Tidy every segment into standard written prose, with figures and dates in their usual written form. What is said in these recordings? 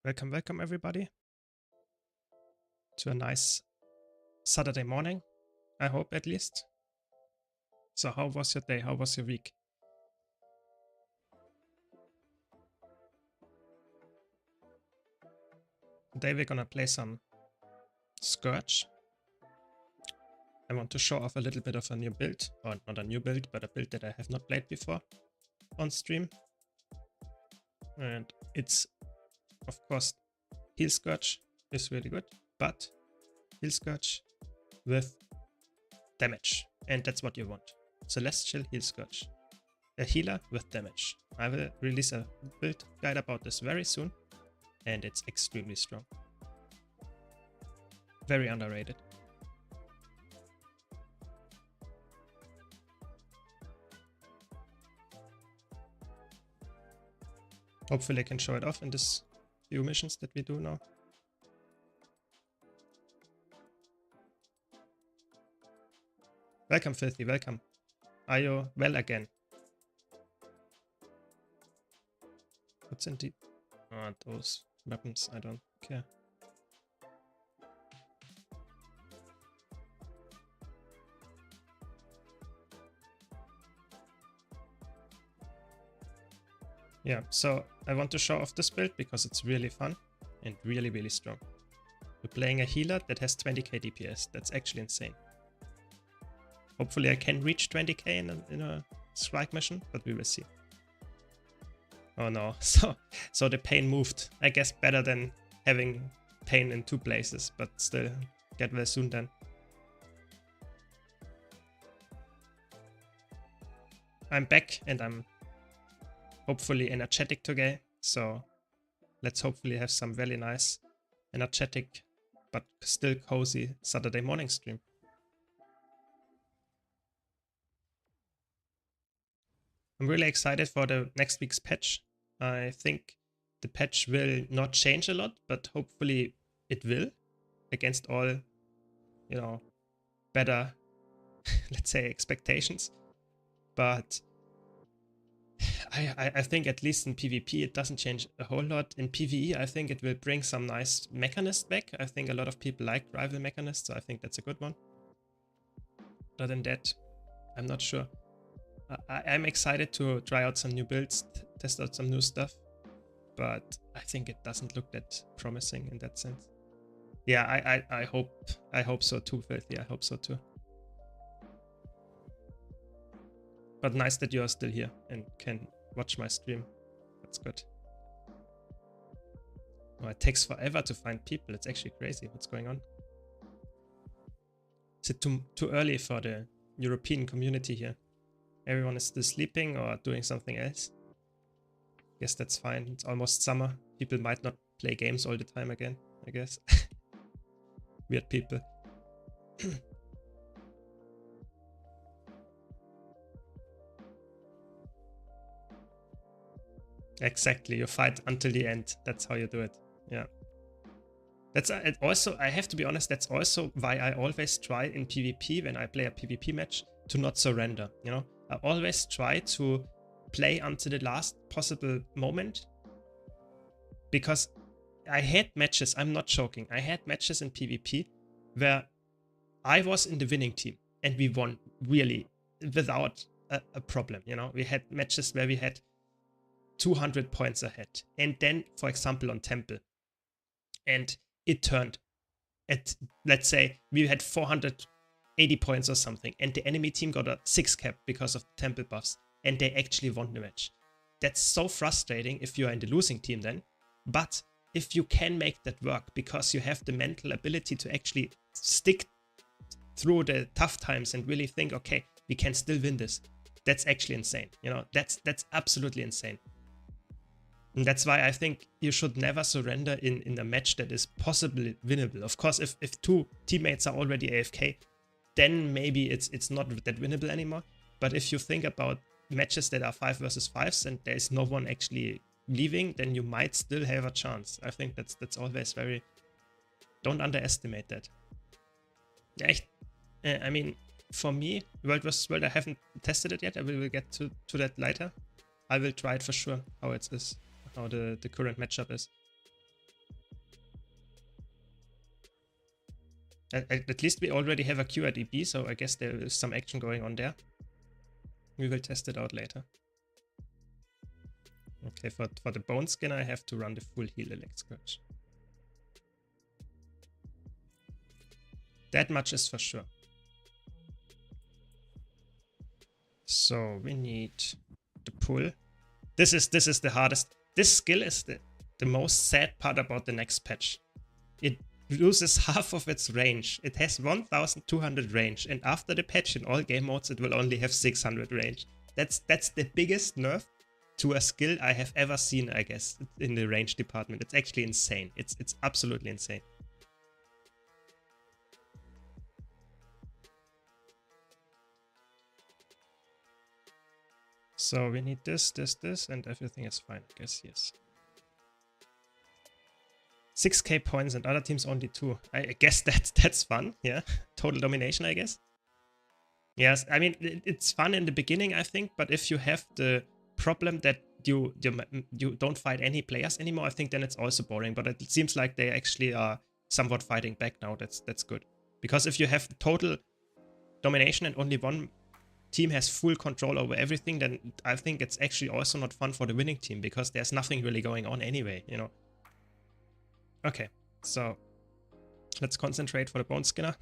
Welcome, welcome everybody to a nice Saturday morning, I hope at least. So how was your day? How was your week? Today we're gonna play some Scourge. I want to show off a little bit of a new build, or not a new build, but a build that I have not played before on stream. And it's, of course, Heal Scourge is really good, but Heal Scourge with damage, and that's what you want. Celestial Heal Scourge. A healer with damage. I will release a build guide about this very soon, and it's extremely strong. Very underrated. Hopefully I can show it off in this few missions that we do now. Welcome, Filthy, welcome. Are you well again? What's in the... Oh, those weapons, I don't care. Yeah, so I want to show off this build because it's really fun and really, really strong. We're playing a healer that has 20k DPS. That's actually insane. Hopefully I can reach 20k in a strike mission, but we will see. Oh no, so the pain moved. I guess better than having pain in two places, but still get well soon then. I'm back and I'm hopefully energetic today, so let's hopefully have some very nice, energetic, but still cozy Saturday morning stream. I'm really excited for the next week's patch. I think the patch will not change a lot, but hopefully it will, against all, you know, better, let's say, expectations. But I think at least in PvP it doesn't change a whole lot. In PvE I think it will bring some nice mechanists back. I think a lot of people like rival mechanists, so I think that's a good one. Other than that, I'm not sure. I'm excited to try out some new builds, test out some new stuff, but I think it doesn't look that promising in that sense. Yeah, I hope so too, Filthy. I hope so too. But nice that you are still here and can watch my stream. That's good. Oh, it takes forever to find people. It's actually crazy. What's going on? Is it too early for the European community here? Everyone is still sleeping or doing something else. Guess that's fine. It's almost summer. People might not play games all the time again, I guess. Weird people. Exactly, you fight until the end. That's how you do it. Yeah. That's also, I have to be honest, that's also why I always try in PvP, when I play a PvP match, to not surrender, you know? I always try to play until the last possible moment, because I had matches, I'm not joking, I had matches in PvP where I was in the winning team and we won really without a problem, you know? We had matches where we had 200 points ahead, and then, for example, on Temple, and it turned at, let's say, we had 480 points or something, and the enemy team got a 6 cap because of Temple buffs, and they actually won the match. That's so frustrating if you are in the losing team then, but if you can make that work because you have the mental ability to actually stick through the tough times and really think, okay, we can still win this, that's actually insane. You know, that's absolutely insane. And that's why I think you should never surrender in a match that is possibly winnable. Of course, if two teammates are already AFK, then maybe it's not that winnable anymore. But if you think about matches that are 5 versus 5s and there's no one actually leaving, then you might still have a chance. I think that's always very... Don't underestimate that. Yeah, I mean, for me, World vs. World, I haven't tested it yet. I will get to that later. I will try it for sure, how it is. How the current matchup is. At least we already have a Q at EB, so I guess there is some action going on there. We will test it out later. Okay, for the Bone Skin, I have to run the full heal Elect Scourge. That much is for sure. So we need the pull. This is the hardest. This skill is the most sad part about the next patch. It loses half of its range. It has 1200 range, and after the patch in all game modes it will only have 600 range. That's the biggest nerf to a skill I have ever seen, I guess, in the range department. It's actually insane. It's absolutely insane. So we need this, and everything is fine, I guess, yes. 6k points and other teams only 2. I guess that's fun, yeah. Total domination, I guess. Yes, I mean, it's fun in the beginning, I think, but if you have the problem that you don't fight any players anymore, I think then it's also boring. But it seems like they actually are somewhat fighting back now. That's good. Because if you have total domination and only one team has full control over everything, then I think it's actually also not fun for the winning team, because there's nothing really going on anyway, you know. Okay, so let's concentrate for the Bone Skinner.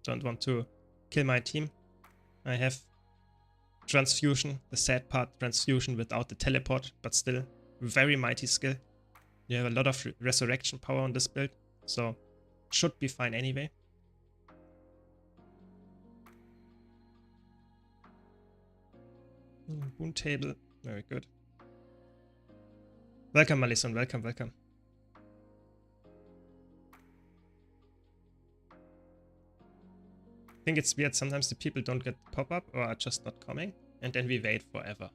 Don't want to kill my team. I have Transfusion, the sad part, Transfusion without the teleport, but still very mighty skill. You have a lot of resurrection power on this build, so should be fine anyway. Boon table, very good. Welcome, Malison, welcome. I think it's weird, sometimes the people don't get pop-up or are just not coming, and then we wait forever.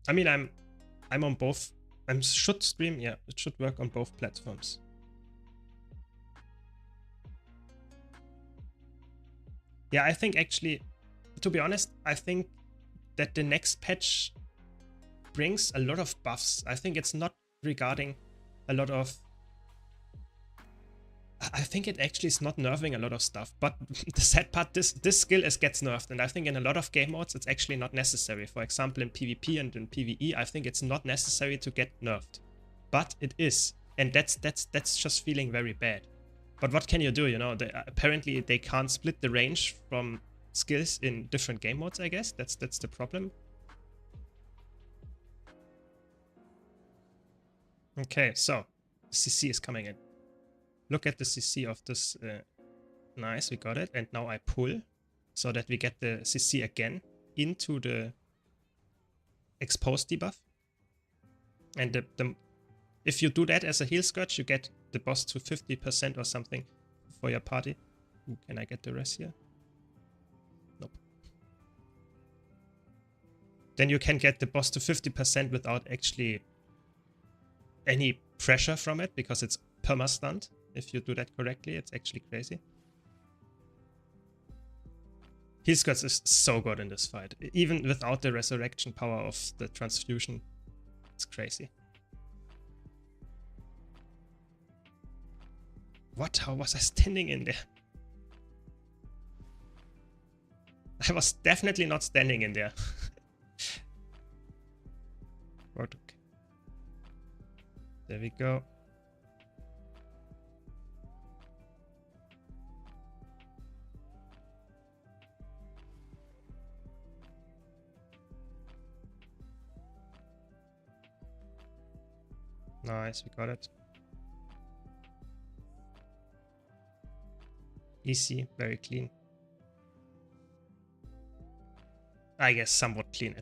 I mean, I'm on both. I should stream, yeah, it should work on both platforms. Yeah, I think actually, to be honest, I think that the next patch brings a lot of buffs. I think it's not regarding a lot of... I think it actually is not nerfing a lot of stuff, but the sad part, this skill gets nerfed, and I think in a lot of game modes it's actually not necessary. For example, in PvP and in PvE, I think it's not necessary to get nerfed, but it is, and that's just feeling very bad. But what can you do, you know? Apparently they can't split the range from skills in different game modes, I guess. That's the problem. Okay, so CC is coming in. Look at the CC of this. Nice, we got it. And now I pull so that we get the CC again into the exposed debuff. And if you do that as a heal scourge, you get the boss to 50% or something for your party. Ooh, can I get the rest here? Nope. Then you can get the boss to 50% without actually any pressure from it, because it's perma-stunned. If you do that correctly, it's actually crazy. Heal scourge is so good in this fight. Even without the resurrection power of the transfusion, it's crazy. What? How was I standing in there? I was definitely not standing in there. Okay. There we go. Nice, we got it. Easy, very clean. I guess somewhat clean.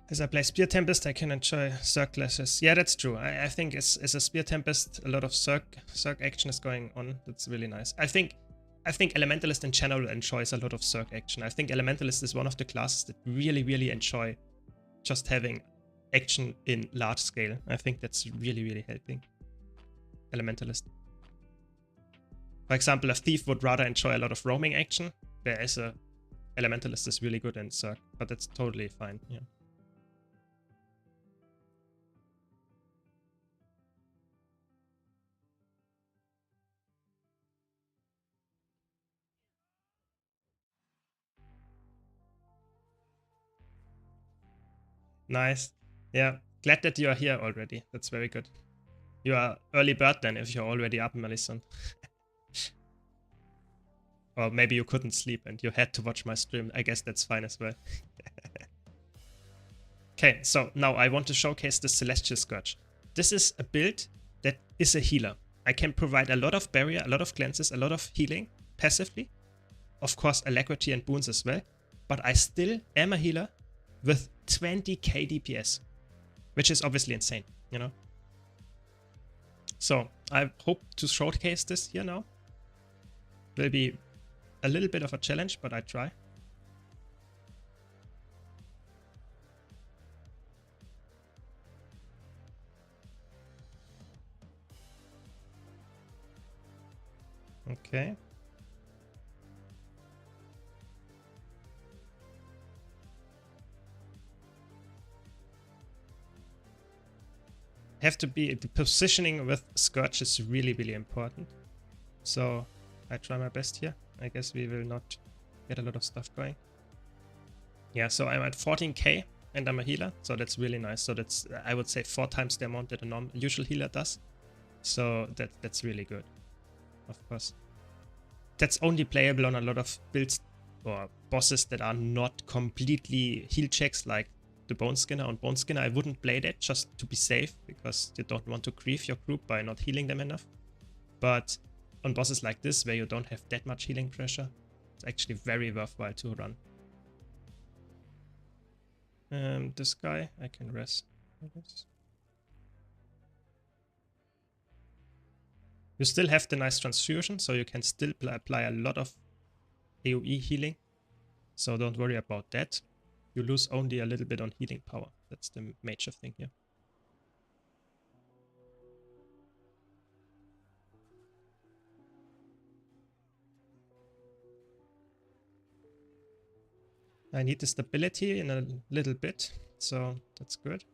As I play Spear Tempest, I can enjoy Zerg classes. Yeah, that's true. I think as a Spear Tempest, a lot of Zerg action is going on. That's really nice. I think Elementalist in general enjoys a lot of Zerg action. I think Elementalist is one of the classes that really enjoy just having action in large scale. I think that's really, really helping Elementalist. For example, a Thief would rather enjoy a lot of roaming action, whereas a Elementalist is really good in Zerg, but that's totally fine, yeah. Nice. Yeah, glad that you are here already. That's very good. You are early bird then if you're already up, Melison. Or maybe you couldn't sleep and you had to watch my stream. I guess that's fine as well. Okay, so now I want to showcase the Celestial Scourge. This is a build that is a healer. I can provide a lot of barrier, a lot of cleanses, a lot of healing passively. Of course, alacrity and boons as well. But I still am a healer with 20k DPS, which is obviously insane, you know? So I hope to showcase this here now. Will be a little bit of a challenge, but I try. Okay. Have to be, the positioning with Scourge is really, really important. So I try my best here. I guess we will not get a lot of stuff going. Yeah, so I'm at 14k and I'm a healer, so that's really nice. So that's, I would say, 4 times the amount that a usual healer does. So that's really good, of course. That's only playable on a lot of builds or bosses that are not completely heal checks, like the Bone Skinner. On Bone Skinner, I wouldn't play that just to be safe, because you don't want to grief your group by not healing them enough. But on bosses like this, where you don't have that much healing pressure, it's actually very worthwhile to run. This guy, I can rest, I guess. You still have the nice transfusion, so you can still apply a lot of AoE healing. So don't worry about that. You lose only a little bit on healing power. That's the major thing here. I need the stability in a little bit, so that's good.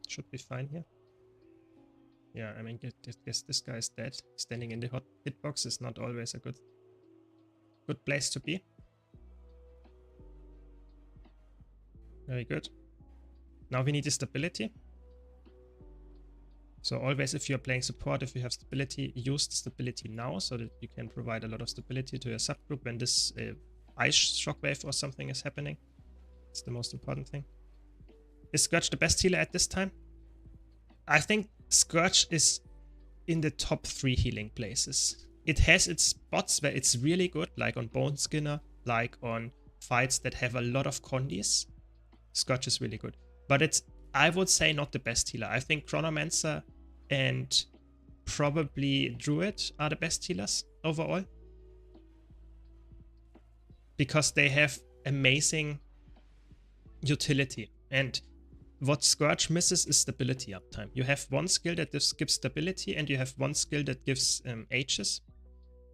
Should be fine here. Yeah, I mean, I guess this guy is dead. Standing in the hot hitbox is not always a good place to be. Very good. Now we need the stability. So always, if you're playing support, if you have stability, use the stability now so that you can provide a lot of stability to your subgroup when this ice shockwave or something is happening. It's the most important thing. Is Scourge the best healer at this time? I think Scourge is in the top 3 healing places. It has its spots where it's really good, like on Bone Skinner, like on fights that have a lot of condies. Scourge is really good. But it's, I would say, not the best healer. I think Chronomancer and probably Druid are the best healers overall, because they have amazing utility. And what Scourge misses is stability uptime. You have one skill that gives stability, and you have one skill that gives H's.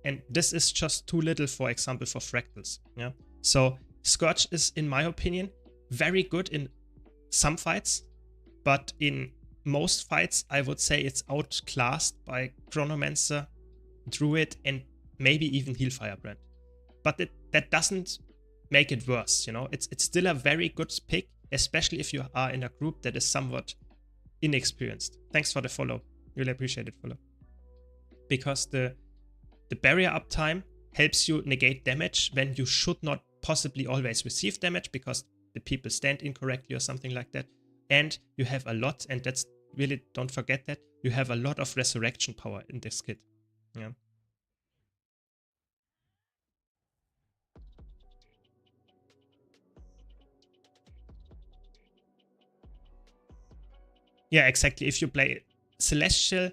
And this is just too little, for example, for fractals. Yeah. So Scourge is, in my opinion, very good in some fights, but in most fights, I would say it's outclassed by Chronomancer, Druid, and maybe even Healfirebrand. But that doesn't make it worse, you know? It's still a very good pick, especially if you are in a group that is somewhat inexperienced. Thanks for the follow. Really appreciate it, follow. Because the barrier uptime helps you negate damage when you should not possibly always receive damage, because the people stand incorrectly or something like that. And you have a lot, and that's really, don't forget that, you have a lot of resurrection power in this kit. Yeah. Yeah, exactly. If you play Celestial,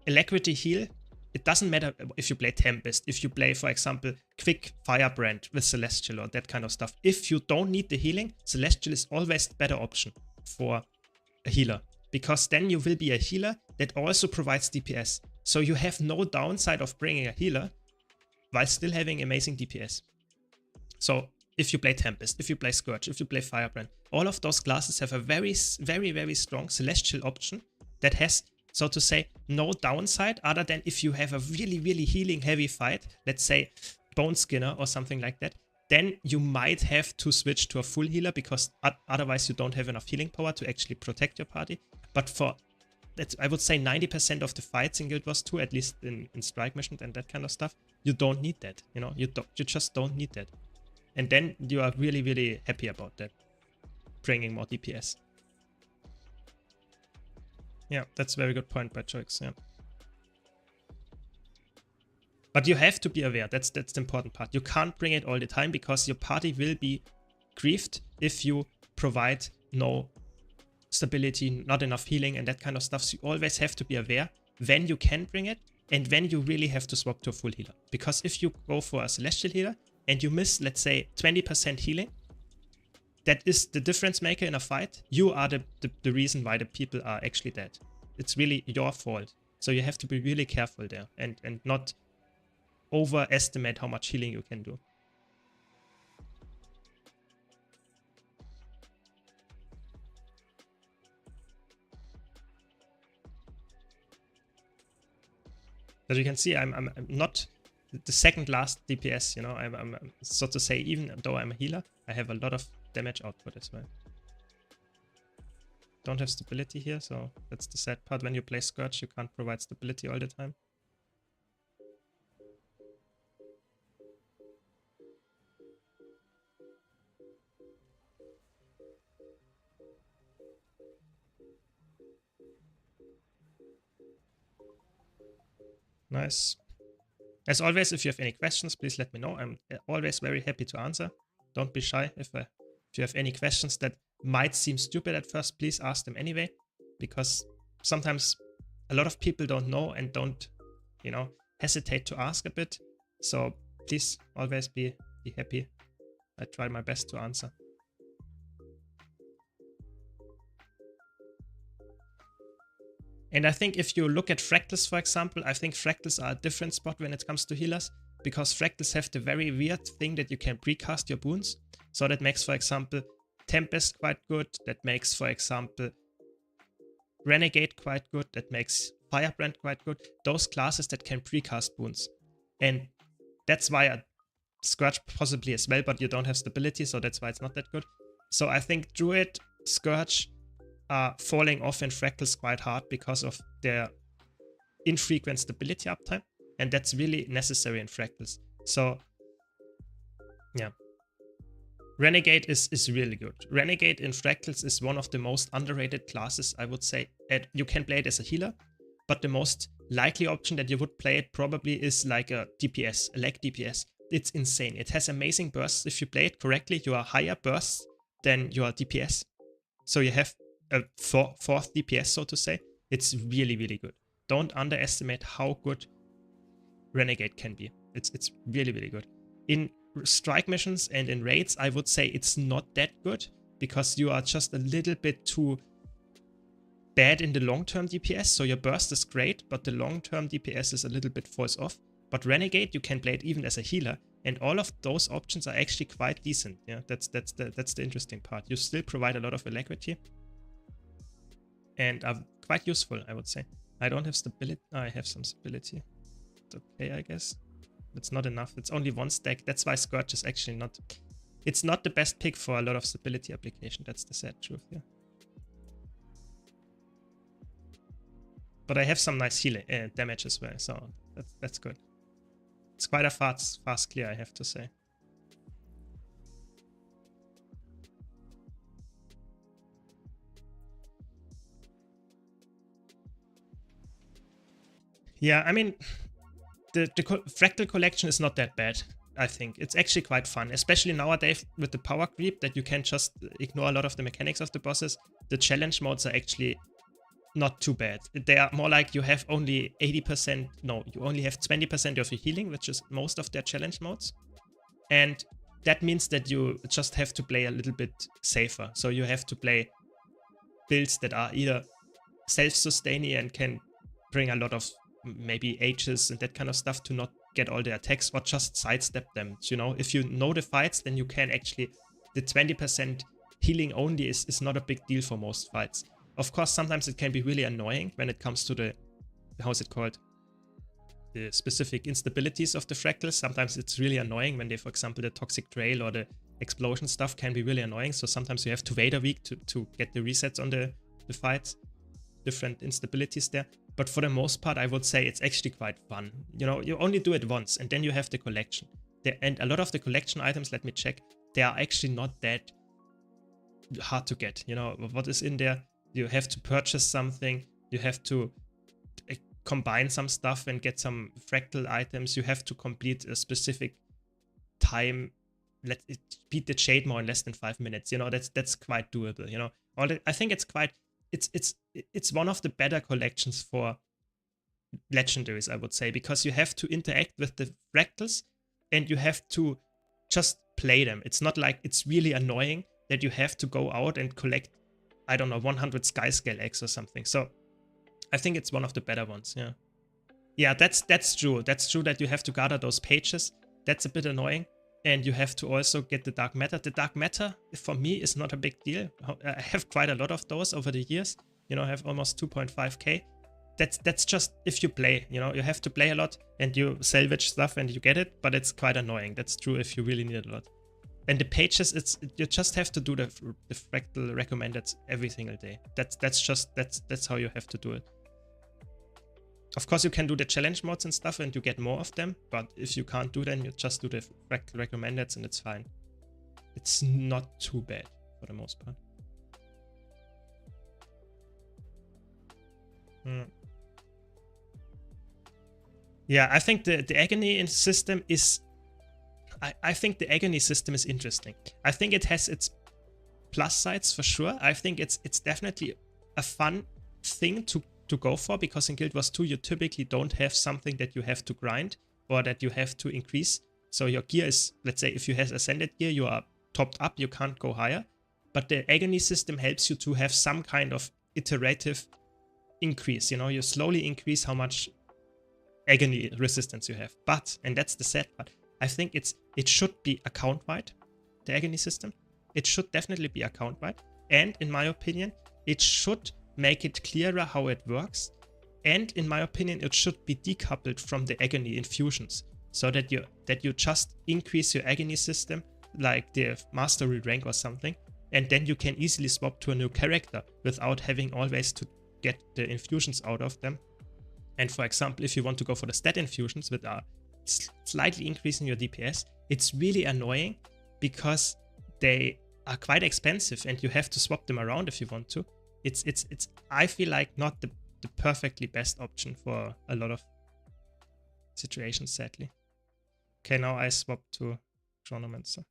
Alacrity heal, it doesn't matter if you play Tempest, if you play, for example, Quick Firebrand with Celestial or that kind of stuff. If you don't need the healing, Celestial is always the better option for a healer, because then you will be a healer that also provides DPS. So you have no downside of bringing a healer while still having amazing DPS. So if you play Tempest, if you play Scourge, if you play Firebrand, all of those classes have a very, very strong Celestial option that has, so to say, no downside other than if you have a really healing heavy fight, let's say Bone Skinner or something like that, then you might have to switch to a full healer because otherwise you don't have enough healing power to actually protect your party. But for, I would say 90% of the fights in Guild Wars 2, at least in strike missions and that kind of stuff, you don't need that. You know, you just don't need that. And then you are really happy about that, bringing more DPS. Yeah, that's a very good point by Joix, yeah. But you have to be aware, that's the important part. You can't bring it all the time because your party will be griefed if you provide no stability, not enough healing and that kind of stuff. So you always have to be aware when you can bring it and when you really have to swap to a full healer. Because if you go for a Celestial healer and you miss, let's say, 20% healing, that is the difference maker in a fight. You are the reason why the people are actually dead. It's really your fault. So you have to be really careful there and not overestimate how much healing you can do. As you can see, I'm not the second last DPS, you know, I'm so to say, even though I'm a healer, I have a lot of damage output as well. Don't have stability here, so that's the sad part. When you play Scourge, you can't provide stability all the time. Nice. As always, if you have any questions, please let me know. I'm always very happy to answer. Don't be shy. If you have any questions that might seem stupid at first, please ask them anyway. Because sometimes a lot of people don't know and don't, you know, hesitate to ask a bit. So please always be happy. I try my best to answer. And I think if you look at Fractals, for example, I think Fractals are a different spot when it comes to healers, because Fractals have the very weird thing that you can precast your boons. So that makes, for example, Tempest quite good. That makes, for example, Renegade quite good. That makes Firebrand quite good. Those classes that can precast boons. And that's why Scourge possibly as well, but you don't have stability, so that's why it's not that good. So I think Druid, Scourge are falling off in Fractals quite hard because of their infrequent stability uptime, and that's really necessary in Fractals. So yeah, Renegade is really good. Renegade in Fractals is one of the most underrated classes, I would say. You can play it as a healer, but the most likely option that you would play it probably is like a DPS, a leg DPS. It's insane. It has amazing bursts. If you play it correctly, you are higher bursts than your DPS. So you have a fourth DPS, so to say. It's really good. Don't underestimate how good Renegade can be. It's really good. In strike missions and in raids, I would say it's not that good because you are just a little bit too bad in the long-term DPS. So your burst is great, but the long-term DPS is a little bit falls off. But Renegade, you can play it even as a healer, and all of those options are actually quite decent. Yeah, that's the interesting part. You still provide a lot of alacrity and are quite useful, I would say. I don't have stability. I have some stability. It's okay, I guess. It's not enough. It's only one stack. That's why Scourge is actually not... It's not the best pick for a lot of stability application. That's the sad truth, yeah. But I have some nice healing damage as well, so that's good. It's quite a fast clear, I have to say. Yeah, I mean, the Fractal collection is not that bad, I think. It's actually quite fun, especially nowadays with the power creep that you can just ignore a lot of the mechanics of the bosses. The challenge modes are actually not too bad. They are more like you have only 80%, no, you only have 20% of your healing, which is most of their challenge modes. And that means that you just have to play a little bit safer. So you have to play builds that are either self-sustaining and can bring a lot of maybe H's and that kind of stuff to not get all the attacks, or just sidestep them. You know, if you know the fights, then you can actually, the 20% healing only is not a big deal for most fights. Of course, sometimes it can be really annoying when it comes to the, how's it called, the specific instabilities of the fractals. Sometimes it's really annoying when they, for example, the toxic trail or the explosion stuff can be really annoying. So sometimes you have to wait a week to get the resets on the fights, different instabilities there. But for the most part, I would say it's actually quite fun. You know, you only do it once and then you have the collection. And a lot of the collection items, let me check, they are actually not that hard to get. You know, what is in there? You have to purchase something. You have to combine some stuff and get some fractal items. You have to complete a specific time. Let it beat the Shade more in less than 5 minutes. You know, that's quite doable. You know, I think it's quite, it's one of the better collections for legendaries, I would say, because you have to interact with the fractals and you have to just play them. It's not like it's really annoying that you have to go out and collect, I don't know, 100 sky scale eggs or something. So I think it's one of the better ones. Yeah, that's true. That's true that you have to gather those pages. That's a bit annoying. And you have to also get the dark matter. The dark matter, for me, is not a big deal. I have quite a lot of those over the years. You know, I have almost 2.5k. That's just if you play. You know, you have to play a lot and you salvage stuff and you get it. But it's quite annoying. That's true if you really need it a lot. And the pages, you just have to do the fractal recommended every single day. That's how you have to do it. Of course, you can do the challenge modes and stuff and you get more of them, but if you can't do them, you just do the fractal recommended and it's fine. It's not too bad for the most part. Yeah, I think the agony system is... I think the agony system is interesting. I think it has its plus sides for sure. I think it's definitely a fun thing to go for, because in Guild Wars 2 you typically don't have something that you have to grind or that you have to increase. So your gear is, let's say if you have ascended gear, you are topped up, you can't go higher. But the agony system helps you to have some kind of iterative increase. You know, you slowly increase how much agony resistance you have. But, and that's the sad part, I think it should be account-wide, the agony system. It should definitely be account-wide. And in my opinion, it should make it clearer how it works. And in my opinion, it should be decoupled from the agony infusions, so that you just increase your agony system, like the mastery rank or something, and then you can easily swap to a new character without having always to get the infusions out of them. And for example, if you want to go for the stat infusions with slightly increasing your DPS, it's really annoying because they are quite expensive and you have to swap them around if you want to. It's I feel like not the perfectly best option for a lot of situations, sadly. Okay, now I swap to Chronomancer.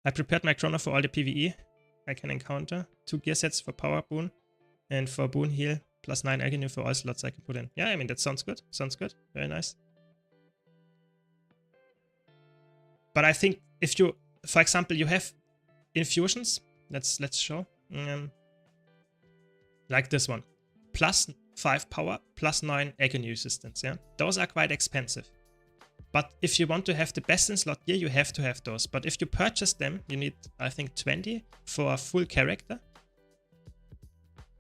I prepared my Chrono for all the PvE I can encounter. 2 gear sets for power boon, and for boon heal +9 agony for all slots I can put in. Yeah, I mean, that sounds good. Sounds good. Very nice. But I think if you, for example, you have infusions, let's show. Like this one. +5 power, +9 agony resistance. Yeah, those are quite expensive. But if you want to have the best in slot gear, you have to have those. But if you purchase them, you need, I think, 20 for a full character.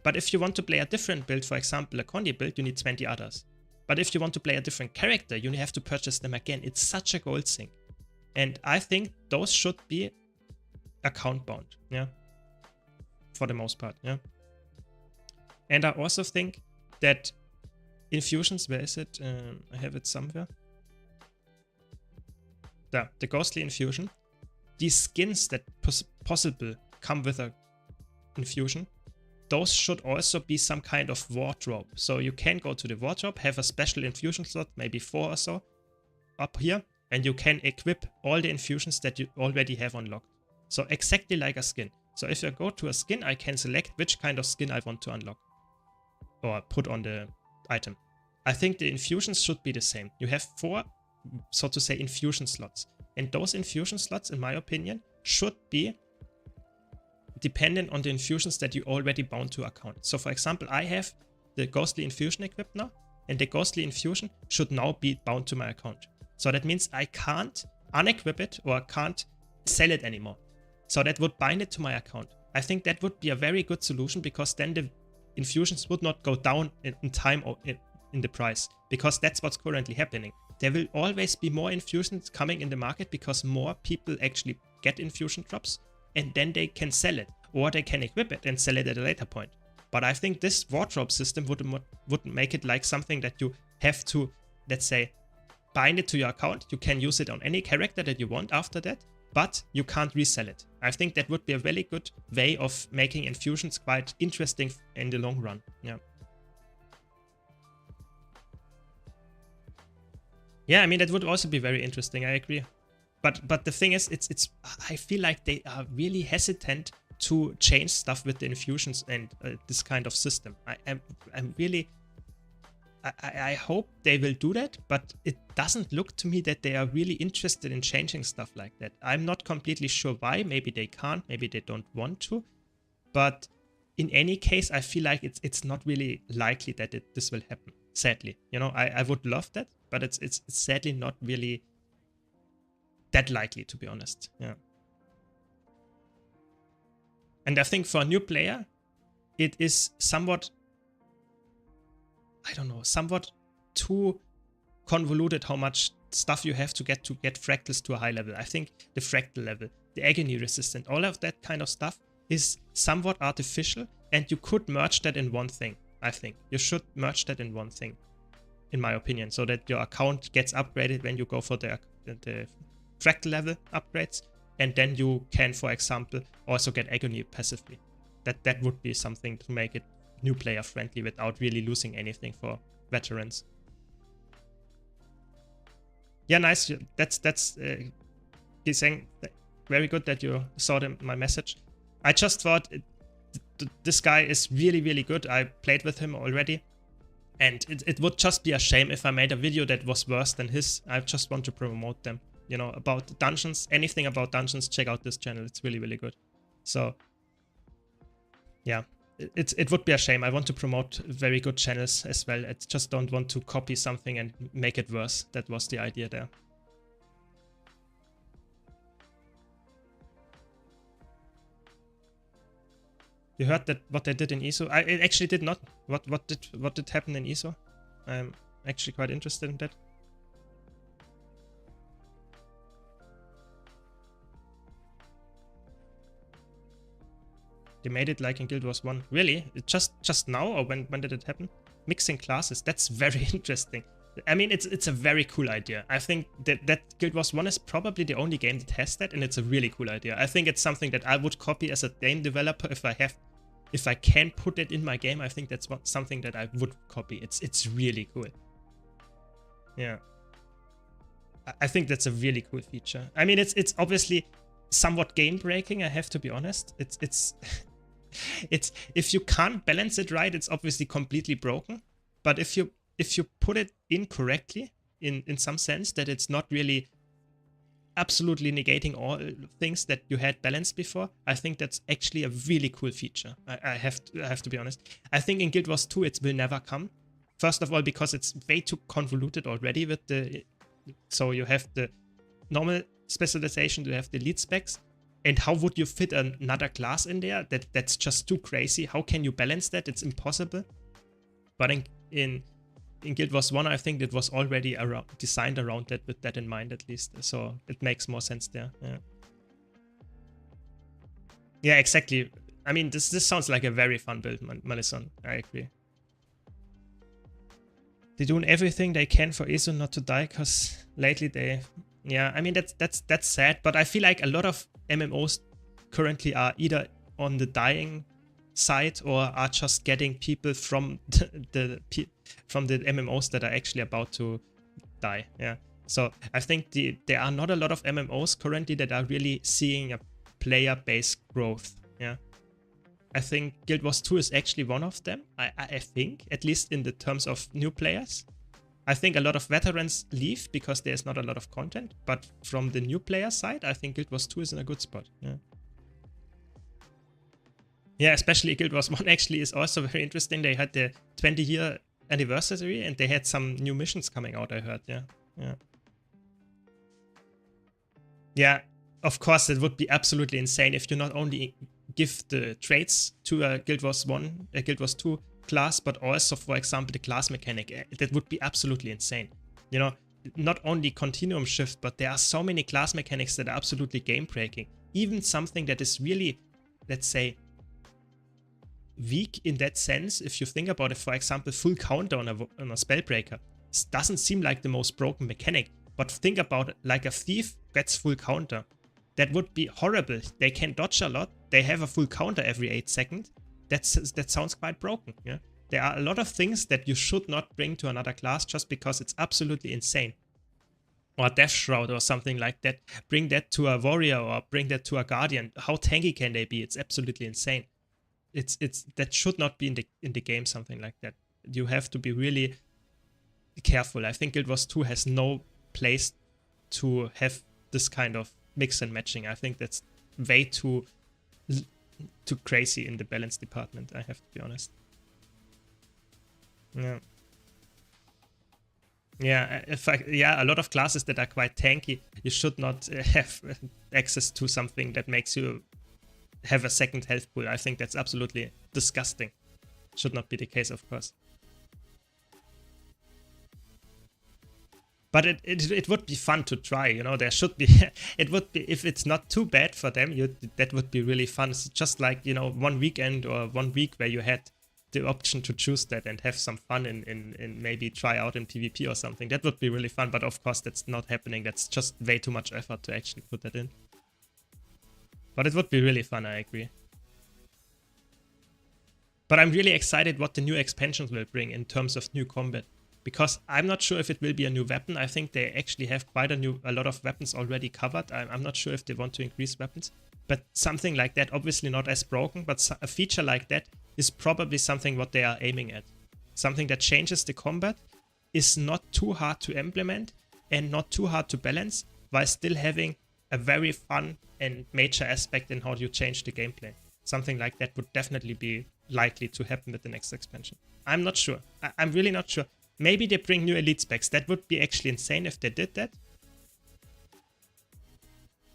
But if you want to play a different build, for example, a Condi build, you need 20 others. But if you want to play a different character, you have to purchase them again. It's such a gold sink. And I think those should be account bound, yeah, for the most part, yeah. And I also think that infusions, where is it? I have it somewhere. There, the ghostly infusion. These skins that possible come with a infusion, those should also be some kind of wardrobe. So you can go to the wardrobe, have a special infusion slot, maybe 4 or so, up here, and you can equip all the infusions that you already have unlocked. So exactly like a skin. So if I go to a skin, I can select which kind of skin I want to unlock or put on the item. I think the infusions should be the same. You have 4, so to say, infusion slots. And those infusion slots, in my opinion, should be dependent on the infusions that you already bound to account. So for example, I have the Ghostly Infusion equipped now, and the Ghostly Infusion should now be bound to my account. So that means I can't unequip it or can't sell it anymore. So that would bind it to my account. I think that would be a very good solution, because then the infusions would not go down in time or in the price, because that's what's currently happening. There will always be more infusions coming in the market because more people actually get infusion drops, and then they can sell it, or they can equip it and sell it at a later point. But I think this wardrobe system would make it like something that you have to, let's say, bind it to your account. You can use it on any character that you want after that, but you can't resell it. I think that would be a very good way of making infusions quite interesting in the long run. Yeah. Yeah, I mean, that would also be very interesting. I agree. But the thing is, I feel like they are really hesitant to change stuff with the infusions and this kind of system. I hope they will do that, but it doesn't look to me that they are really interested in changing stuff like that. I'm not completely sure why. Maybe they can't, maybe they don't want to. But in any case, I feel like it's not really likely that this will happen, sadly. You know, I would love that, but it's sadly not really that likely, to be honest. Yeah. And I think for a new player, it is somewhat, I don't know, somewhat too convoluted how much stuff you have to get fractals to a high level. I think the fractal level, the agony resistant, all of that kind of stuff is somewhat artificial, and you could merge that in one thing. I think you should merge that in one thing, in my opinion, so that your account gets upgraded when you go for the fractal level upgrades, and then you can, for example, also get agony passively. That would be something to make it new player friendly without really losing anything for veterans. Yeah, nice. That's he's saying very good that you saw my message. I just thought this guy is really good. I played with him already, and it would just be a shame if I made a video that was worse than his. I just want to promote them. You know, about dungeons, anything about dungeons, check out this channel. It's really good. So yeah, it would be a shame. I want to promote very good channels as well. I just don't want to copy something and make it worse. That was the idea there. You heard that what they did in ISO? I actually did not. What did happen in ISO? I'm actually quite interested in that. They made it like in Guild Wars 1. Really? Just now, or when did it happen? Mixing classes. That's very interesting. I mean, it's a very cool idea. I think that Guild Wars 1 is probably the only game that has that, and it's a really cool idea. I think it's something that I would copy as a game developer if I can put it in my game. I think that's something that I would copy. It's really cool. Yeah. I think that's a really cool feature. I mean, it's obviously somewhat game breaking, I have to be honest. It's if you can't balance it right, it's obviously completely broken. But if you put it in correctly, in some sense, that it's not really absolutely negating all things that you had balanced before, I think that's actually a really cool feature. I have to be honest. I think in Guild Wars 2 it will never come. First of all, because it's way too convoluted already with so you have the normal specialization, you have the elite specs, and how would you fit another class in there? That's just too crazy. How can you balance that? It's impossible. But in Guild Wars 1, I think it was already designed around that, with that in mind at least. So it makes more sense there. Yeah, yeah, exactly. I mean, this sounds like a very fun build, Malison. I agree. They're doing everything they can for Iso not to die, because lately they... Yeah, I mean, that's sad, but I feel like a lot of MMOs currently are either on the dying side or are just getting people from the MMOs that are actually about to die. Yeah, so I think there are not a lot of MMOs currently that are really seeing a player-based growth. Yeah, I think Guild Wars 2 is actually one of them. I think, at least in the terms of new players. I think a lot of veterans leave because there's not a lot of content, but from the new player side, I think Guild Wars 2 is in a good spot. Yeah. Yeah, especially Guild Wars 1 actually is also very interesting. They had the 20-year anniversary and they had some new missions coming out, I heard. Yeah. Yeah. Yeah, of course, it would be absolutely insane if you not only give the traits to a Guild Wars 1, a Guild Wars 2 class, but also, for example, the class mechanic. That would be absolutely insane. You know, not only continuum shift, but there are so many class mechanics that are absolutely game breaking. Even something that is really, let's say, weak in that sense, if you think about it, for example, full counter on a spellbreaker. It doesn't seem like the most broken mechanic, but think about it, like a thief gets full counter. That would be horrible. They can dodge a lot. They have a full counter every 8 seconds. That sounds quite broken. Yeah, there are a lot of things that you should not bring to another class just because it's absolutely insane. Or Death Shroud or something like that. Bring that to a warrior or bring that to a guardian. How tanky can they be? It's absolutely insane. It's that should not be in the game, something like that. You have to be really careful. I think Guild Wars 2 has no place to have this kind of mix and matching. I think that's way too crazy in the balance department, I have to be honest. Yeah. Yeah, a lot of classes that are quite tanky, you should not have access to something that makes you have a second health pool. I think that's absolutely disgusting. Should not be the case, of course. But it would be fun to try, you know. There should be, it would be, if it's not too bad for them, that would be really fun. It's just like, you know, one weekend or 1 week where you had the option to choose that and have some fun in maybe try out in PvP or something. That would be really fun, but of course that's not happening. That's just way too much effort to actually put that in. But it would be really fun, I agree. But I'm really excited what the new expansions will bring in terms of new combat. Because I'm not sure if it will be a new weapon. I think they actually have quite a lot of weapons already covered. I'm not sure if they want to increase weapons. But something like that, obviously not as broken, but a feature like that is probably something what they are aiming at. Something that changes the combat, is not too hard to implement and not too hard to balance, while still having a very fun and major aspect in how you change the gameplay. Something like that would definitely be likely to happen with the next expansion. I'm not sure. I'm really not sure. Maybe they bring new elite specs. That would be actually insane if they did that.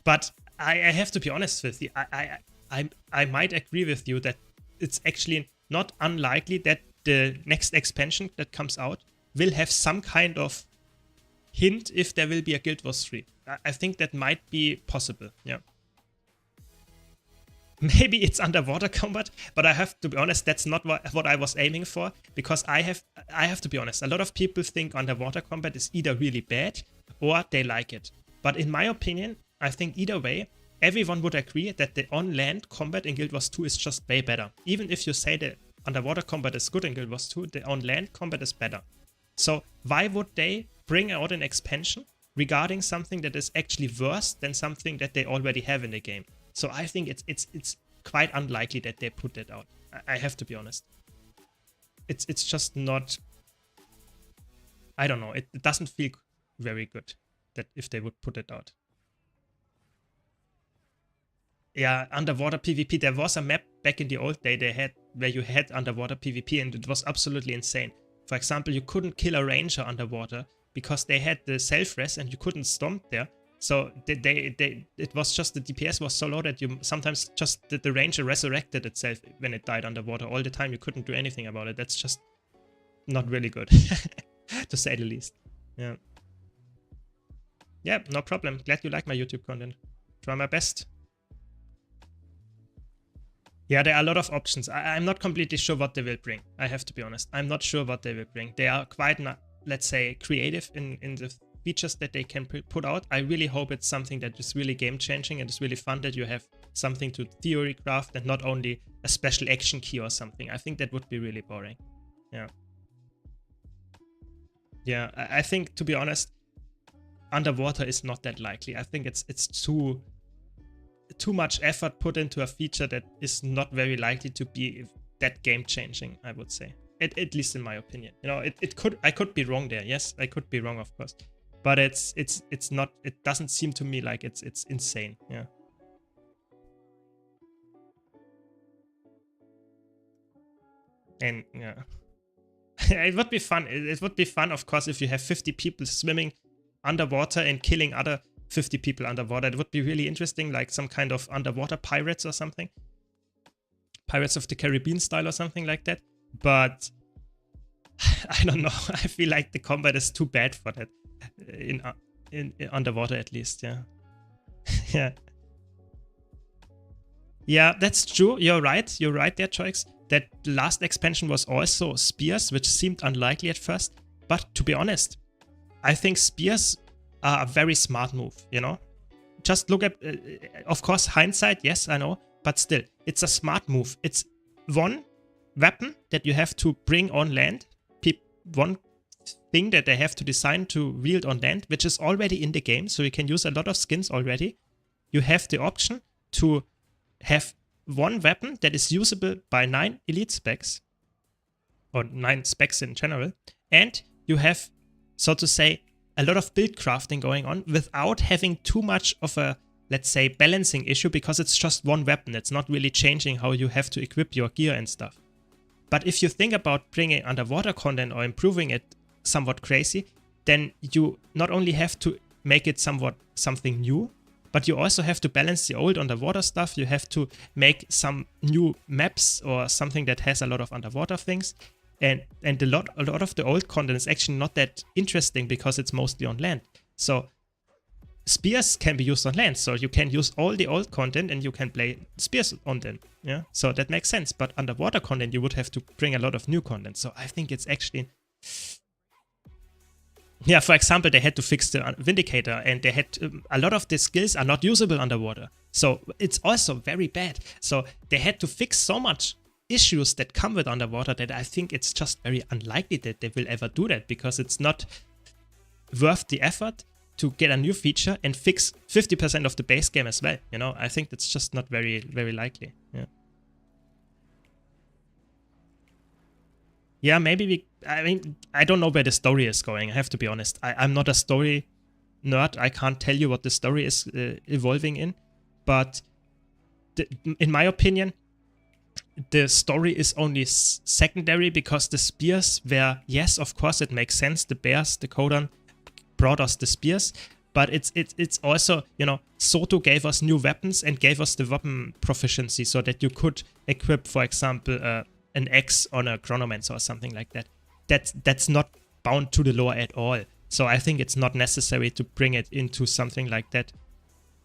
But I have to be honest with you. I might agree with you that it's actually not unlikely that the next expansion that comes out will have some kind of hint if there will be a Guild Wars 3. I think that might be possible, yeah. Maybe it's underwater combat, but I have to be honest, that's not what I was aiming for, because I have to be honest, a lot of people think underwater combat is either really bad or they like it. But in my opinion, I think either way, everyone would agree that the on-land combat in Guild Wars 2 is just way better. Even if you say the underwater combat is good in Guild Wars 2, the on-land combat is better. So why would they bring out an expansion regarding something that is actually worse than something that they already have in the game? So I think it's quite unlikely that they put that out. I have to be honest. It's just not, I don't know, it doesn't feel very good that if they would put it out. Yeah, underwater PvP, there was a map back in the old day they had where you had underwater PvP and it was absolutely insane. For example, you couldn't kill a ranger underwater because they had the self-res and you couldn't stomp there. So it was just the DPS was so low that you sometimes just the ranger resurrected itself when it died underwater all the time. You couldn't do anything about it. That's just not really good, to say the least. Yeah. Yeah, no problem. Glad you like my YouTube content. Try my best. Yeah, there are a lot of options. I'm not completely sure what they will bring. I have to be honest. I'm not sure what they will bring. They are quite, let's say, creative in the features that they can put out. I really hope it's something that is really game-changing and it's really fun, that you have something to theory craft and not only a special action key or something. I think that would be really boring. Yeah. Yeah, I think, to be honest, underwater is not that likely. I think it's too much effort put into a feature that is not very likely to be that game-changing, I would say. At least in my opinion. You know, I could be wrong there. Yes, I could be wrong, of course. But it's not, it doesn't seem to me like it's insane. Yeah. And yeah, it would be fun. It would be fun, of course, if you have 50 people swimming underwater and killing other 50 people underwater. It would be really interesting, like some kind of underwater pirates or something. Pirates of the Caribbean style or something like that. But I don't know. I feel like the combat is too bad for that. In underwater, at least, yeah. Yeah. Yeah, that's true. You're right. You're right there, Choix. That last expansion was also spears, which seemed unlikely at first. But to be honest, I think spears are a very smart move, you know? Just look at, of course, hindsight, yes, I know. But still, it's a smart move. It's one weapon that you have to bring on land. One thing that they have to design to wield on land, which is already in the game. So you can use a lot of skins already. You have the option to have one weapon that is usable by 9 elite specs, or 9 specs in general, and you have, so to say, a lot of build crafting going on without having too much of a, let's say, balancing issue, because it's just one weapon. It's not really changing how you have to equip your gear and stuff. But if you think about bringing underwater content or improving it somewhat crazy, then you not only have to make it something new, but you also have to balance the old underwater stuff. You have to make some new maps or something that has a lot of underwater things. And a lot of the old content is actually not that interesting because it's mostly on land. So spears can be used on land. So you can use all the old content and you can play spears on them. Yeah, so that makes sense. But underwater content, you would have to bring a lot of new content. So I think it's actually... Yeah, for example, they had to fix the Vindicator, and they had a lot of the skills are not usable underwater. So it's also very bad. So they had to fix so much issues that come with underwater that I think it's just very unlikely that they will ever do that, because it's not worth the effort to get a new feature and fix 50% of the base game as well. You know, I think that's just not very, very likely. Yeah. Yeah, maybe I mean, I don't know where the story is going, I have to be honest. I'm not a story nerd. I can't tell you what the story is evolving in. But in my opinion, the story is only secondary, because the spears were, yes, of course, it makes sense. The bears, the Kodan brought us the spears. But it's also, you know, Soto gave us new weapons and gave us the weapon proficiency so that you could equip, for example, an X on a Chronomancer or something like that. That's not bound to the lore at all. So I think it's not necessary to bring it into something like that.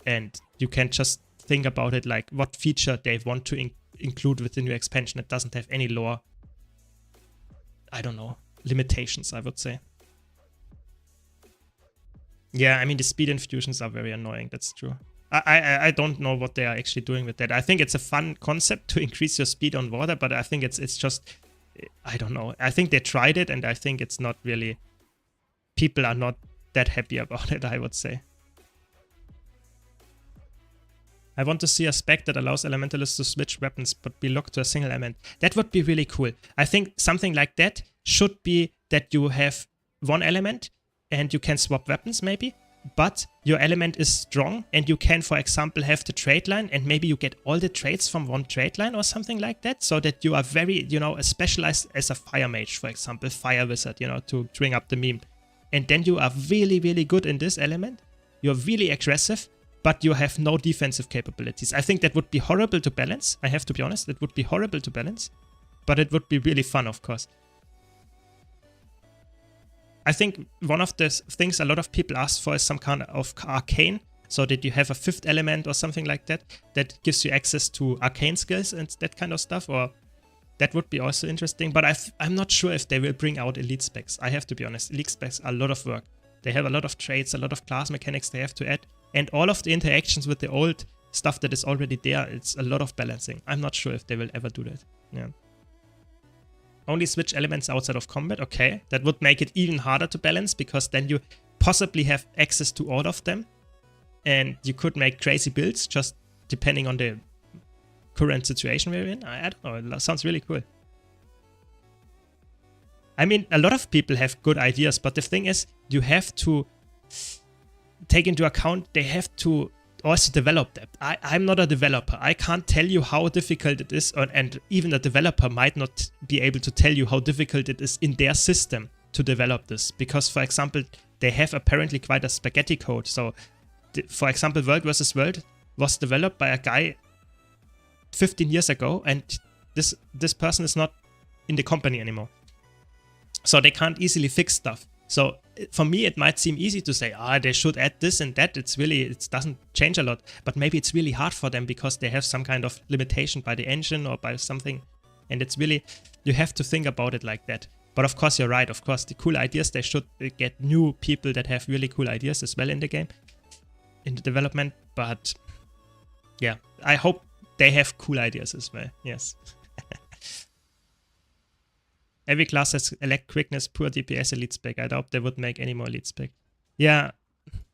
And you can just think about it like what feature they want to include with the new expansion. It doesn't have any lore, I don't know, limitations, I would say. Yeah, I mean, the speed infusions are very annoying. That's true. I don't know what they are actually doing with that. I think it's a fun concept to increase your speed on water, but I think it's just, I don't know. I think they tried it, and I think it's not really, people are not that happy about it, I would say. I want to see a spec that allows elementalists to switch weapons but be locked to a single element. That would be really cool. I think something like that should be that you have one element and you can swap weapons maybe, but your element is strong and you can, for example, have the trade line and maybe you get all the trades from one trade line or something like that, so that you are very, you know, specialized as a fire mage, for example, fire wizard, you know, to bring up the meme. And then you are really, really good in this element. You're really aggressive, but you have no defensive capabilities. I think that would be horrible to balance. I have to be honest, it would be horrible to balance, but it would be really fun, of course. I think one of the things a lot of people ask for is some kind of arcane, so that you have a fifth element or something like that, that gives you access to arcane skills and that kind of stuff, or that would be also interesting. But I'm not sure if they will bring out elite specs. I have to be honest, elite specs are a lot of work. They have a lot of traits, a lot of class mechanics they have to add, and all of the interactions with the old stuff that is already there, it's a lot of balancing. I'm not sure if they will ever do that. Yeah. Only switch elements outside of combat. Okay, that would make it even harder to balance, because then you possibly have access to all of them and you could make crazy builds just depending on the current situation we're in. I don't know, it sounds really cool. I mean, a lot of people have good ideas, but the thing is, you have to take into account they have to also develop that. I'm not a developer. I can't tell you how difficult it is, and even a developer might not be able to tell you how difficult it is in their system to develop this. Because, for example, they have apparently quite a spaghetti code. So, for example, World vs. World was developed by a guy 15 years ago, and this person is not in the company anymore. So they can't easily fix stuff. So for me, it might seem easy to say, they should add this and that. It doesn't change a lot, but maybe it's really hard for them because they have some kind of limitation by the engine or by something. And it's really, you have to think about it like that. But of course, you're right. Of course, the cool ideas, they should get new people that have really cool ideas as well in the game, in the development. But yeah, I hope they have cool ideas as well. Yes. Every class has elect quickness, poor DPS, elite spec. I doubt they would make any more elite spec. Yeah,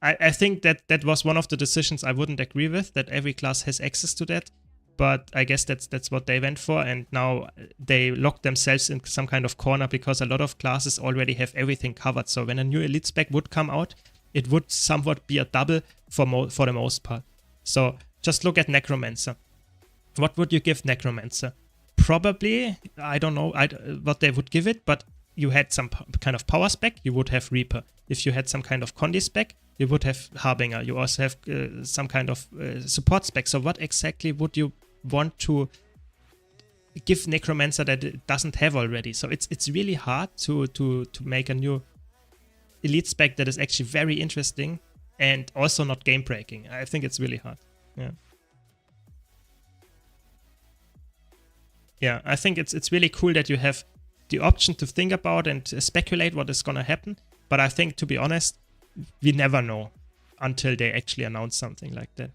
I think that was one of the decisions I wouldn't agree with, that every class has access to that. But I guess that's what they went for, and now they locked themselves in some kind of corner because a lot of classes already have everything covered. So when a new elite spec would come out, it would somewhat be a double for the most part. So just look at Necromancer. What would you give Necromancer? Probably, I don't know what they would give it, but you had some kind of power spec, you would have Reaper. If you had some kind of Condi spec, you would have Harbinger. You also have some kind of support spec. So what exactly would you want to give Necromancer that it doesn't have already? So it's really hard to make a new elite spec that is actually very interesting and also not game breaking. I think it's really hard. Yeah. Yeah, I think it's really cool that you have the option to think about and speculate what is gonna happen. But I think, to be honest, we never know until they actually announce something like that.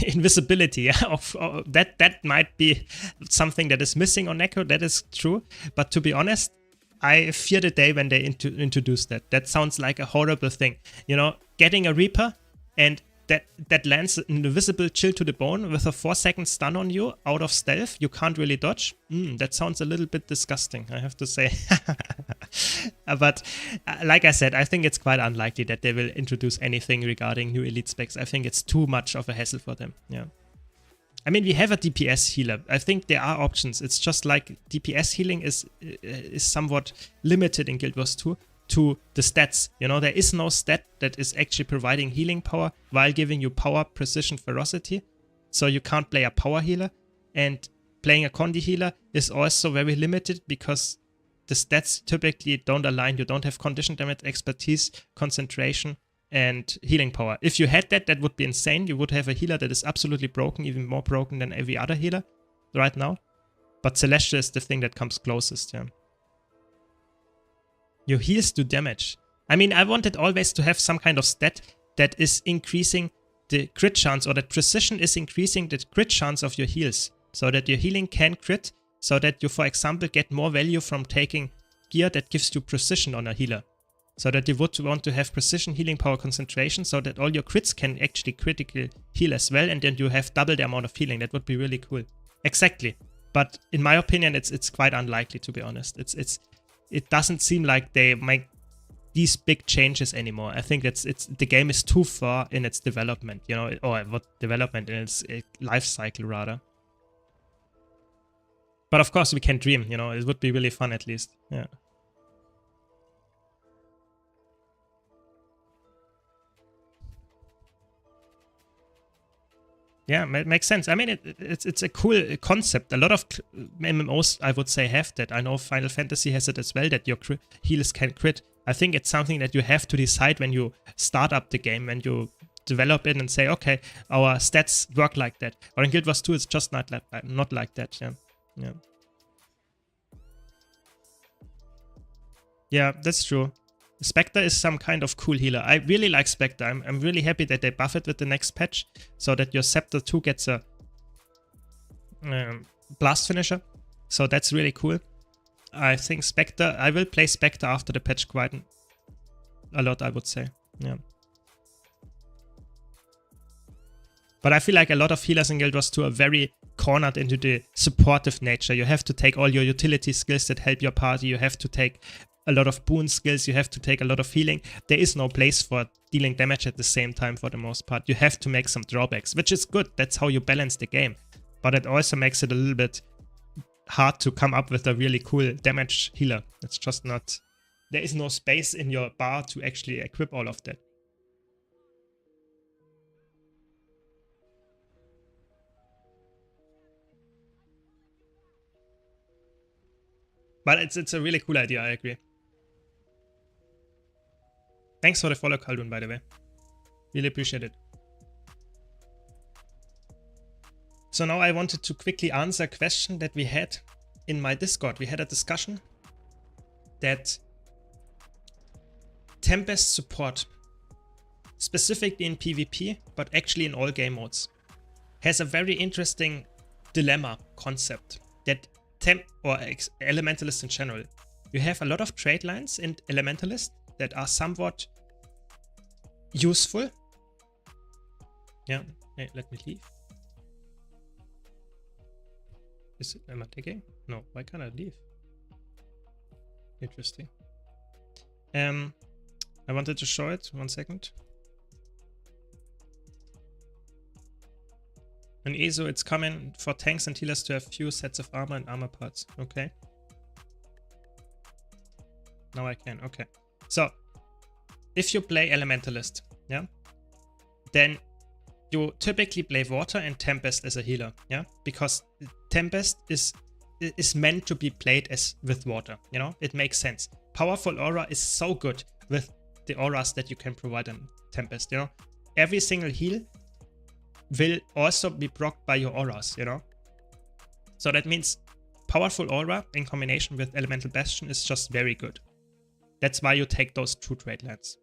Invisibility, yeah, that might be something that is missing on Necro. That is true. But to be honest, I fear the day when they introduce that. That sounds like a horrible thing. You know, getting a Reaper and that lands an invisible chill to the bone with a 4-second stun on you out of stealth. You can't really dodge. That sounds a little bit disgusting, I have to say. But like I said, I think it's quite unlikely that they will introduce anything regarding new elite specs. I think it's too much of a hassle for them. Yeah. I mean, we have a DPS healer. I think there are options. It's just like DPS healing is somewhat limited in Guild Wars 2. To the stats. You know, there is no stat that is actually providing healing power while giving you power, precision, ferocity. So you can't play a power healer. And playing a Condi healer is also very limited because the stats typically don't align. You don't have condition damage, expertise, concentration, and healing power. If you had that would be insane. You would have a healer that is absolutely broken, even more broken than every other healer right now. But Celestial is the thing that comes closest, yeah. Your heals do damage. I mean, I wanted always to have some kind of stat that is increasing the crit chance, or that precision is increasing the crit chance of your heals. So that your healing can crit, so that you, for example, get more value from taking gear that gives you precision on a healer. So that you would want to have precision, healing power, concentration, so that all your crits can actually critically heal as well, and then you have double the amount of healing. That would be really cool. Exactly. But in my opinion, it's quite unlikely, to be honest. It doesn't seem like they make these big changes anymore. I think the game is too far in its development, you know, or what development, in its life cycle rather. But of course we can dream, you know, it would be really fun at least. Yeah. Yeah, makes sense. I mean, it's a cool concept. A lot of MMOs, I would say, have that. I know Final Fantasy has it as well, that your heals can crit. I think it's something that you have to decide when you start up the game, when you develop it and say, okay, our stats work like that. But in Guild Wars 2, it's just not like that. Yeah, yeah. Yeah, that's true. Spectre is some kind of cool healer. I really like Spectre. I'm really happy that they buff it with the next patch, so that your Scepter 2 gets a blast finisher. So that's really cool. I think Spectre, I will play Spectre after the patch quite a lot, I would say. Yeah. But I feel like a lot of healers in Guild Wars 2 are very cornered into the supportive nature. You have to take all your utility skills that help your party. You have to take a lot of boon skills, you have to take a lot of healing. There is no place for dealing damage at the same time for the most part. You have to make some drawbacks, which is good. That's how you balance the game. But it also makes it a little bit hard to come up with a really cool damage healer. It's just not... There is no space in your bar to actually equip all of that. But it's a really cool idea, I agree. Thanks for the follow, Khaldun, by the way. Really appreciate it. So now I wanted to quickly answer a question that we had in my Discord. We had a discussion that Tempest support, specifically in PvP, but actually in all game modes, has a very interesting dilemma concept that Elementalist in general. You have a lot of trade lines in Elementalist that are somewhat useful. Yeah, hey, let me leave. Am I taking? No, why can't I leave? Interesting. I wanted to show it, 1 second. In ESO, it's common for tanks and healers to have few sets of armor and armor parts. Okay. Now I can. Okay. So, if you play Elementalist, yeah, then you typically play Water and Tempest as a healer, yeah, because Tempest is meant to be played as with Water. You know, it makes sense. Powerful Aura is so good with the auras that you can provide in Tempest. You know, every single heal will also be procced by your auras, you know? So that means powerful aura in combination with Elemental Bastion is just very good. That's why you take those 2 trade lines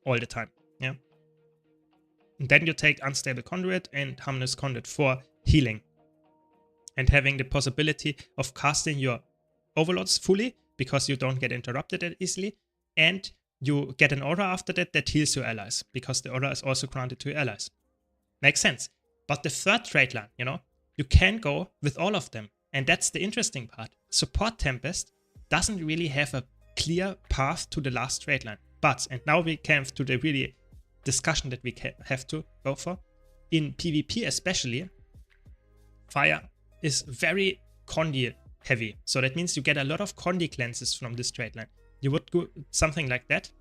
all the time, yeah? And then you take Unstable Conduit and Harmonious Conduit for healing and having the possibility of casting your overloads fully because you don't get interrupted that easily, and you get an aura after that heals your allies because the aura is also granted to your allies. Makes sense. But the third trade line, you know, you can go with all of them. And that's the interesting part. Support Tempest doesn't really have a clear path to the last trade line. But, and now we come to the really discussion that we have to go for. In PvP especially, Fire is very Condi heavy. So that means you get a lot of Condi cleanses from this trade line. You would do something like that.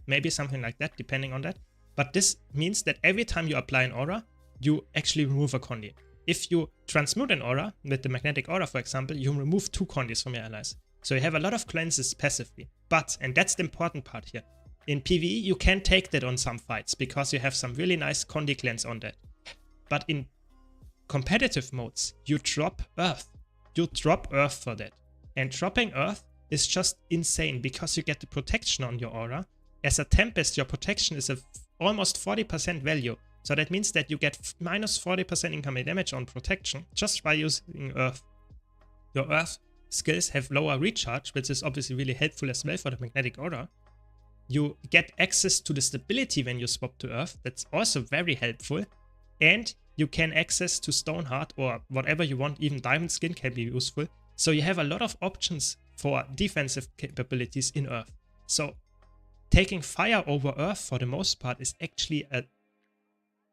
Maybe something like that, depending on that. But this means that every time you apply an aura, you actually remove a Condi. If you transmute an aura, with the Magnetic Aura for example, you remove 2 Condis from your allies. So you have a lot of cleanses passively. But, and that's the important part here, in PvE you can take that on some fights, because you have some really nice Condi cleanse on that. But in competitive modes, you drop Earth. You drop Earth for that. And dropping Earth is just insane, because you get the protection on your aura. As a Tempest, your protection is almost 40% value. So that means that you get minus 40% incoming damage on protection just by using Earth. Your Earth skills have lower recharge, which is obviously really helpful as well for the Magnetic Aura. You get access to the stability when you swap to Earth. That's also very helpful. And you can access to Stoneheart or whatever you want. Even Diamond Skin can be useful. So you have a lot of options for defensive capabilities in Earth. So taking Fire over Earth for the most part is actually a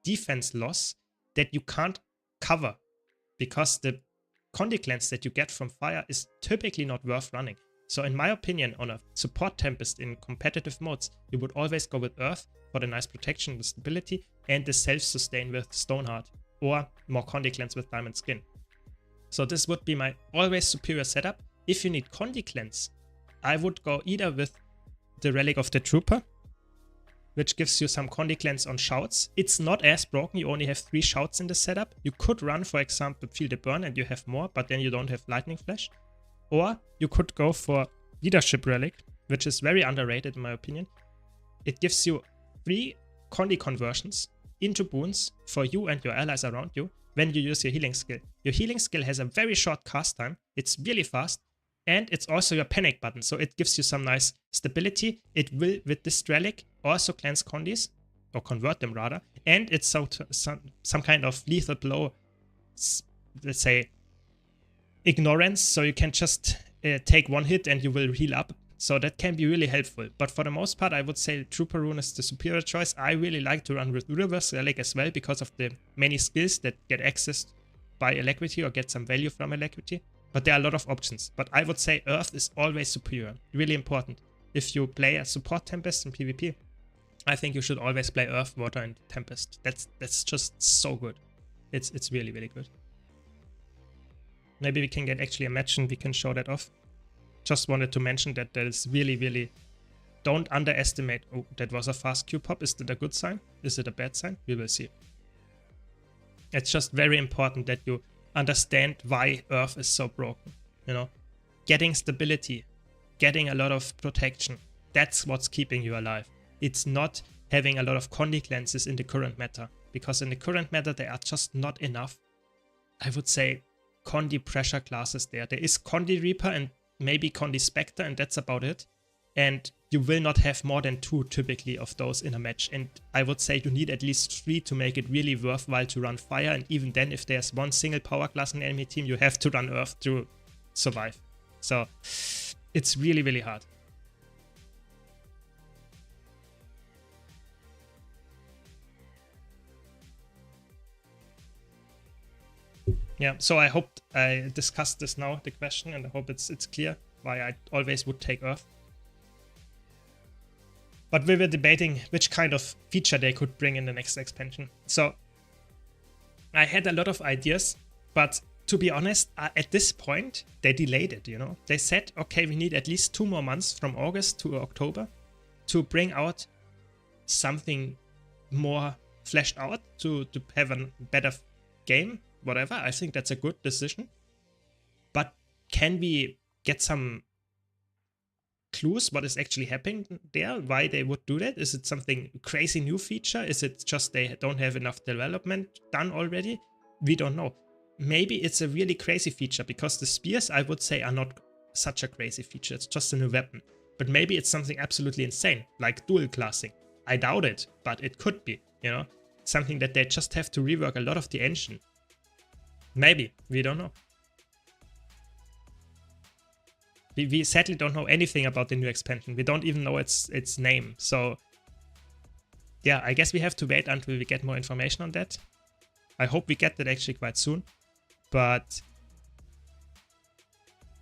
defense loss that you can't cover, because the Condi cleanse that you get from Fire is typically not worth running. So in my opinion, on a support Tempest in competitive modes, you would always go with Earth for the nice protection, the stability, and the self-sustain with Stoneheart, or more Condi cleanse with Diamond Skin. So this would be my always superior setup. If you need Condi cleanse, I would go either with the Relic of the Trooper, which gives you some Condi cleanse on shouts. It's not as broken, you only have 3 shouts in the setup. You could run, for example, Feel the Burn and you have more, but then you don't have Lightning Flash. Or you could go for Leadership Relic, which is very underrated in my opinion. It gives you 3 Condi conversions into boons for you and your allies around you when you use your healing skill. Your healing skill has a very short cast time, it's really fast, and it's also your panic button, so it gives you some nice stability. It will, with this relic, also cleanse Condis, or convert them rather, and it's some kind of lethal blow, let's say, ignorance, so you can just take 1 hit and you will heal up So that can be really helpful. But for the most part, I would say Trooper Rune is the superior choice. I really like to run with Reverse Relic as well because of the many skills that get accessed by Alacrity or get some value from Alacrity. But there are a lot of options. But I would say Earth is always superior. Really important. If you play a support Tempest in PvP, I think you should always play Earth, Water, and Tempest. That's just so good. It's really, really good. Maybe we can get actually a match and we can show that off. Just wanted to mention that is really, really... Don't underestimate... Oh, that was a fast Q pop. Is that a good sign? Is it a bad sign? We will see. It's just very important that you understand why Earth is so broken. You know, getting stability, getting a lot of protection. That's what's keeping you alive. It's not having a lot of Condi cleanses in the current meta. Because in the current meta, there are just not enough, I would say, Condi pressure classes there. There is Condi Reaper and maybe Condi Spectre, and that's about it. And you will not have more than 2 typically of those in a match. And I would say you need at least 3 to make it really worthwhile to run Fire. And even then, if there's one single power class in the enemy team, you have to run Earth to survive. So it's really, really hard. Yeah, so I hope I discussed this now, the question, and I hope it's clear why I always would take Earth. But we were debating which kind of feature they could bring in the next expansion. So I had a lot of ideas, but to be honest, at this point, they delayed it, you know. They said, okay, we need at least 2 more months from August to October to bring out something more fleshed out, to have a better game. Whatever, I think that's a good decision. But can we get some clues what is actually happening there? Why they would do that? Is it something crazy new feature? Is it just they don't have enough development done already? We don't know. Maybe it's a really crazy feature because the spears, I would say, are not such a crazy feature. It's just a new weapon. But maybe it's something absolutely insane, like dual classing. I doubt it, but it could be, you know, something that they just have to rework a lot of the engine. Maybe, we don't know. We sadly don't know anything about the new expansion. We don't even know its name. So yeah, I guess we have to wait until we get more information on that. I hope we get that actually quite soon. But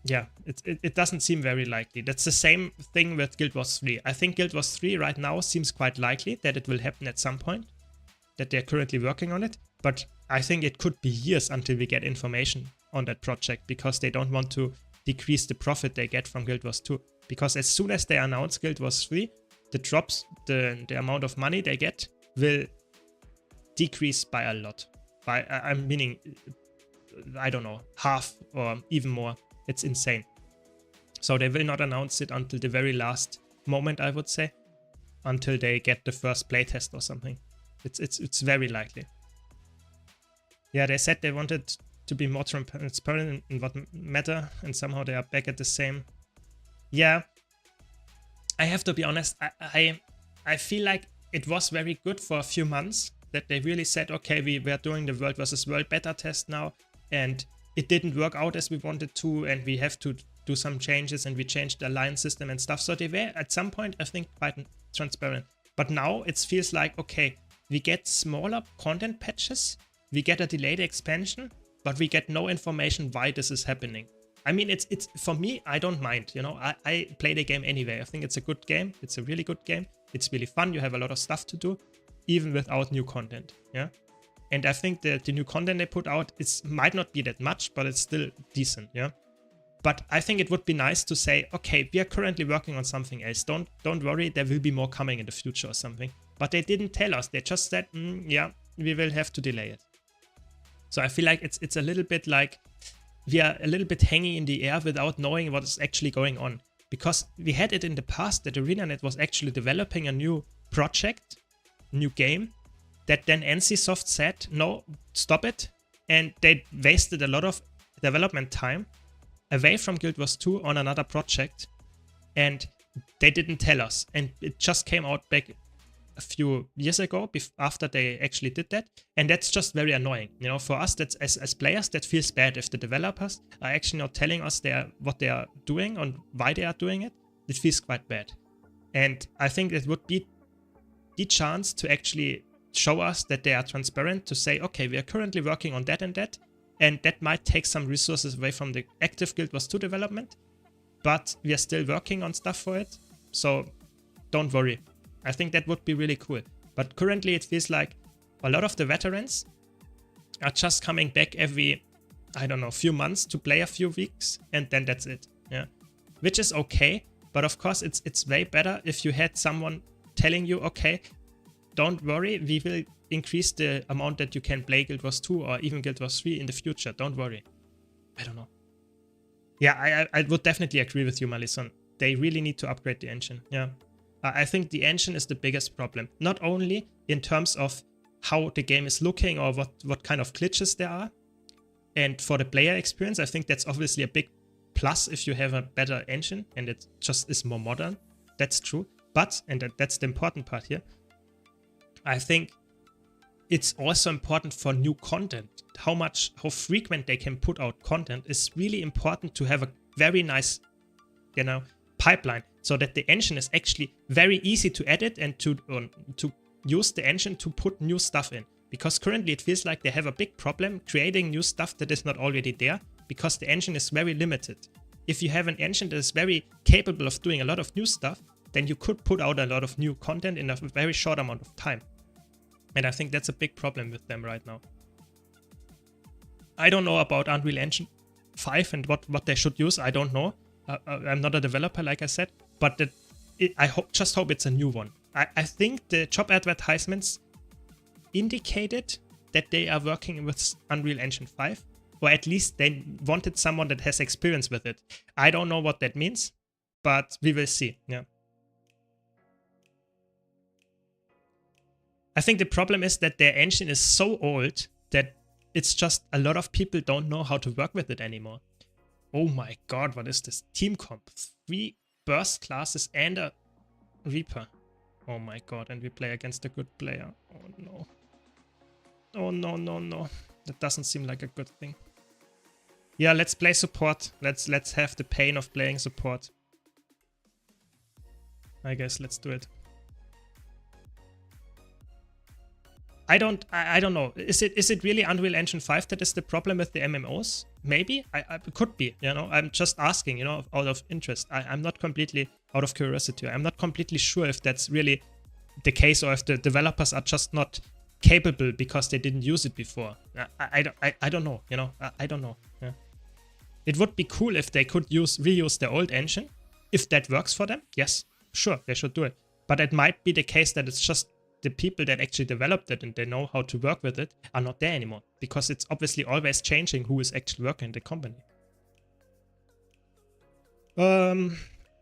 yeah, it doesn't seem very likely. That's the same thing with Guild Wars 3. I think Guild Wars 3 right now seems quite likely that it will happen at some point, that they're currently working on it. But I think it could be years until we get information on that project because they don't want to decrease the profit they get from Guild Wars 2. Because as soon as they announce Guild Wars 3, the amount of money they get will decrease by a lot. I'm meaning, I don't know, half or even more. It's insane. So they will not announce it until the very last moment, I would say, until they get the first playtest or something. It's very likely. Yeah, they said they wanted to be more transparent in what matter, and somehow they are back at the same. Yeah, I have to be honest, I feel like it was very good for a few months that they really said, okay, we were doing the World versus World beta test now, and it didn't work out as we wanted to, and we have to do some changes, and we changed the alliance system and stuff. So they were at some point, I think, quite transparent. But now it feels like, okay, we get smaller content patches, we get a delayed expansion, but we get no information why this is happening. I mean, it's for me, I don't mind, you know, I play the game anyway. I think it's a good game. It's a really good game. It's really fun. You have a lot of stuff to do, even without new content, yeah? And I think that the new content they put out, might not be that much, but it's still decent, yeah? But I think it would be nice to say, okay, we are currently working on something else. Don't worry, there will be more coming in the future or something. But they didn't tell us. They just said, yeah, we will have to delay it. So I feel like it's a little bit like we are a little bit hanging in the air without knowing what is actually going on. Because we had it in the past that ArenaNet was actually developing a new project, new game, that then NCSoft said, no, stop it. And they wasted a lot of development time away from Guild Wars 2 on another project. And they didn't tell us. And it just came out back a few years ago after they actually did that, and that's just very annoying, you know. For us, that's as players, that feels bad if the developers are actually not telling us what they are doing and why they are doing it. it feels quite bad. And I think it would be the chance to actually show us that they are transparent, to say, okay, we are currently working on that, and that might take some resources away from the active Guild Wars 2 development, but we are still working on stuff for it, so don't worry. I think that would be really cool. But currently it feels like a lot of the veterans are just coming back every, I don't know, few months to play a few weeks, and then that's it. Yeah, which is okay, but of course it's way better if you had someone telling you, okay, don't worry, we will increase the amount that you can play Guild Wars 2 or even Guild Wars 3 in the future. Don't worry. I don't know. Yeah, I would definitely agree with you, Malison. They really need to upgrade the engine. Yeah. I think the engine is the biggest problem. Not only in terms of how the game is looking or what kind of glitches there are. And for the player experience, I think that's obviously a big plus if you have a better engine and it just is more modern. That's true. But, and that's the important part here, I think it's also important for new content. How frequent they can put out content is really important to have a very nice, pipeline, so that the engine is actually very easy to edit and to use the engine to put new stuff in. Because currently it feels like they have a big problem creating new stuff that is not already there, because the engine is very limited. If you have an engine that is very capable of doing a lot of new stuff, then you could put out a lot of new content in a very short amount of time. And I think that's a big problem with them right now. I don't know about Unreal Engine 5 and what they should use. I don't know. I'm not a developer, like I said, but I just hope it's a new one. I think the job advertisements indicated that they are working with Unreal Engine 5, or at least they wanted someone that has experience with it. I don't know what that means, but we will see. Yeah. I think the problem is that their engine is so old that it's just a lot of people don't know how to work with it anymore. Oh my god, what is this? Team comp. 3 burst classes and a Reaper. Oh my god, and we play against a good player. Oh no. Oh no, no, no. That doesn't seem like a good thing. Yeah, let's play support. Let's have the pain of playing support. I guess let's do it. I don't know. Is it really Unreal Engine 5 that is the problem with the MMOs? Maybe. I could be, I'm just asking, out of interest. I'm not completely out of curiosity. I'm not completely sure if that's really the case, or if the developers are just not capable because they didn't use it before. I don't know, I don't know. Yeah. It would be cool if they could reuse their old engine. If that works for them, yes, sure, they should do it. But it might be the case that it's just the people that actually developed it and they know how to work with it are not there anymore, because it's obviously always changing who is actually working in the company.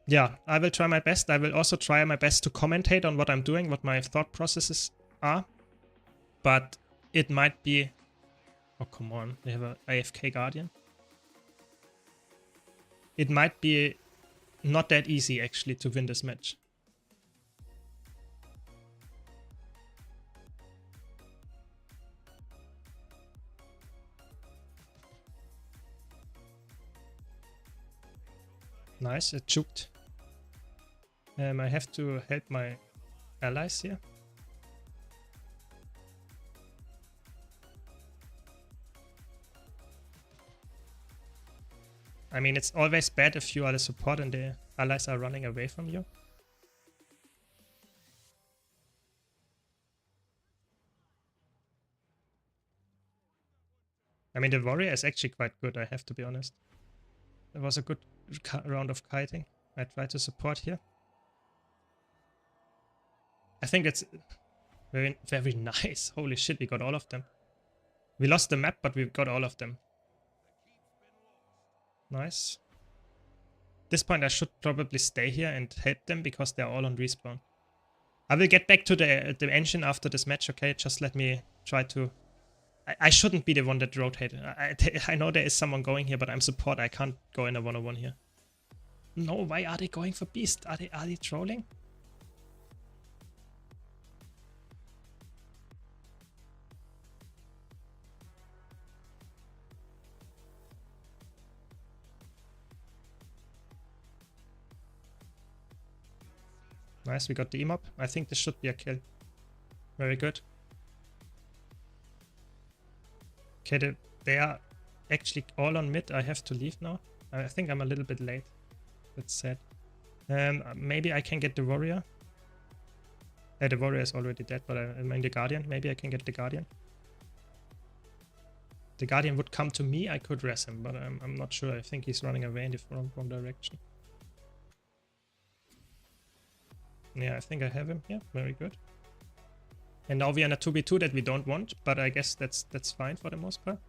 Yeah, I will try my best. I will also try my best to commentate on what I'm doing, what my thought processes are. But it might be... Oh, come on. They have an AFK Guardian. It might be not that easy, actually, to win this match. Nice, it juked. I have to help my allies here. I mean, it's always bad if you are the support and the allies are running away from you. I mean, the warrior is actually quite good, I have to be honest. It was a good round of kiting. I tried to support here. I think that's very, very nice. Holy shit, we got all of them. We lost the map, but we got all of them. Nice. At this point, I should probably stay here and help them because they're all on respawn. I will get back to the engine after this match, okay? Just let me try to... I shouldn't be the one that rotated. I know there is someone going here, but I'm support. I can't go in a 1-on-1 here. No, why are they going for Beast? Are they trolling? Nice, we got the E-mob. I think this should be a kill. Very good. Okay, they are actually all on mid. I have to leave now. I think I'm a little bit late. That's sad. Maybe I can get the warrior. The warrior is already dead, but I mean the guardian. Maybe I can get the guardian. The guardian would come to me. I could res him, but I'm not sure. I think he's running away in the wrong direction. Yeah, I think I have him. Yeah, very good. And now we are in a 2v2 that we don't want, but I guess that's fine for the most part.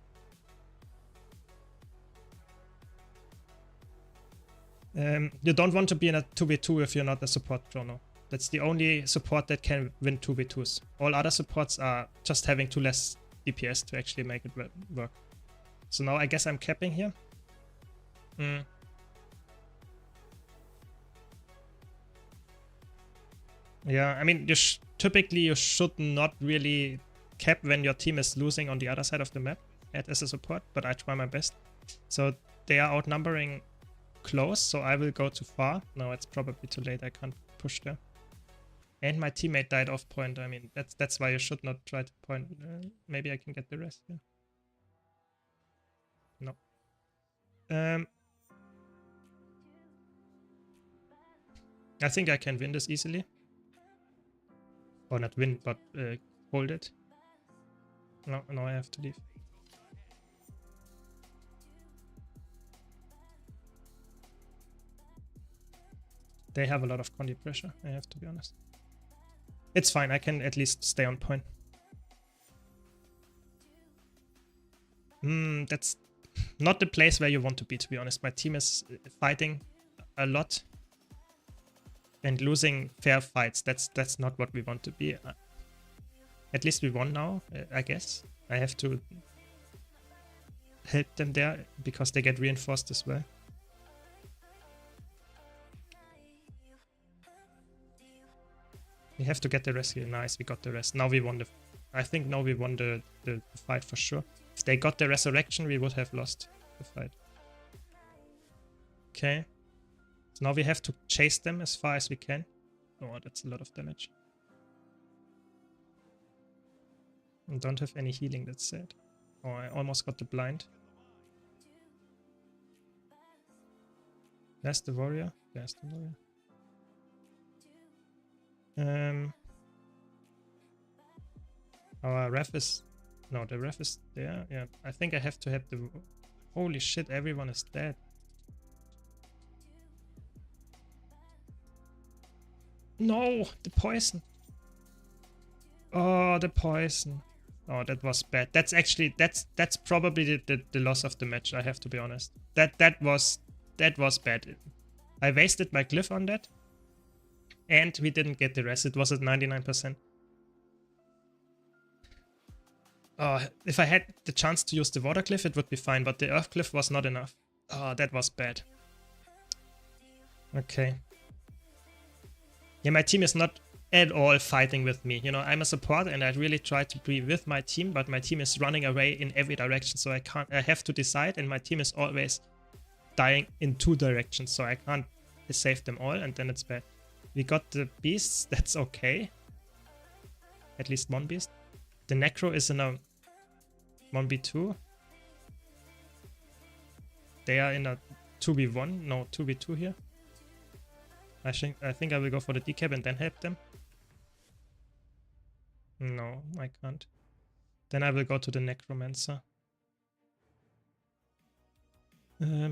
You don't want to be in a 2v2 if you're not a support chrono. That's the only support that can win 2v2s. All other supports are just having too less DPS to actually make it work. So now I guess I'm capping here. Yeah, I mean, typically you should not really cap when your team is losing on the other side of the map as a support, but I try my best. So they are outnumbering close, so I will go too far. No, it's probably too late. I can't push there. And my teammate died off point. I mean, that's why you should not try to point. Maybe I can get the rest. Yeah. No. I think I can win this easily. Or not win, but hold it. No, I have to leave. They have a lot of condi pressure, I have to be honest. It's fine, I can at least stay on point. That's not the place where you want to be, to be honest. My team is fighting a lot and losing fair fights. That's not what we want to be. At least we won now, I guess. I have to help them there because they get reinforced as well. We have to get the rest here. Nice, we got the rest. Now we won the... I think now we won the fight for sure. If they got the resurrection, we would have lost the fight. Okay. So now we have to chase them as far as we can. Oh, that's a lot of damage. And don't have any healing, that's sad. Oh, I almost got the blind. There's the warrior. There's the warrior. Our ref is... No, the ref is there. Yeah, I think I have to have the... Holy shit, everyone is dead. No, the poison. Oh, the poison. Oh, that was bad. That's actually... That's probably the loss of the match, I have to be honest. That was bad. I wasted my glyph on that. And we didn't get the rest. It was at 99%. If I had the chance to use the water glyph, it would be fine, but the earth glyph was not enough. Oh, that was bad. Okay. Yeah, my team is not at all fighting with me. You know, I'm a support and I really try to be with my team, but my team is running away in every direction, so I have to decide, and my team is always dying in 2 directions, so I can't save them all, and then it's bad. We got the beasts, that's okay. At least 1 beast. The necro is in a 1v2. They are in a 2v1, no 2v2 here. I think I will go for the decap and then help them. No, I can't. Then I will go to the necromancer.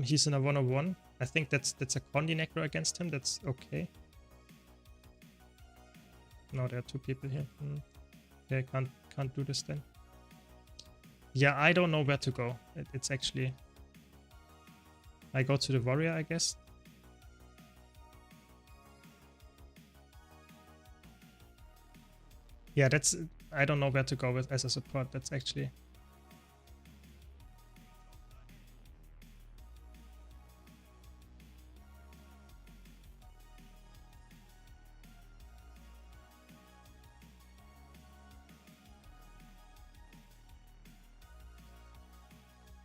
He's in a 101. I think that's a condi necro against him, that's okay. No, there are 2 people here. Okay, I can't do this then. Yeah, I don't know where to go. It's actually... I go to the warrior, I guess. Yeah, that's... I don't know where to go with as a support. That's actually...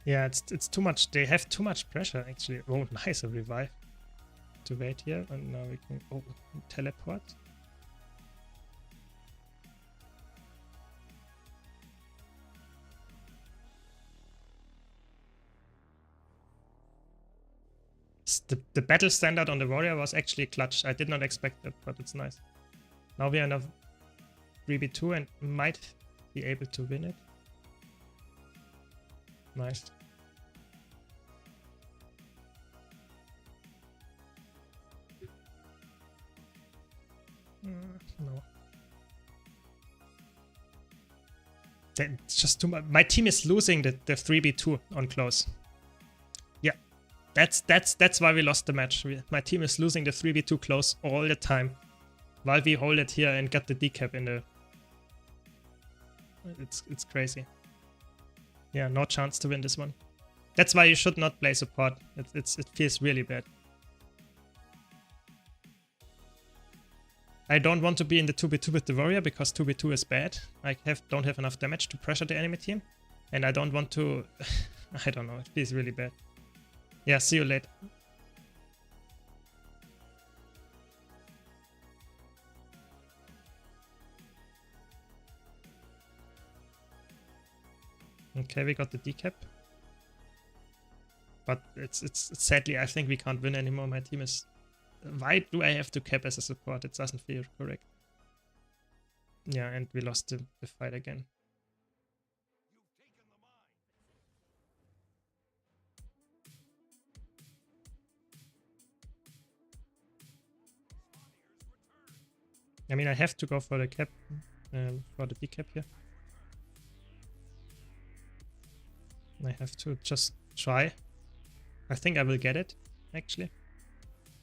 Yeah, it's too much. They have too much pressure, actually. Oh, nice, a revive. To wait here, and now we can teleport. The battle standard on the warrior was actually clutch. I did not expect it, but it's nice. Now we are in a 3v2 and might be able to win it. Nice. No. It's just too much. My team is losing the 3v2 on close. Yeah. That's why we lost the match. My team is losing the 3v2 close all the time. While we hold it here and get the decap in the... It's crazy. Yeah, no chance to win this one. That's why you should not play support. It feels really bad. I don't want to be in the 2v2 with the warrior because 2v2 is bad. I don't have enough damage to pressure the enemy team. And I don't want to... I don't know, it feels really bad. Yeah, see you later. Okay, we got the decap. But it's sadly, I think we can't win anymore. My team is... Why do I have to cap as a support? It doesn't feel correct. Yeah, and we lost the fight again. I mean, I have to go for the cap, for the decap here. I have to just try. I think I will get it, actually.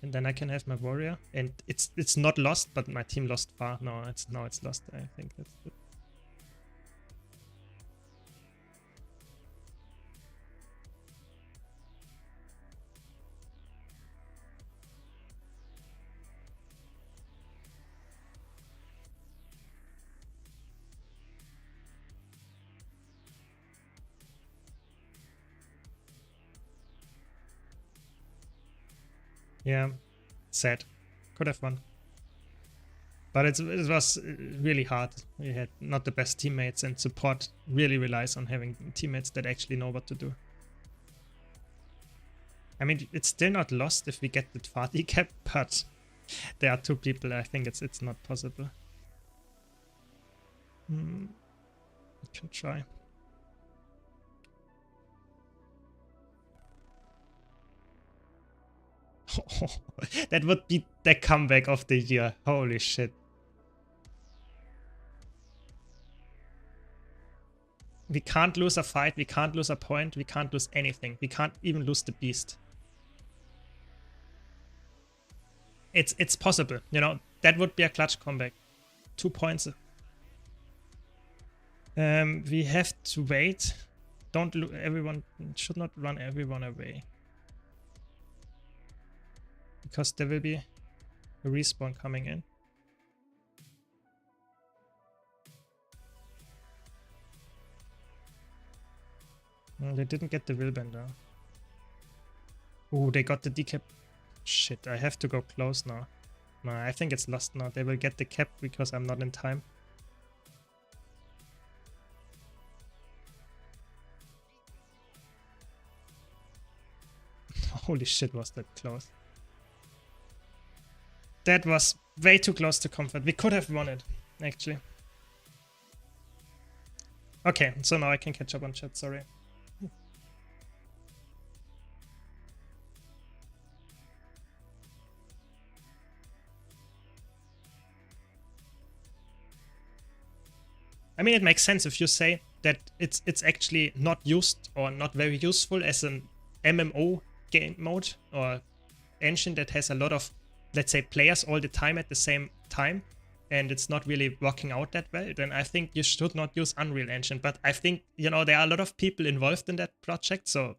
And then I can have my warrior. And it's not lost, but my team lost far. No, it's lost. I think that's good. Yeah, sad. Could have won. But it was really hard. We had not the best teammates, and support really relies on having teammates that actually know what to do. I mean, it's still not lost if we get the far decap, but there are two people. I think it's not possible. We can try. That would be the comeback of the year. Holy shit. We can't lose a fight, we can't lose a point, we can't lose anything. We can't even lose the beast. It's possible, you know, that would be a clutch comeback. 2 points. We have to wait. Everyone should not run everyone away. Because there will be a respawn coming in. No, they didn't get the Willbender. Oh, they got the decap. Shit, I have to go close now. No, I think it's lost now. They will get the cap because I'm not in time. Holy shit, was that close. That was way too close to comfort. We could have won it, actually. Okay, so now I can catch up on chat, sorry. I mean, it makes sense if you say that it's actually not used or not very useful as an MMO game mode or engine that has a lot of, let's say, players all the time at the same time, and it's not really working out that well, then I think you should not use Unreal Engine. But I think, you know, there are a lot of people involved in that project, so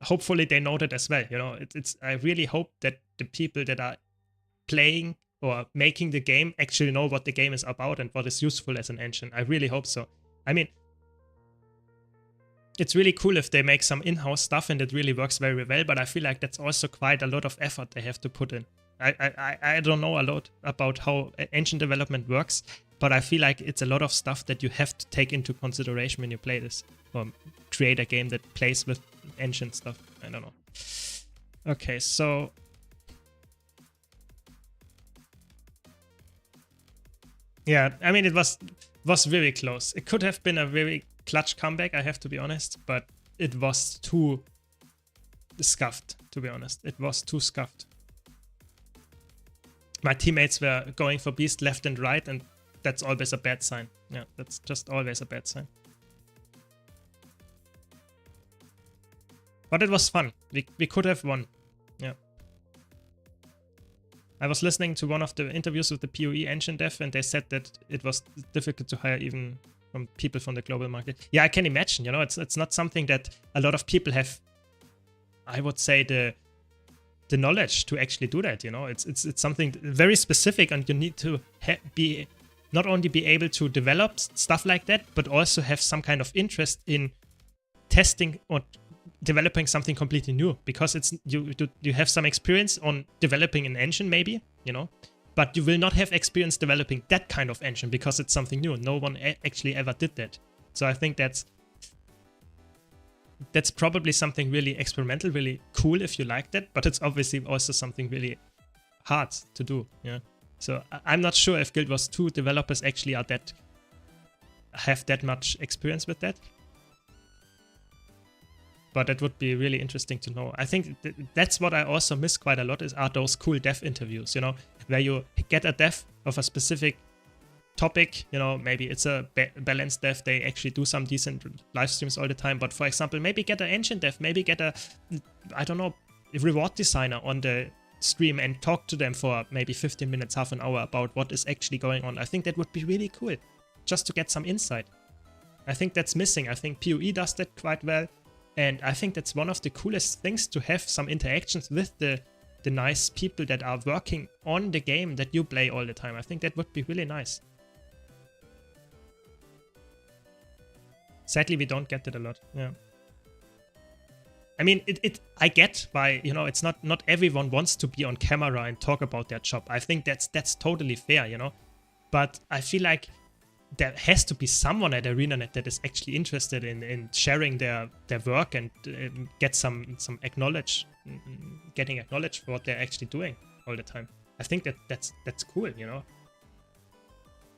hopefully they know that as well. You know, I really hope that the people that are playing or making the game actually know what the game is about and what is useful as an engine. I really hope so. I mean, it's really cool if they make some in-house stuff and it really works very well, but I feel like that's also quite a lot of effort they have to put in. I don't know a lot about how engine development works, but I feel like it's a lot of stuff that you have to take into consideration when you play this or create a game that plays with engine stuff. I don't know. Okay, so yeah, I mean, it was very close. It could have been a very clutch comeback, I have to be honest, but it was too scuffed, to be honest. It was too scuffed. My teammates were going for beast left and right, and that's always a bad sign. Yeah, that's just always a bad sign. But it was fun. We could have won. Yeah. I was listening to one of the interviews with the PoE engine dev, and they said that it was difficult to hire even from people from the global market. Yeah, I can imagine, you know, it's not something that a lot of people have, I would say, the knowledge to actually do that, you know. It's something very specific, and you need to be not only be able to develop stuff like that, but also have some kind of interest in testing or developing something completely new, because it's you have some experience on developing an engine maybe, you know, but you will not have experience developing that kind of engine because it's something new. No one actually ever did that. So I think that's probably something really experimental, really cool if you like that, but it's obviously also something really hard to do. Yeah. So I'm not sure if Guild Wars 2 developers actually have that much experience with that. But that would be really interesting to know. I think that's what I also miss quite a lot are those cool dev interviews, you know, where you get a dev of a specific topic, you know, maybe it's a balanced dev, they actually do some decent live streams all the time, but for example, maybe get an engine dev, maybe get a, I don't know, a reward designer on the stream and talk to them for maybe 15 minutes, half an hour about what is actually going on. I think that would be really cool, just to get some insight. I think that's missing. I think PoE does that quite well, and I think that's one of the coolest things, to have some interactions with the nice people that are working on the game that you play all the time. I think that would be really nice. Sadly, we don't get it a lot. Yeah. I mean, I get why, you know, it's not everyone wants to be on camera and talk about their job. I think that's totally fair, you know. But I feel like there has to be someone at ArenaNet that is actually interested in sharing their work and get some getting acknowledged for what they're actually doing all the time. I think that's cool, you know.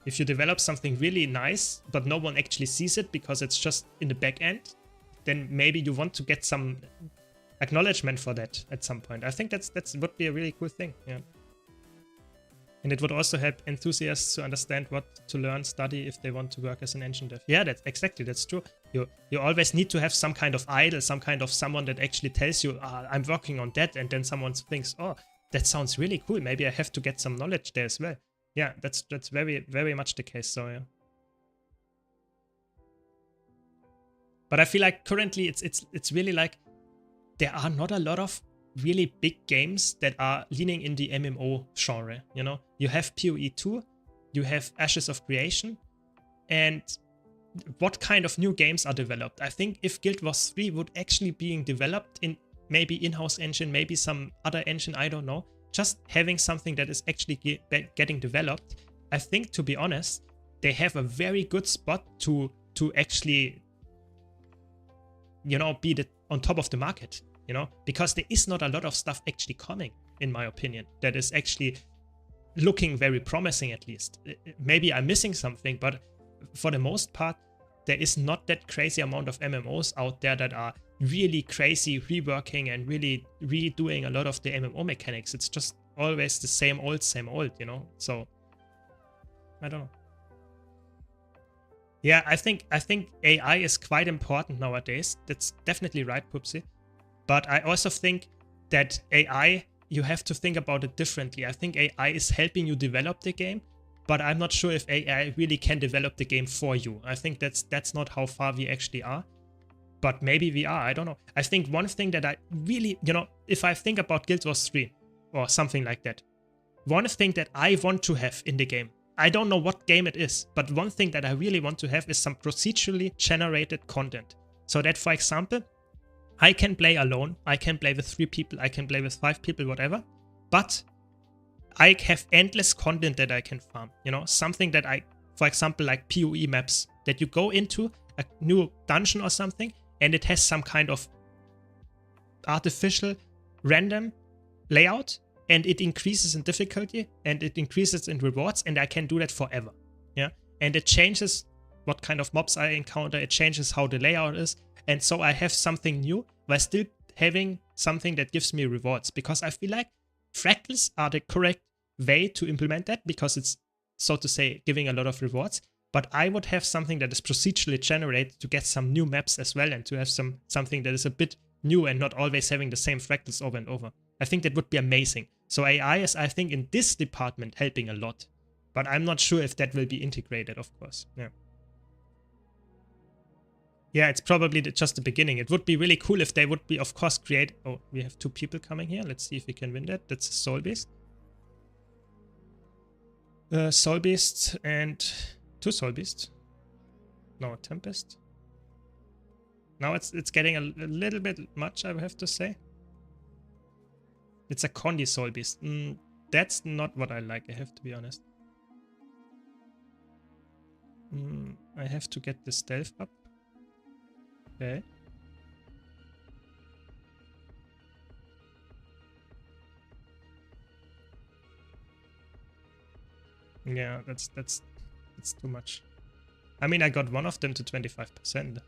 If you develop something really nice, but no one actually sees it because it's just in the back end, then maybe you want to get some acknowledgement for that at some point. I think that would be a really cool thing, yeah. And it would also help enthusiasts to understand what to learn, study if they want to work as an engine dev. Yeah, that's true. You always need to have some kind of idol, some kind of someone that actually tells you, I'm working on that, and then someone thinks, oh, that sounds really cool. Maybe I have to get some knowledge there as well. Yeah, that's very, very much the case, so yeah. But I feel like currently it's really like there are not a lot of really big games that are leaning in the MMO genre, you know? You have PoE 2, you have Ashes of Creation, and what kind of new games are developed? I think if Guild Wars 3 would actually being developed in maybe in-house engine, maybe some other engine, I don't know, just having something that is actually getting developed, I think, to be honest, they have a very good spot to actually, you know, be on top of the market, you know, because there is not a lot of stuff actually coming, in my opinion, that is actually looking very promising, at least. Maybe I'm missing something, but for the most part, there is not that crazy amount of MMOs out there that are really crazy reworking and really redoing a lot of the MMO mechanics. It's just always the same old, you know? So, I don't know. Yeah, I think AI is quite important nowadays. That's definitely right, Pupsy. But I also think that AI, you have to think about it differently. I think AI is helping you develop the game, but I'm not sure if AI really can develop the game for you. I think that's not how far we actually are. But maybe we are, I don't know. I think one thing that I really, you know, if I think about Guild Wars 3 or something like that, one thing that I want to have in the game, I don't know what game it is, but one thing that I really want to have is some procedurally generated content. So that, for example, I can play alone, I can play with 3 people, I can play with 5 people, whatever, but I have endless content that I can farm, you know, something that for example, like PoE maps, that you go into a new dungeon or something, and it has some kind of artificial random layout, and it increases in difficulty and it increases in rewards, and I can do that forever. Yeah, and it changes what kind of mobs I encounter, it changes how the layout is, and so I have something new while still having something that gives me rewards, because I feel like fractals are the correct way to implement that, because it's, so to say, giving a lot of rewards. But I would have something that is procedurally generated to get some new maps as well, and to have something that is a bit new and not always having the same fractals over and over. I think that would be amazing. So AI is, I think, in this department helping a lot. But I'm not sure if that will be integrated, of course. Yeah. Yeah, it's probably just the beginning. It would be really cool if they would be, of course, create... Oh, we have 2 people coming here. Let's see if we can win that. That's Soul Beast. Soul Beast and 2 Soul Beasts. No, Tempest. Now it's getting a little bit much, I have to say. It's a Condi Soul Beast. That's not what I like, I have to be honest. I have to get the stealth up. Okay. Yeah, that's too much. I mean, I got one of them to 25%.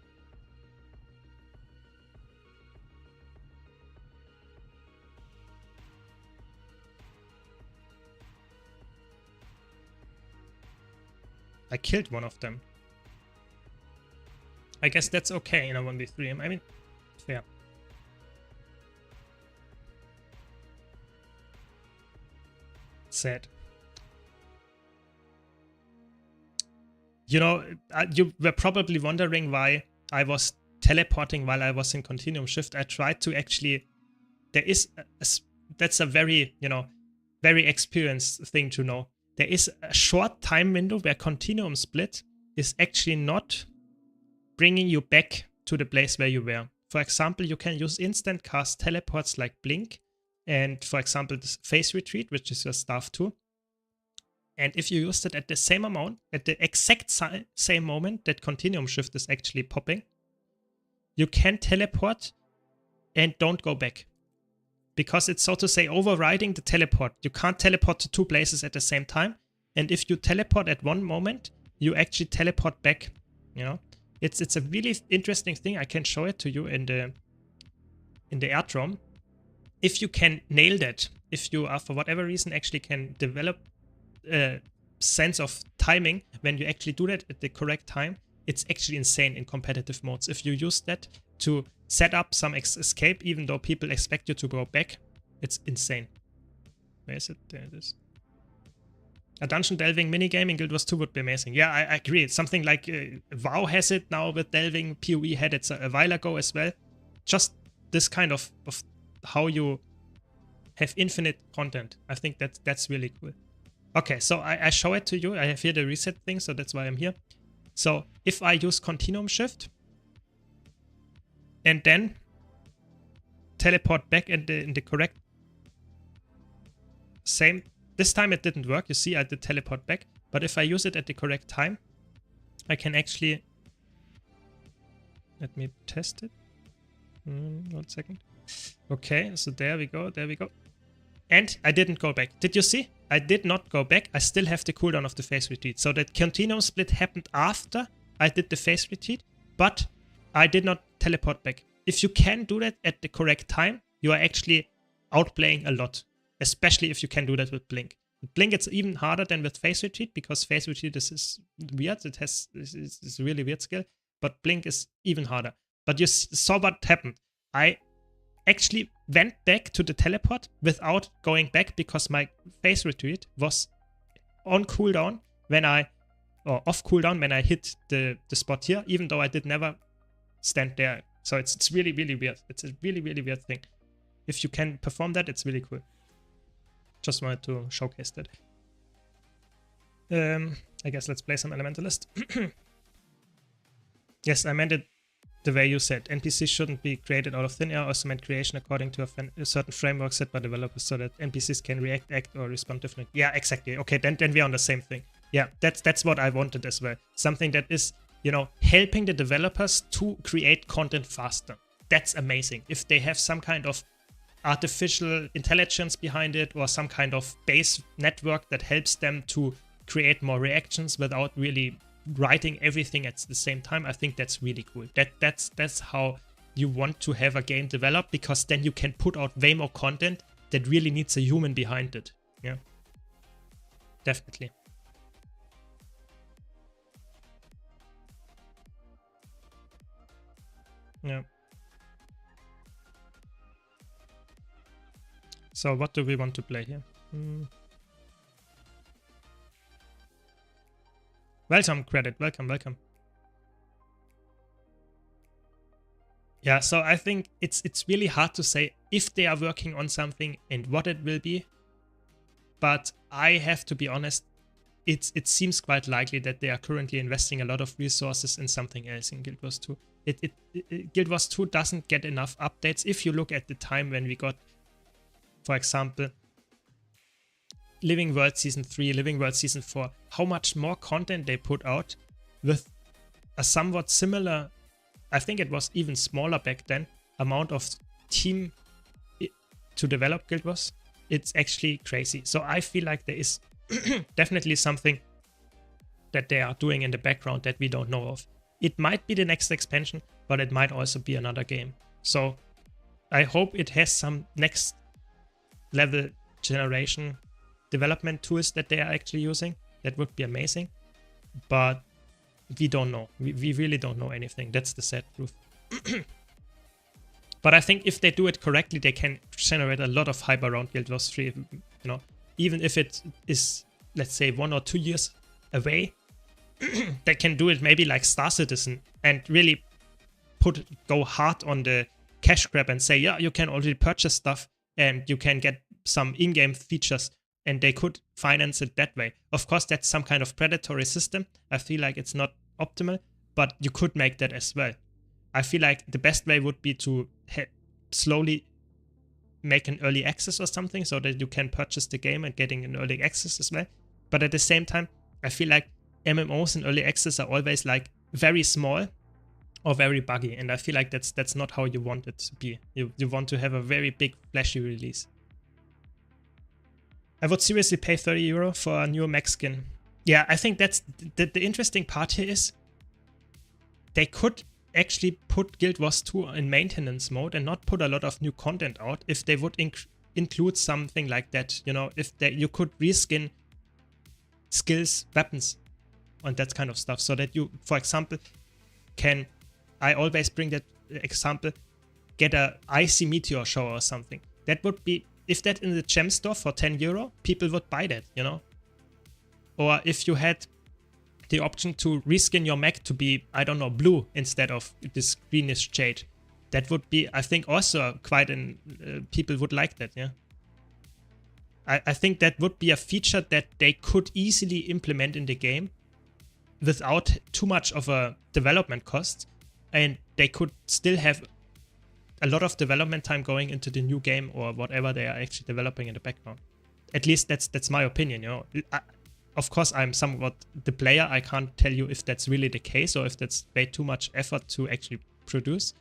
I killed one of them. I guess that's okay in a 1v3. I mean, fair. Sad. You know, you were probably wondering why I was teleporting while I was in Continuum Shift. I tried to actually... There is... that's a very, you know, very experienced thing to know. There is a short time window where Continuum Split is actually not bringing you back to the place where you were. For example, you can use instant cast teleports like Blink, and for example, this Phase Retreat, which is your staff too. And if you used it at the same amount, at the exact same moment that Continuum Shift is actually popping, you can teleport and don't go back. Because it's, so to say, overriding the teleport. You can't teleport to 2 places at the same time. And if you teleport at one moment, you actually teleport back. You know, it's a really interesting thing. I can show it to you in the airdrome. If you can nail that, if you are for whatever reason actually can develop a sense of timing when you actually do that at the correct time, it's actually insane in competitive modes. If you use that to set up some escape, even though people expect you to go back, it's insane. Where is it? There it is. A dungeon delving minigame in Guild Wars 2 would be amazing. Yeah, I agree. It's something like WoW has it now with delving. PoE had it a while ago as well. Just this kind of how you have infinite content. I think that's really cool. Okay, so I show it to you. I have here the reset thing, so that's why I'm here. So if I use Continuum Shift and then teleport back in the correct same, this time it didn't work. You see, I did teleport back, but if I use it at the correct time, I can actually, let me test it. 1 second. Okay, so there we go, there we go. And I didn't go back. Did you see? I did not go back. I still have the cooldown of the Phase Retreat. So that Continuum Split happened after I did the Phase Retreat, but I did not teleport back. If you can do that at the correct time, you are actually outplaying a lot. Especially if you can do that with Blink. With Blink, it's even harder than with Phase Retreat, because Phase Retreat is weird. It's a really weird skill. But Blink is even harder. But you saw what happened. I actually went back to the teleport without going back, because my Phase Retreat was on cooldown when or off cooldown when I hit the spot here, even though I did never stand there. So it's really, really weird. It's a really, really weird thing. If you can perform that, it's really cool. Just wanted to showcase that. I guess let's play some Elementalist. Yes, I meant it the way you said. NPCs shouldn't be created out of thin air, also meant creation according to a certain framework set by developers so that NPCs can react, act, or respond differently. Yeah, exactly. Okay, then we're on the same thing. Yeah, that's what I wanted as well. Something that is, you know, helping the developers to create content faster. That's amazing. If they have some kind of artificial intelligence behind it or some kind of base network that helps them to create more reactions without really writing everything at the same time. I think that's really cool. That's how you want to have a game developed, because then you can put out way more content that really needs a human behind it. Yeah, definitely. Yeah. So what do we want to play here? Welcome, Credit. Welcome. Yeah, so I think it's really hard to say if they are working on something and what it will be. But I have to be honest, it seems quite likely that they are currently investing a lot of resources in something else in Guild Wars 2. Guild Wars 2 doesn't get enough updates. If you look at the time when we got, for example, Living World Season 3, Living World Season 4, how much more content they put out with a somewhat similar, I think it was even smaller back then, amount of team to develop Guild Wars. It's actually crazy. So I feel like there is definitely something that they are doing in the background that we don't know of. It might be the next expansion, but it might also be another game. So I hope it has some next level generation development tools that they are actually using. That would be amazing. But we don't know. We really don't know anything. That's the sad truth. But I think if they do it correctly, they can generate a lot of hype around Guild Wars 3. You know, even if it is, let's say, 1 or 2 years away, they can do it maybe like Star Citizen and really go hard on the cash grab and say, yeah, you can already purchase stuff and you can get some in-game features, and they could finance it that way. Of course, that's some kind of predatory system. I feel like it's not optimal, but you could make that as well. I feel like the best way would be to slowly make an early access or something so that you can purchase the game and getting an early access as well. But at the same time, I feel like MMOs and early access are always like very small or very buggy, and I feel like that's not how you want it to be. You want to have a very big flashy release. I would seriously pay €30 for a new mech skin. Yeah, I think that's the interesting part here is they could actually put Guild Wars 2 in maintenance mode and not put a lot of new content out if they would include something like that. You know, if you could reskin skills, weapons, and that kind of stuff, so that you, for example, can, I always bring that example, get a icy meteor shower or something. That would be, if that in the gem store for €10, people would buy that, you know? Or if you had the option to reskin your mech to be, I don't know, blue instead of this greenish shade, that would be, I think, also quite people would like that, yeah? I think that would be a feature that they could easily implement in the game without too much of a development cost, and they could still have a lot of development time going into the new game or whatever they are actually developing in the background. At least that's my opinion, you know. Of course, I'm somewhat the player. I can't tell you if that's really the case or if that's way too much effort to actually produce.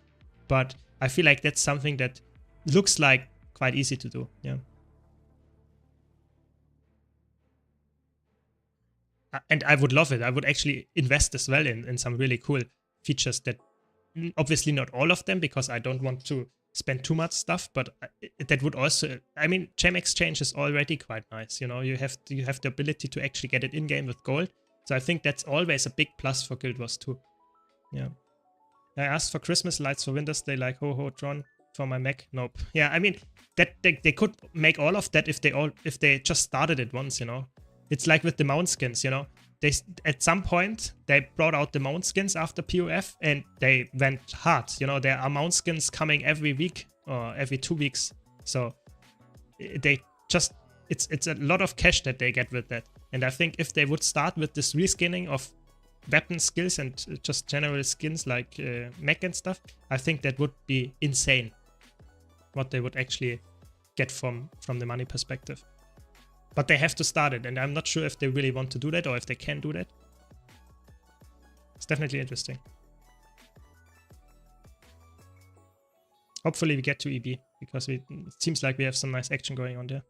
But I feel like that's something that looks like quite easy to do, yeah. And I would love it. I would actually invest as well in some really cool features that, obviously not all of them, because I don't want to spend too much stuff, but that would also, I mean, gem exchange is already quite nice, you know. You have the ability to actually get it in game with gold, so I think that's always a big plus for Guild Wars 2. Yeah, I asked for Christmas lights for Winter's Day, like ho Tron for my mech. Nope. Yeah, I mean that they could make all of that if they just started it once, you know. It's like with the mount skins, you know. They, at some point, they brought out the mount skins after POF and they went hard. You know, there are mount skins coming every week or every 2 weeks. So they just, it's a lot of cash that they get with that. And I think if they would start with this reskinning of weapon skills and just general skins like mech and stuff, I think that would be insane what they would actually get from the money perspective. But they have to start it, and I'm not sure if they really want to do that or if they can do that. It's definitely interesting. Hopefully we get to EB. because it seems like we have some nice action going on there.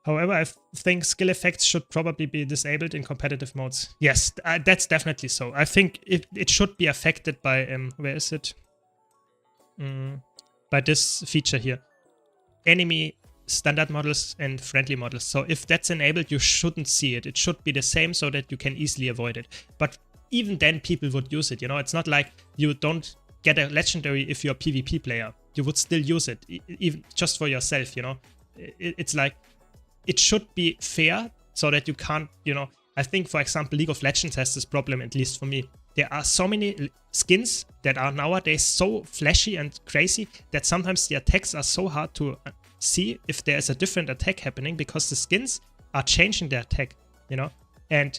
However, I think skill effects should probably be disabled in competitive modes. Yes, that's definitely so. I think it should be affected by, where is it? By this feature here. Enemy standard models and friendly models. So if that's enabled, you shouldn't see it. It should be the same so that you can easily avoid it. But even then, people would use it. You know, it's not like you don't get a legendary if you're a PvP player. You would still use it, even just for yourself, you know. It's like, it should be fair so that you can't, you know, I think, for example, League of Legends has this problem, at least for me. There are so many skins that are nowadays so flashy and crazy that sometimes the attacks are so hard to see if there is a different attack happening because the skins are changing their attack, you know. And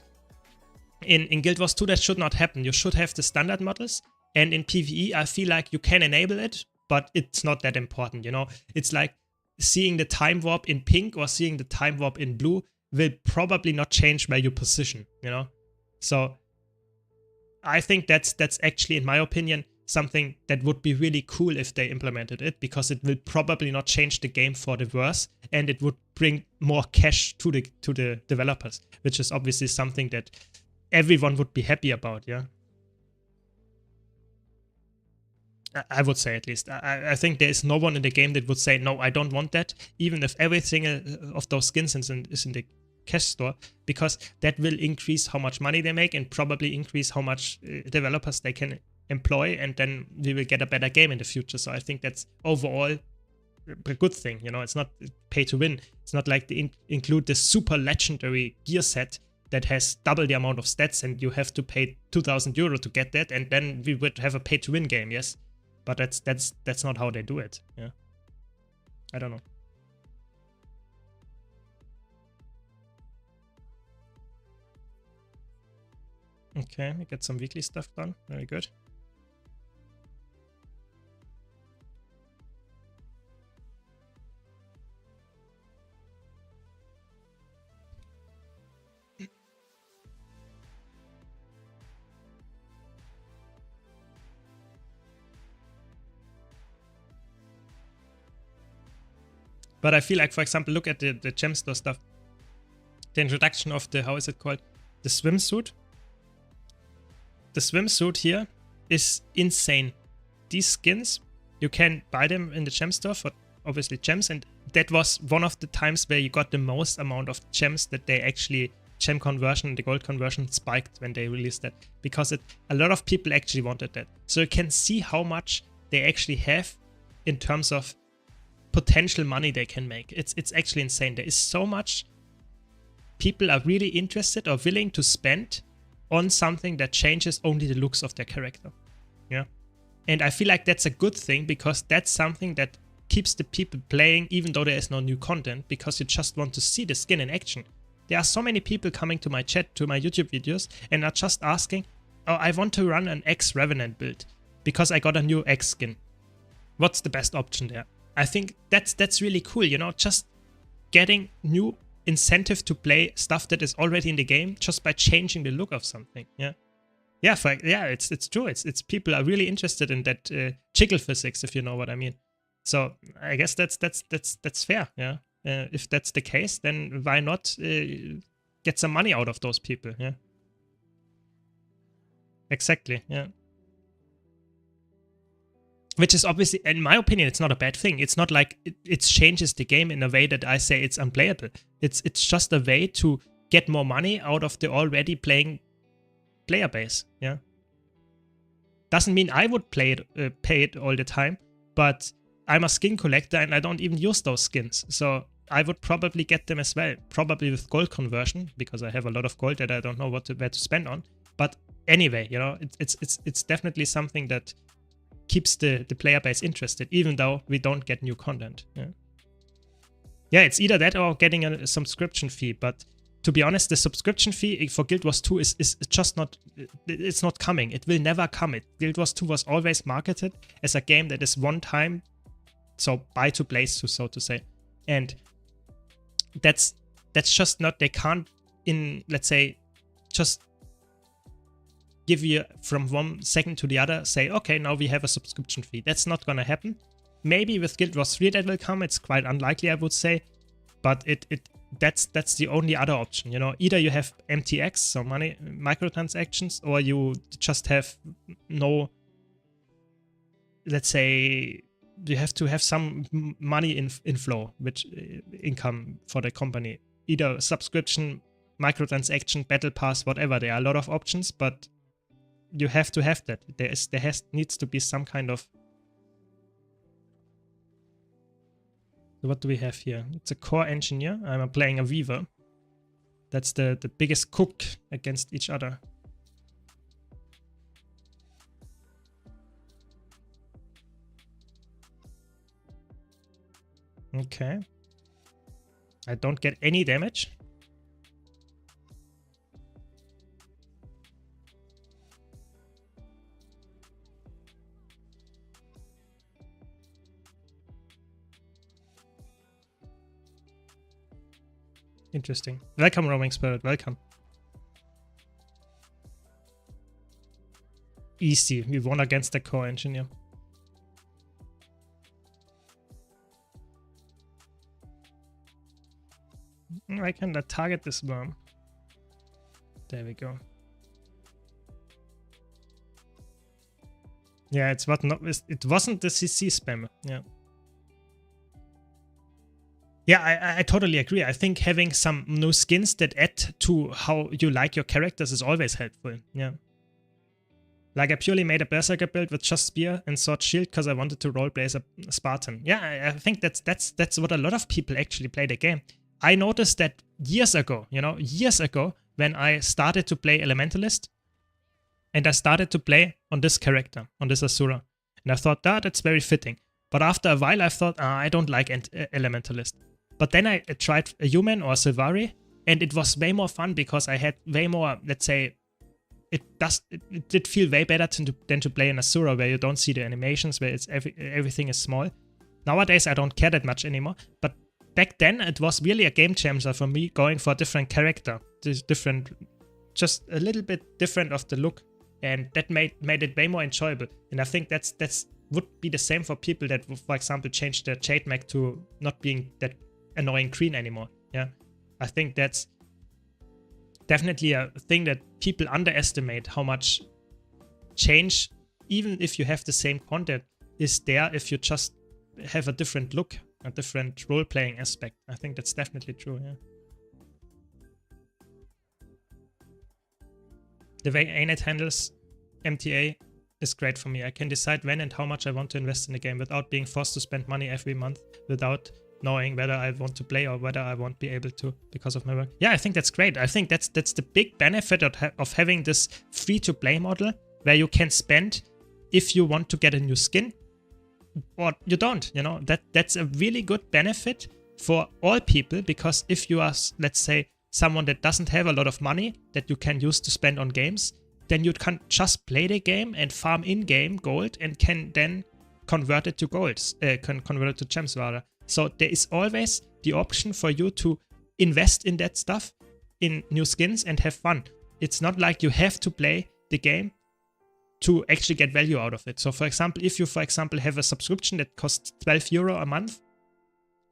in Guild Wars 2 that should not happen. You should have the standard models, and in PvE I feel like you can enable it, but it's not that important, you know. It's like seeing the time warp in pink or seeing the time warp in blue will probably not change where you position, you know. So I think that's actually, in my opinion, something that would be really cool if they implemented it, because it will probably not change the game for the worse, and it would bring more cash to the developers, which is obviously something that everyone would be happy about, yeah. I would say, at least. I think there is no one in the game that would say, no, I don't want that, even if every single of those skins is in the cash store, because that will increase how much money they make and probably increase how much developers they can employ, and then we will get a better game in the future. So I think that's overall a good thing, you know. It's not pay to win. It's not like they include this super legendary gear set that has double the amount of stats and you have to pay 2,000 euro to get that, and then we would have a pay to win game, yes. But that's not how they do it. Yeah, I don't know. Okay, we get some weekly stuff done. Very good. But I feel like, for example, look at the gem store stuff. The introduction of the, how is it called? The swimsuit. The swimsuit here is insane. These skins, you can buy them in the gem store for obviously gems, and that was one of the times where you got the most amount of gems that they actually, gem conversion, the gold conversion spiked when they released that, because a lot of people actually wanted that. So you can see how much they actually have in terms of potential money they can make. It's actually insane. There is so much people are really interested or willing to spend on something that changes only the looks of their character. Yeah. And I feel like that's a good thing, because that's something that keeps the people playing even though there is no new content, because you just want to see the skin in action. There are so many people coming to my chat, to my YouTube videos, and are just asking, oh, I want to run an X Revenant build because I got a new X skin. What's the best option there? I think that's really cool, you know, just getting new incentive to play stuff that is already in the game just by changing the look of something. Yeah, it's true. It's people are really interested in that jiggle physics, if you know what I mean. So I guess that's fair. Yeah, if that's the case, then why not get some money out of those people? Yeah, exactly. Yeah. Which is obviously, in my opinion, it's not a bad thing. It's not like it changes the game in a way that I say it's unplayable. It's just a way to get more money out of the already playing player base. Yeah. Doesn't mean I would pay it all the time, but I'm a skin collector and I don't even use those skins. So I would probably get them as well, probably with gold conversion, because I have a lot of gold that I don't know where to spend on. But anyway, you know, it's definitely something that keeps the player base interested, even though we don't get new content. Yeah, it's either that or getting a subscription fee. But to be honest, the subscription fee for Guild Wars 2 is just not, it's not coming. It will never come. Guild Wars 2 was always marketed as a game that is one time, so buy to play, so to say. And that's just not, they can't, let's say, just give you from one second to the other, say, okay, now we have a subscription fee. That's not gonna happen. Maybe with Guild Wars 3 that will come. It's quite unlikely, I would say. But that's the only other option, you know. Either you have MTX, so money microtransactions, or you just have no, let's say, you have to have some money inflow, which income for the company. Either subscription, microtransaction, battle pass, whatever. There are a lot of options, but you have to have that. Needs to be some kind of. What do we have here? It's a core engineer. I'm playing a weaver. That's the biggest cook against each other. Okay. I don't get any damage. Interesting. Welcome, Roaming Spirit. Welcome. Easy. We won against the core engineer. I can target this worm. There we go. Yeah, it wasn't the CC spam. Yeah. Yeah, I totally agree. I think having some new skins that add to how you like your characters is always helpful. Yeah. Like I purely made a Berserker build with just Spear and Sword Shield because I wanted to roleplay as a Spartan. Yeah, I think that's what a lot of people actually play the game. I noticed that years ago, when I started to play Elementalist, and I started to play on this character, on this Asura. And I thought, that's very fitting. But after a while, I thought, I don't like Elementalist. But then I tried a human or Sylvari, and it was way more fun because I had way more, let's say, it did feel way better than to play an Asura where you don't see the animations, where everything is small. Nowadays, I don't care that much anymore. But back then, it was really a game changer for me going for a different character, just a little bit different of the look, and that made it way more enjoyable. And I think that's would be the same for people that, for example, change their Jade Mech to not being that annoying green anymore. Yeah, I think that's definitely a thing that people underestimate how much change, even if you have the same content, is there if you just have a different look, a different role-playing aspect. I think that's definitely true, yeah. The way ANET handles MTA is great for me. I can decide when and how much I want to invest in the game without being forced to spend money every month, without knowing whether I want to play or whether I won't be able to because of my work. Yeah, I think that's great. I think that's the big benefit of having this free-to-play model where you can spend if you want to get a new skin or you don't, you know. That's a really good benefit for all people, because if you are, let's say, someone that doesn't have a lot of money that you can use to spend on games, then you can just play the game and farm in-game gold and can then convert it to golds, convert it to gems rather. So there is always the option for you to invest in that stuff, in new skins, and have fun. It's not like you have to play the game to actually get value out of it. So for example, if you, for example, have a subscription that costs €12 a month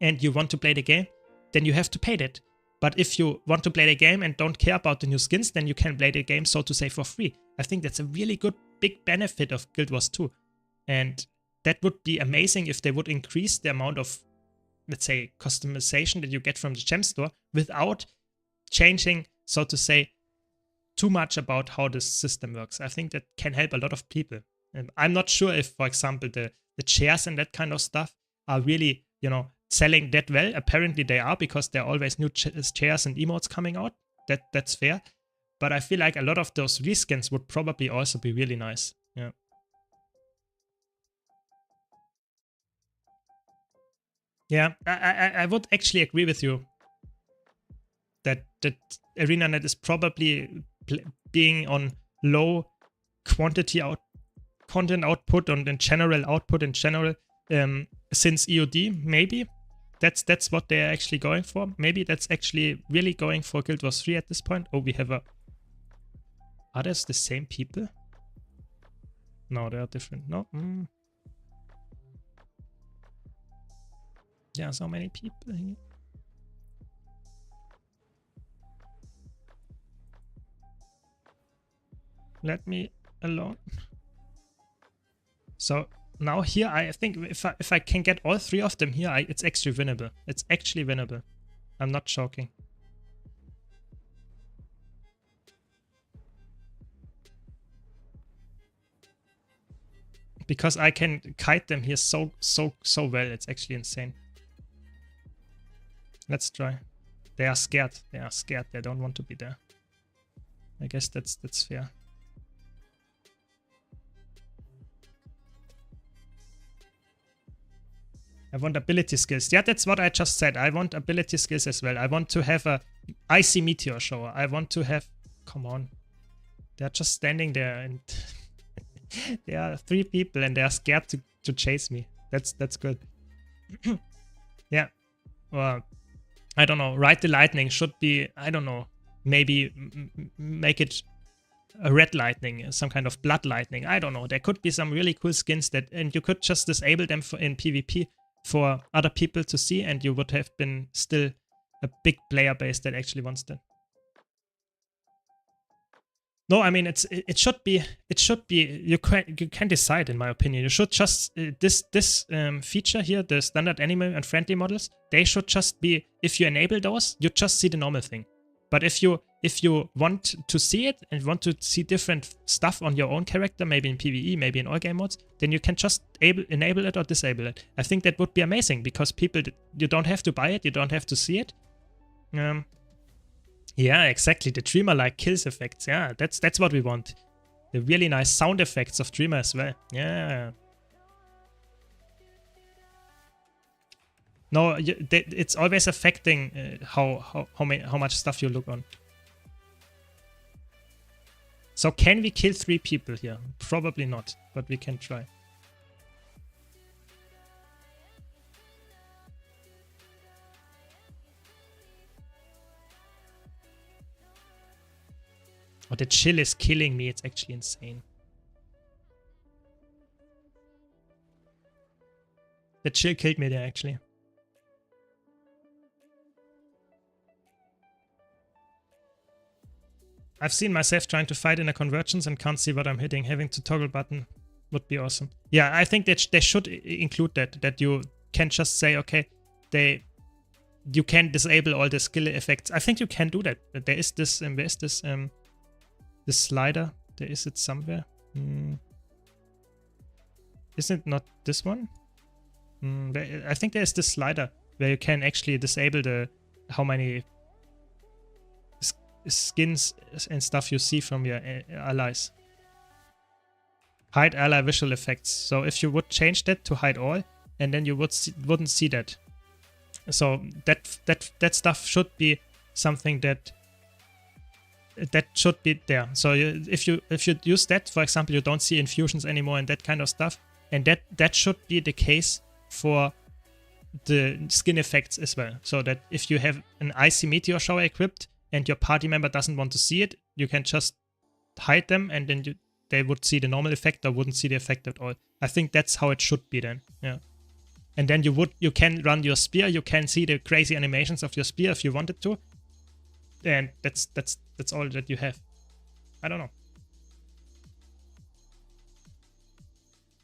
and you want to play the game, then you have to pay that. But if you want to play the game and don't care about the new skins, then you can play the game, so to say, for free. I think that's a really good big benefit of Guild Wars 2. And that would be amazing if they would increase the amount of, let's say, customization that you get from the gem store without changing, so to say, too much about how this system works. I think that can help a lot of people. And I'm not sure if, for example, the chairs and that kind of stuff are really, you know, selling that well. Apparently they are, because there are always new chairs and emotes coming out. That's fair. But I feel like a lot of those reskins would probably also be really nice. Yeah. Yeah, I would actually agree with you that ArenaNet is probably being on low quantity content output and general output in general since EOD. Maybe that's what they're actually going for. Maybe that's actually really going for Guild Wars 3 at this point. Oh, we have a Are these the same people? No, they are different. No. There are so many people here. Let me alone. So now here, I think if I can get all 3 of them here, it's actually winnable. It's actually winnable. I'm not joking. Because I can kite them here so well. It's actually insane. Let's try. They are scared. They are scared. They don't want to be there. I guess that's fair. I want ability skills. Yeah, that's what I just said. I want ability skills as well. I want to have a icy meteor shower. I want to have... Come on. They're just standing there and... there are 3 people and they are scared to chase me. That's good. Yeah. Well, I don't know. Ride the lightning should be... I don't know. Maybe make it a red lightning, some kind of blood lightning. I don't know. There could be some really cool skins that... And you could just disable them in PvP for other people to see, and you would have been still a big player base that actually wants that. No, I mean it should be you can decide, in my opinion. You should just this feature here, the standard animal and friendly models, they should just be, if you enable those, you just see the normal thing. But if you want to see it and want to see different stuff on your own character, maybe in PvE, maybe in all game modes, then you can just enable it or disable it. I think that would be amazing, because people, you don't have to buy it, you don't have to see it. Yeah, exactly. The Dreamer-like kills effects. Yeah, that's what we want. The really nice sound effects of Dreamer as well. Yeah. No, it's always affecting how much stuff you look on. So can we kill 3 people here? Probably not, but we can try. Oh, the chill is killing me. It's actually insane. The chill killed me there, actually. I've seen myself trying to fight in a convergence and can't see what I'm hitting. Having to toggle button would be awesome. Yeah, I think that they should include that you can just say, okay, you can disable all the skill effects. I think you can do that. There is this, where is this, this slider? There is it somewhere. Isn't it not this one? I think there is this slider where you can actually disable the how many skins and stuff you see from your allies. Hide ally visual effects. So if you would change that to hide all, and then you wouldn't see that. So that stuff should be something that should be there. So if you use that, for example, you don't see infusions anymore and that kind of stuff, and that should be the case for the skin effects as well. So that if you have an icy meteor shower equipped and your party member doesn't want to see it, you can just hide them, and then they would see the normal effect or wouldn't see the effect at all. I think that's how it should be then. Yeah. And then you can run your spear, you can see the crazy animations of your spear if you wanted to. And that's all that you have. I don't know.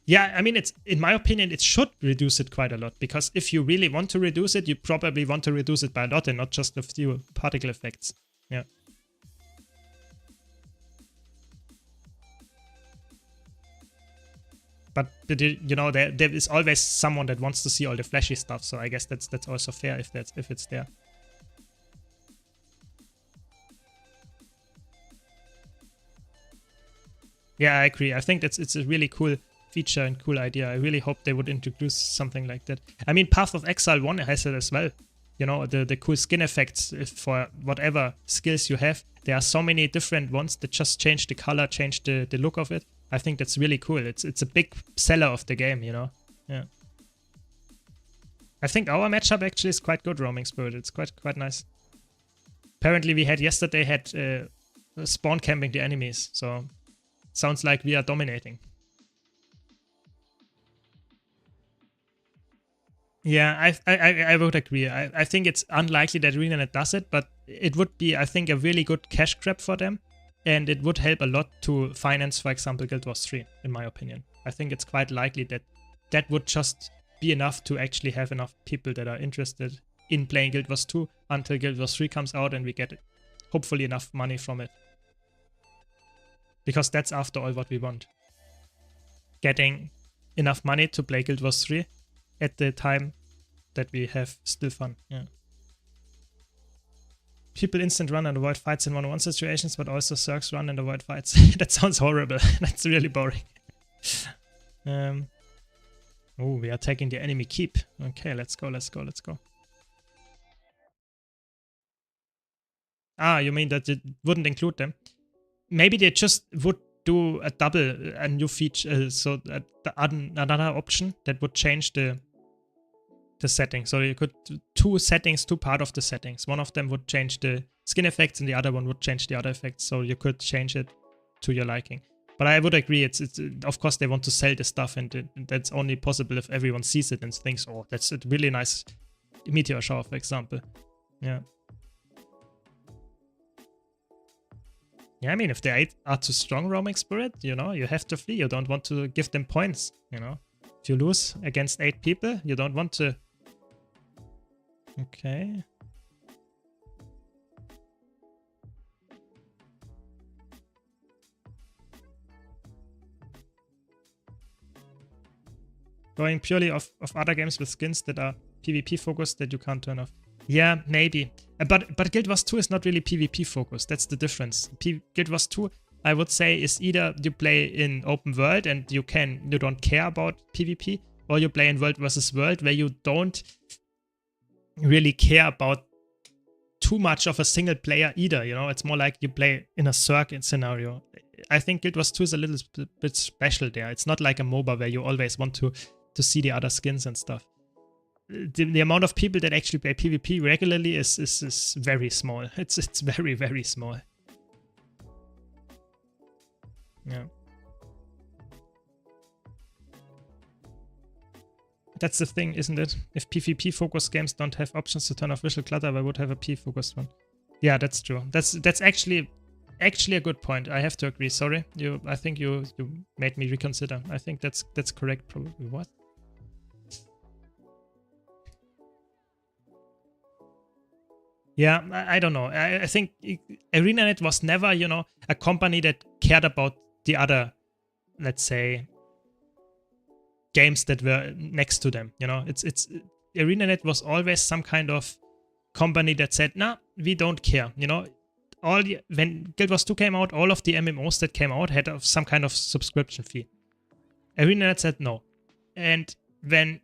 Yeah, I mean, in my opinion, it should reduce it quite a lot, because if you really want to reduce it, you probably want to reduce it by a lot and not just a few particle effects. Yeah. But you know, there is always someone that wants to see all the flashy stuff, so I guess that's also fair if it's there. Yeah, I agree. I think it's a really cool feature and cool idea. I really hope they would introduce something like that. I mean, Path of Exile 1 has it as well. You know, the cool skin effects for whatever skills you have. There are so many different ones that just change the color, change the look of it. I think that's really cool. It's a big seller of the game, you know. Yeah. I think our matchup actually is quite good, Roaming Spirit. It's quite nice. Apparently we had yesterday spawn camping the enemies. So sounds like we are dominating. Yeah, I would agree. I think it's unlikely that ArenaNet does it, but it would be, I think, a really good cash grab for them. And it would help a lot to finance, for example, Guild Wars 3, in my opinion. I think it's quite likely that that would just be enough to actually have enough people that are interested in playing Guild Wars 2 until Guild Wars 3 comes out and we get hopefully enough money from it. Because that's after all what we want. Getting enough money to play Guild Wars 3 at the time that we have still fun. Yeah. People instant run and avoid fights in 1-on-1 situations, but also Zergs run and avoid fights. That sounds horrible. That's really boring. Oh, we are taking the enemy keep. Okay, let's go, let's go, let's go. Ah, you mean that it wouldn't include them? Maybe they just would do a new feature, so another option that would change the settings. So you could do two part of the settings. One of them would change the skin effects and the other one would change the other effects. So you could change it to your liking. But I would agree, it's of course they want to sell the stuff, and that's only possible if everyone sees it and thinks, oh, that's a really nice meteor shower, for example. Yeah. Yeah, I mean, if they are too strong, roaming spirit, you know, you have to flee. You don't want to give them points, you know. If you lose against 8 people, you don't want to. Okay. Going purely of other games with skins that are PvP focused that you can't turn off. Yeah, maybe. But Guild Wars 2 is not really PvP focused. That's the difference. Guild Wars 2, I would say, is either you play in open world and you don't care about PvP, or you play in world versus world where you don't really care about too much of a single player either. You know, it's more like you play in a circuit scenario. I think Guild Wars 2 is a little bit special there. It's not like a MOBA where you always want to see the other skins and stuff. The amount of people that actually play PvP regularly is very small. It's very, very small. Yeah. That's the thing, isn't it? If PvP-focused games don't have options to turn off visual clutter, I would have a P-focused one. Yeah, that's true. That's actually a good point. I have to agree. Sorry, I think you made me reconsider. I think that's correct. Probably. What? Yeah, I don't know. I think ArenaNet was never, you know, a company that cared about the other, let's say, games that were next to them. You know, it's ArenaNet was always some kind of company that said, nah, we don't care. You know, when Guild Wars 2 came out, all of the MMOs that came out had some kind of subscription fee. ArenaNet said no. And when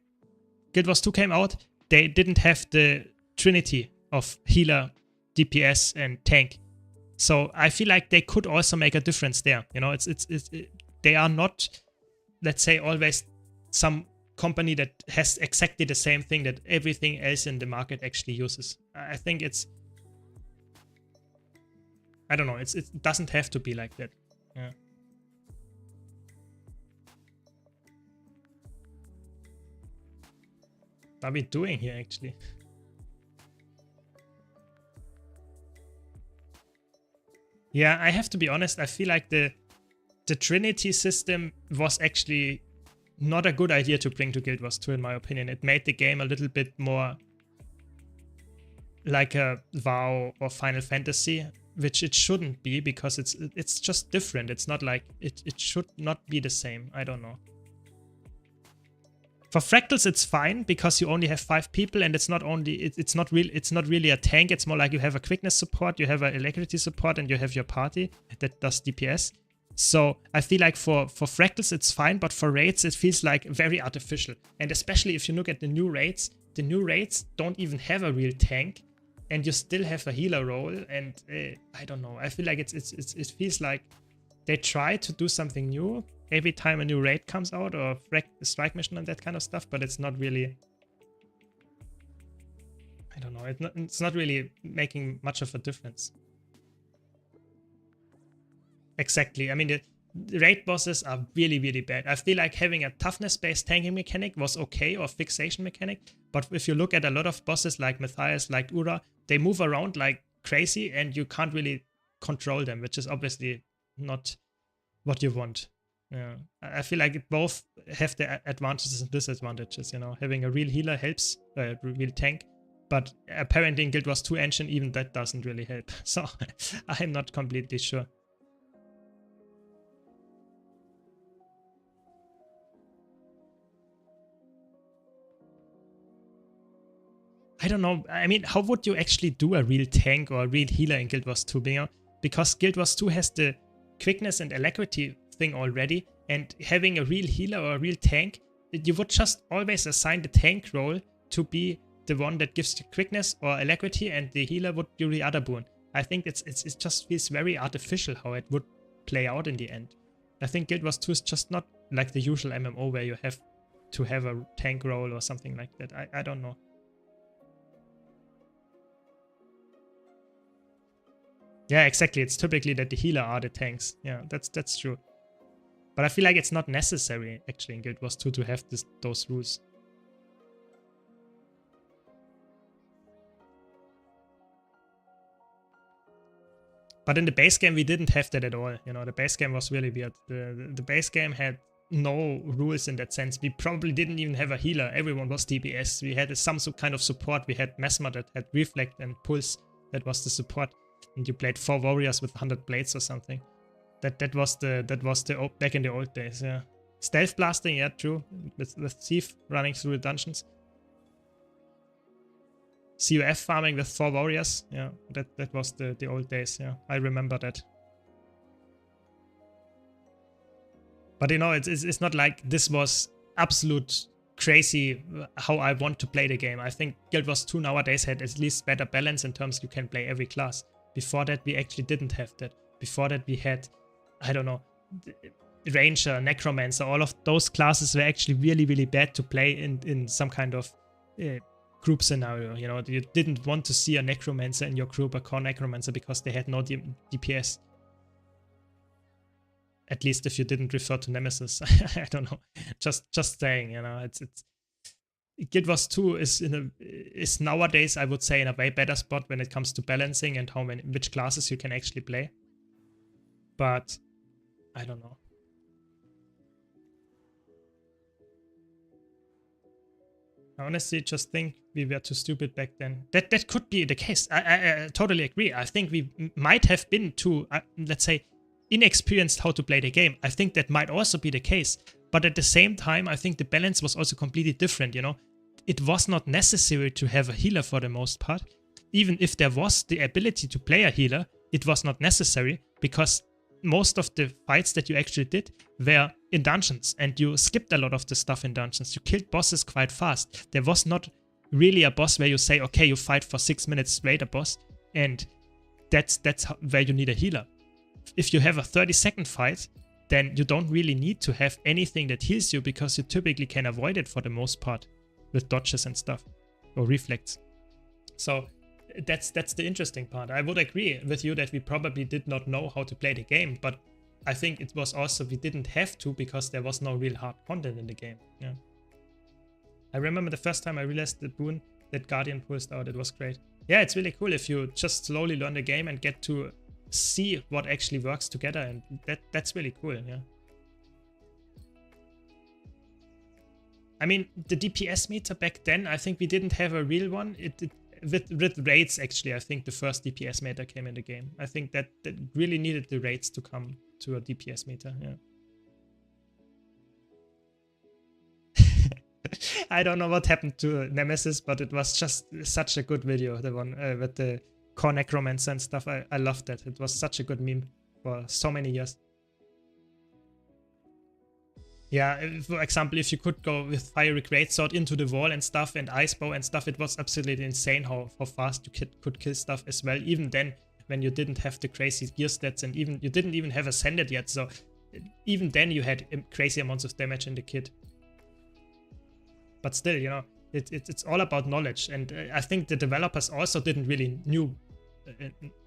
Guild Wars 2 came out, they didn't have the trinity of healer, DPS, and tank. So I feel like they could also make a difference there. You know, they are not, let's say, always some company that has exactly the same thing that everything else in the market actually uses. I think I don't know, it doesn't have to be like that. Yeah. What are we doing here actually? Yeah, I have to be honest, I feel like the Trinity system was actually not a good idea to bring to Guild Wars 2, in my opinion. It made the game a little bit more like a WoW or Final Fantasy, which it shouldn't be, because it's just different. It's not like it should not be the same. I don't know. For Fractals, it's fine because you only have 5 people, and it's not really a tank. It's more like you have a quickness support, you have an alacrity support, and you have your party that does DPS. So I feel like for Fractals it's fine, but for raids it feels like very artificial. And especially if you look at the new raids don't even have a real tank, and you still have a healer role. And I don't know. I feel like it feels like they try to do something new every time a new raid comes out, or strike mission and that kind of stuff, but it's not really, I don't know, it's not really making much of a difference. Exactly. I mean, the raid bosses are really, really bad. I feel like having a toughness-based tanking mechanic was okay, or fixation mechanic. But if you look at a lot of bosses like Matthias, like Ura, they move around like crazy and you can't really control them, which is obviously not what you want. Yeah, I feel like both have their advantages and disadvantages. You know, having a real healer helps, a real tank, but apparently in Guild Wars 2 Engine, even that doesn't really help. So I'm not completely sure. I don't know. I mean, how would you actually do a real tank or a real healer in Guild Wars 2? You know? Because Guild Wars 2 has the quickness and alacrity thing already, and having a real healer or a real tank, you would just always assign the tank role to be the one that gives you quickness or alacrity, and the healer would do the other boon. I think it just feels very artificial how it would play out in the end. I think Guild Wars 2 is just not like the usual MMO where you have to have a tank role or something like that. I don't know. Yeah, exactly. It's typically that the healer are the tanks. Yeah, that's true. But I feel like it's not necessary actually in Guild Wars 2 to have those rules. But in the base game, we didn't have that at all. You know, the base game was really weird. The base game had no rules in that sense. We probably didn't even have a healer. Everyone was DPS. We had some kind of support. We had Mesmer that had Reflect and Pulse. That was the support. And you played 4 warriors with 100 blades or something. That was the back in the old days. Yeah, stealth blasting. Yeah, true. With Thief running through the dungeons. CUF farming with 4 warriors. Yeah, that was the old days. Yeah, I remember that. But you know, it's not like this was absolute crazy how I want to play the game. I think Guild Wars 2 nowadays had at least better balance in terms you can play every class. Before that, we actually didn't have that. Before that, we had, I don't know, Ranger, Necromancer, all of those classes were actually really, really bad to play in some kind of group scenario. You know, you didn't want to see a Necromancer in your group, a core Necromancer, because they had no DPS. At least if you didn't refer to Nemesis. I don't know. Just saying, you know, it's Guild Wars 2 is nowadays, I would say, in a way better spot when it comes to balancing and which classes you can actually play. But I don't know. I honestly just think we were too stupid back then. That could be the case. I totally agree. I think we might have been too, let's say, inexperienced how to play the game. I think that might also be the case. But at the same time, I think the balance was also completely different, you know. It was not necessary to have a healer for the most part. Even if there was the ability to play a healer, it was not necessary because most of the fights that you actually did were in dungeons and you skipped a lot of the stuff in dungeons. You killed bosses quite fast. There was not really a boss where you say, okay, you fight for 6 minutes straight a boss and that's where you need a healer. If you have a 30-second fight, then you don't really need to have anything that heals you because you typically can avoid it for the most part with dodges and stuff or reflects. So that's the interesting part. I would agree with you that we probably did not know how to play the game, but I think it was also we didn't have to because there was no real hard content in the game. Yeah. I remember the first time I realized the boon that Guardian pulsed out. It was great. Yeah, it's really cool if you just slowly learn the game and get to see what actually works together, and that's really cool. Yeah. I mean, the DPS meter back then, I think we didn't have a real one. With raids, actually, I think the first DPS meter came in the game. I think that really needed the raids to come to a DPS meter. Yeah. I don't know what happened to Nemesis, but it was just such a good video, the one with the core Necromancer and stuff. I loved that. It was such a good meme for so many years. Yeah, for example, if you could go with Fiery Greatsword into the wall and stuff and Icebow and stuff, it was absolutely insane how fast you could kill stuff as well. Even then, when you didn't have the crazy gear stats and you didn't even have Ascended yet. So even then you had crazy amounts of damage in the kit. But still, you know, it's all about knowledge. And I think the developers also didn't really knew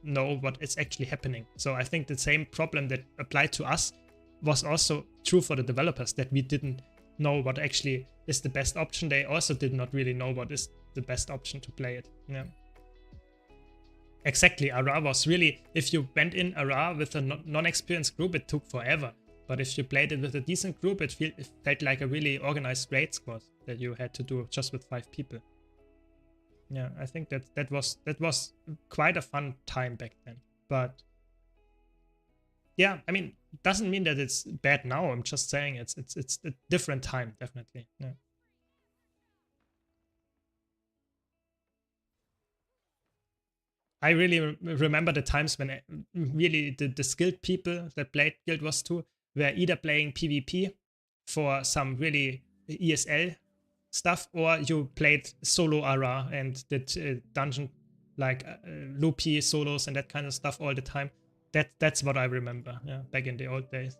know what is actually happening. So I think the same problem that applied to us was also true for the developers, that we didn't know what actually is the best option. They also did not really know what is the best option to play it. Yeah. Exactly, ARA was really, if you went in ARA with a non-experienced group, it took forever. But if you played it with a decent group, it felt like a really organized raid squad that you had to do just with 5 people. Yeah, I think that was quite a fun time back then. But yeah, I mean, doesn't mean that it's bad now. I'm just saying it's a different time, definitely. Yeah. I really remember the times when really the skilled people that played Guild Wars 2 were either playing PvP for some really ESL stuff, or you played solo ARA and did dungeon like loopy solos and that kind of stuff all the time. That's what I remember, yeah, back in the old days.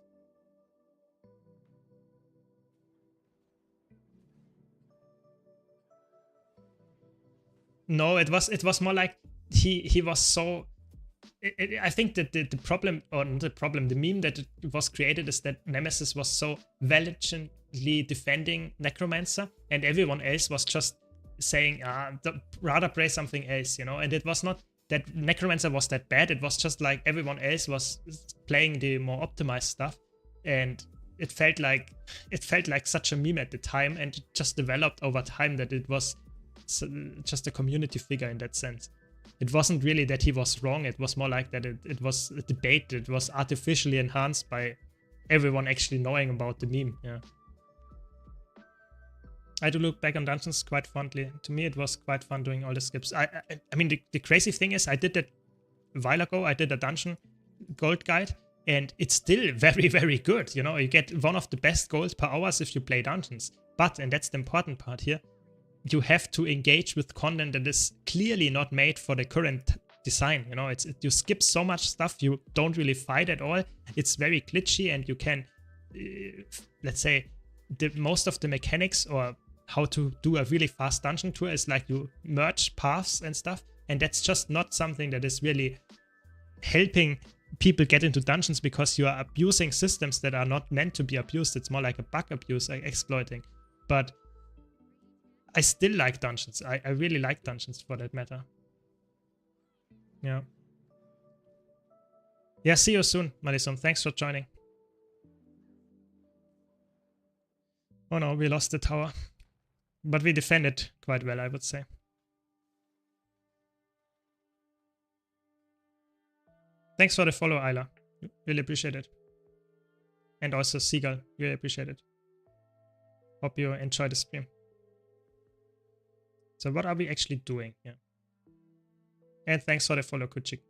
No, it was more like he was so. I think that the problem, or not the problem, the meme that was created is that Nemesis was so valiantly defending Necromancer, and everyone else was just saying, rather play something else, you know. And it was not that Necromancer was that bad. It was just like everyone else was playing the more optimized stuff, and it felt like such a meme at the time, and it just developed over time that it was just a community figure in that sense. It wasn't really that he was wrong, it was more like that it was a debate that was artificially enhanced by everyone actually knowing about the meme. Yeah. I do look back on dungeons quite fondly. To me, it was quite fun doing all the skips. I mean, the crazy thing is, I did that a while ago. I did a dungeon gold guide, and it's still very, very good. You know, you get one of the best gold per hours if you play dungeons. But, and that's the important part here, you have to engage with content that is clearly not made for the current design. You know, you skip so much stuff, you don't really fight at all. It's very glitchy, and you can, let's say, most of the mechanics or how to do a really fast dungeon tour is like you merge paths and stuff, and that's just not something that is really helping people get into dungeons, because you are abusing systems that are not meant to be abused. It's more like a bug abuse, like exploiting. But I still like dungeons. I really like dungeons for that matter. Yeah. Yeah, see you soon, Madison. Thanks for joining. Oh no, we lost the tower. But we defended quite well, I would say. Thanks for the follow, Ayla. Really appreciate it. And also Seagull. Really appreciate it. Hope you enjoy the stream. So what are we actually doing here? And thanks for the follow, Kuchik.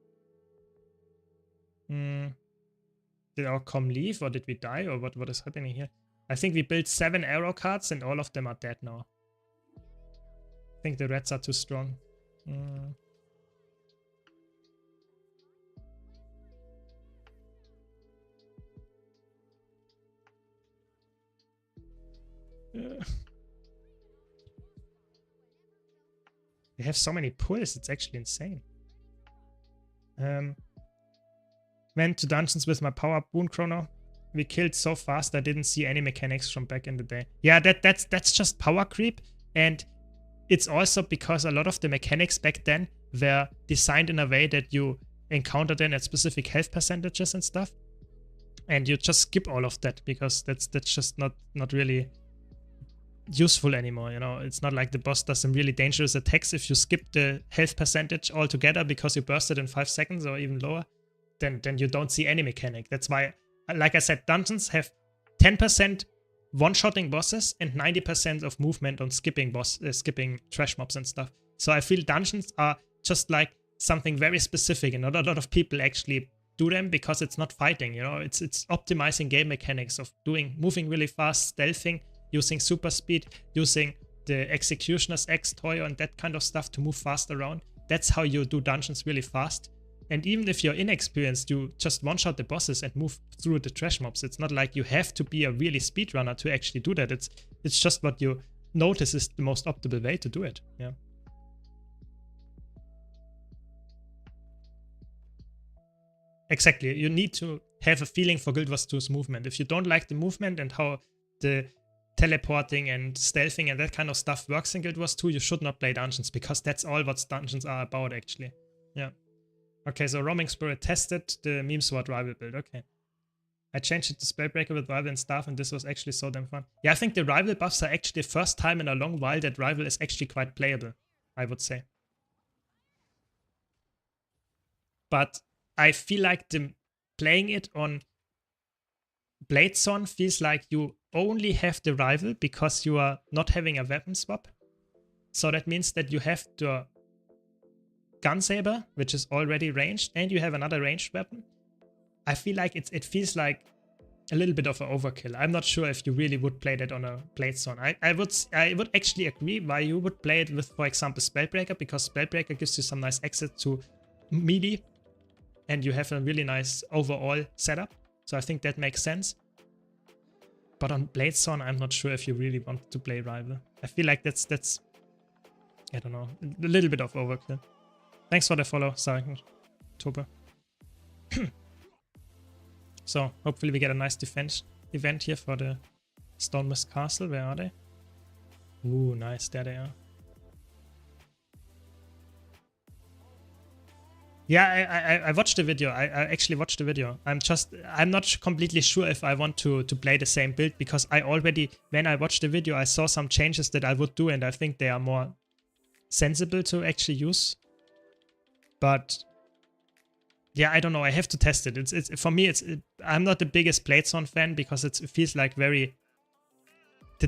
Did our com leave, or did we die, or what is happening here? I think we built 7 arrow cards and all of them are dead now. I think the reds are too strong. They have so many pulls, it's actually insane. Went to dungeons with my power boon chrono. We killed so fast I didn't see any mechanics from back in the day. Yeah, that's just power creep, and it's also because a lot of the mechanics back then were designed in a way that you encounter them at specific health percentages and stuff, and you just skip all of that because that's just not really useful anymore. You know, it's not like the boss does some really dangerous attacks if you skip the health percentage altogether because you bursted in 5 seconds or even lower. Then you don't see any mechanic. That's why, like I said, dungeons have 10% one-shotting bosses and 90% of movement on skipping skipping trash mobs and stuff. So I feel dungeons are just like something very specific, and not a lot of people actually do them because it's not fighting. You know, it's optimizing game mechanics of moving really fast, stealthing, using super speed, using the Executioner's X toy and that kind of stuff to move fast around. That's how you do dungeons really fast. And even if you're inexperienced, you just one-shot the bosses and move through the trash mobs. It's not like you have to be a really speedrunner to actually do that. It's just what you notice is the most optimal way to do it. Yeah. exactly. You need to have a feeling for Guild Wars 2's movement. If you don't like the movement and how the teleporting and stealthing and that kind of stuff works in Guild Wars 2, you should not play dungeons, because that's all what dungeons are about, actually. Yeah. Okay, so Roaming Spirit tested the Meme Sword rival build. Okay. I changed it to Spellbreaker with rival and staff, and this was actually so damn fun. Yeah, I think the rival buffs are actually the first time in a long while that rival is actually quite playable, I would say. But I feel like playing it on Bladezone feels like you only have the rival because you are not having a weapon swap. So that means that you have the gun saber, which is already ranged, and you have another ranged weapon. I feel like it feels like a little bit of an overkill. I'm not sure if you really would play that on a Bladezone. I would actually agree why you would play it with, for example, Spellbreaker, because Spellbreaker gives you some nice access to melee, and you have a really nice overall setup. So I think that makes sense. But on Bladezone, I'm not sure if you really want to play rival. I feel like that's I don't know, a little bit of overkill. Thanks for the follow, Sarah Tober. So hopefully we get a nice defense event here for the Stonemist Castle. Where are they? Ooh, nice. There they are. Yeah, I watched the video. I actually watched the video. I'm not completely sure if I want to play the same build, because when I watched the video, I saw some changes that I would do, and I think they are more sensible to actually use. But yeah, I don't know. I have to test it. It's for me. I'm not the biggest Bladezone fan, because it feels like the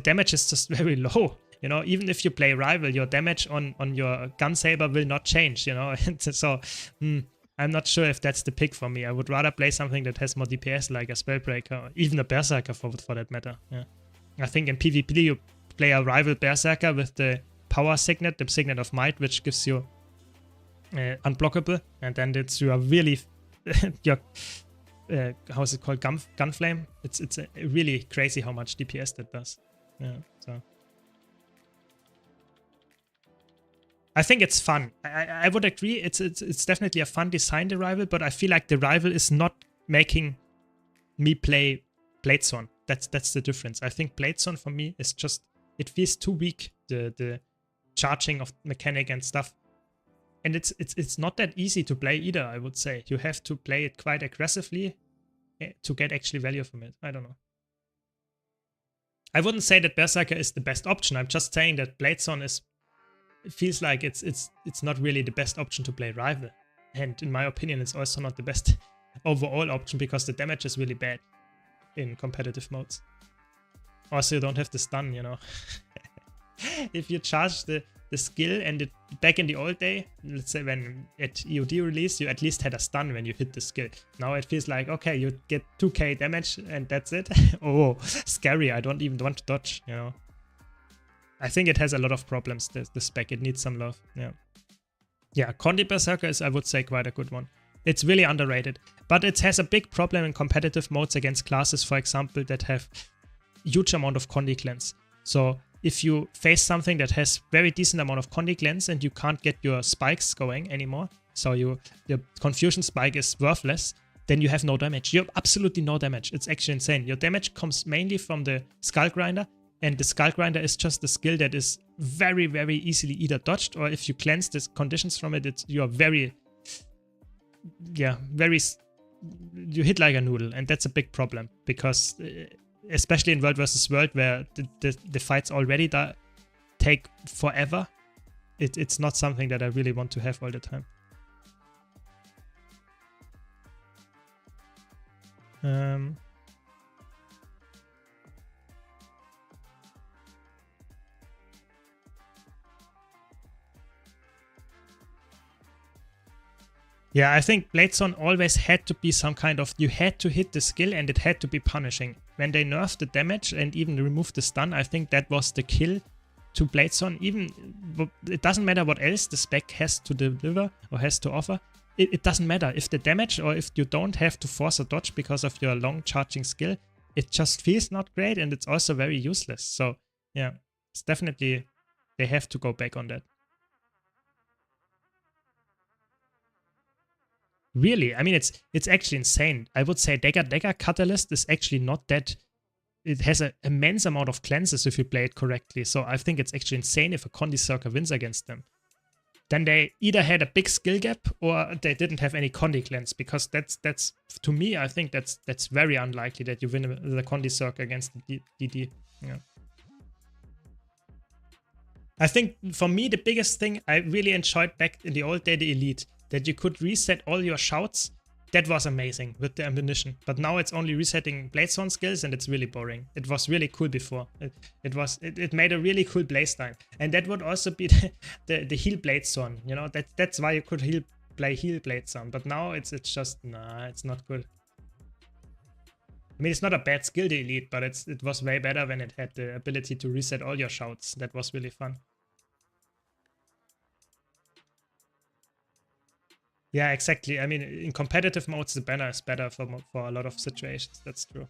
damage is just very low. You know, even if you play rival, your damage on your gun saber will not change. You know, so I'm not sure if that's the pick for me. I would rather play something that has more DPS, like a Spellbreaker, or even a Berserker for that matter. Yeah, I think in PvP you play a rival Berserker with the power signet, the signet of might, which gives you unblockable, and then you are really your how is it called, gunflame. It's really crazy how much DPS that does. Yeah, so I think it's fun. I would agree. It's definitely a fun design, the rival, but I feel like the rival is not making me play Bladezone. That's the difference. I think Bladezone for me is just, it feels too weak, the charging of mechanic and stuff. And it's not that easy to play either, I would say. You have to play it quite aggressively to get actually value from it. I don't know. I wouldn't say that Berserker is the best option. I'm just saying that Bladezone it feels like it's not really the best option to play rival. And in my opinion, it's also not the best overall option, because the damage is really bad in competitive modes. Also, you don't have the stun, you know. If you charge the skill, and back in the old day, let's say when at EOD release, you at least had a stun when you hit the skill. Now it feels like, okay, you get 2k damage and that's it. Oh, scary. I don't even want to dodge, you know. I think it has a lot of problems, the spec. It needs some love. Yeah, Condi Berserker is, I would say, quite a good one. It's really underrated, but it has a big problem in competitive modes against classes, for example, that have huge amount of Condi cleanse. So if you face something that has very decent amount of Condi cleanse and you can't get your spikes going anymore, so your confusion spike is worthless, then you have no damage. You have absolutely no damage. It's actually insane. Your damage comes mainly from the Skull Grinder, and the Skull Grinder is just a skill that is very, very easily either dodged, or if you cleanse the conditions from it, you are very, you hit like a noodle, and that's a big problem, because especially in World vs. World, where the fights already take forever, it's not something that I really want to have all the time. Yeah, I think Bladezone always had to be some kind of, you had to hit the skill and it had to be punishing. When they nerfed the damage and even removed the stun, I think that was the kill to Bladezone. Even, it doesn't matter what else the spec has to deliver or has to offer. It doesn't matter if the damage, or if you don't have to force a dodge because of your long charging skill, it just feels not great, and it's also very useless. So yeah, it's definitely, they have to go back on that. Really, I mean, it's actually insane. I would say Dagger Catalyst is actually not that. It has an immense amount of cleanses if you play it correctly. So I think it's actually insane if a Condi Circle wins against them. Then they either had a big skill gap or they didn't have any Condi cleanse, because that's to me, I think that's very unlikely that you win the Condi Circle against the DD. Yeah. I think for me the biggest thing I really enjoyed back in the old day, the Elite, that you could reset all your shouts. That was amazing with the ammunition, but now it's only resetting Bladezone skills and it's really boring. It was really cool before. It made a really cool playstyle, and that would also be the heal Bladezone. You know, that's why you could play heal Bladezone, but now it's just nah, it's not good. I mean, it's not a bad skill, the Elite, but it was way better when it had the ability to reset all your shouts. That was really fun. Yeah, exactly. I mean, in competitive modes, the banner is better for a lot of situations. That's true.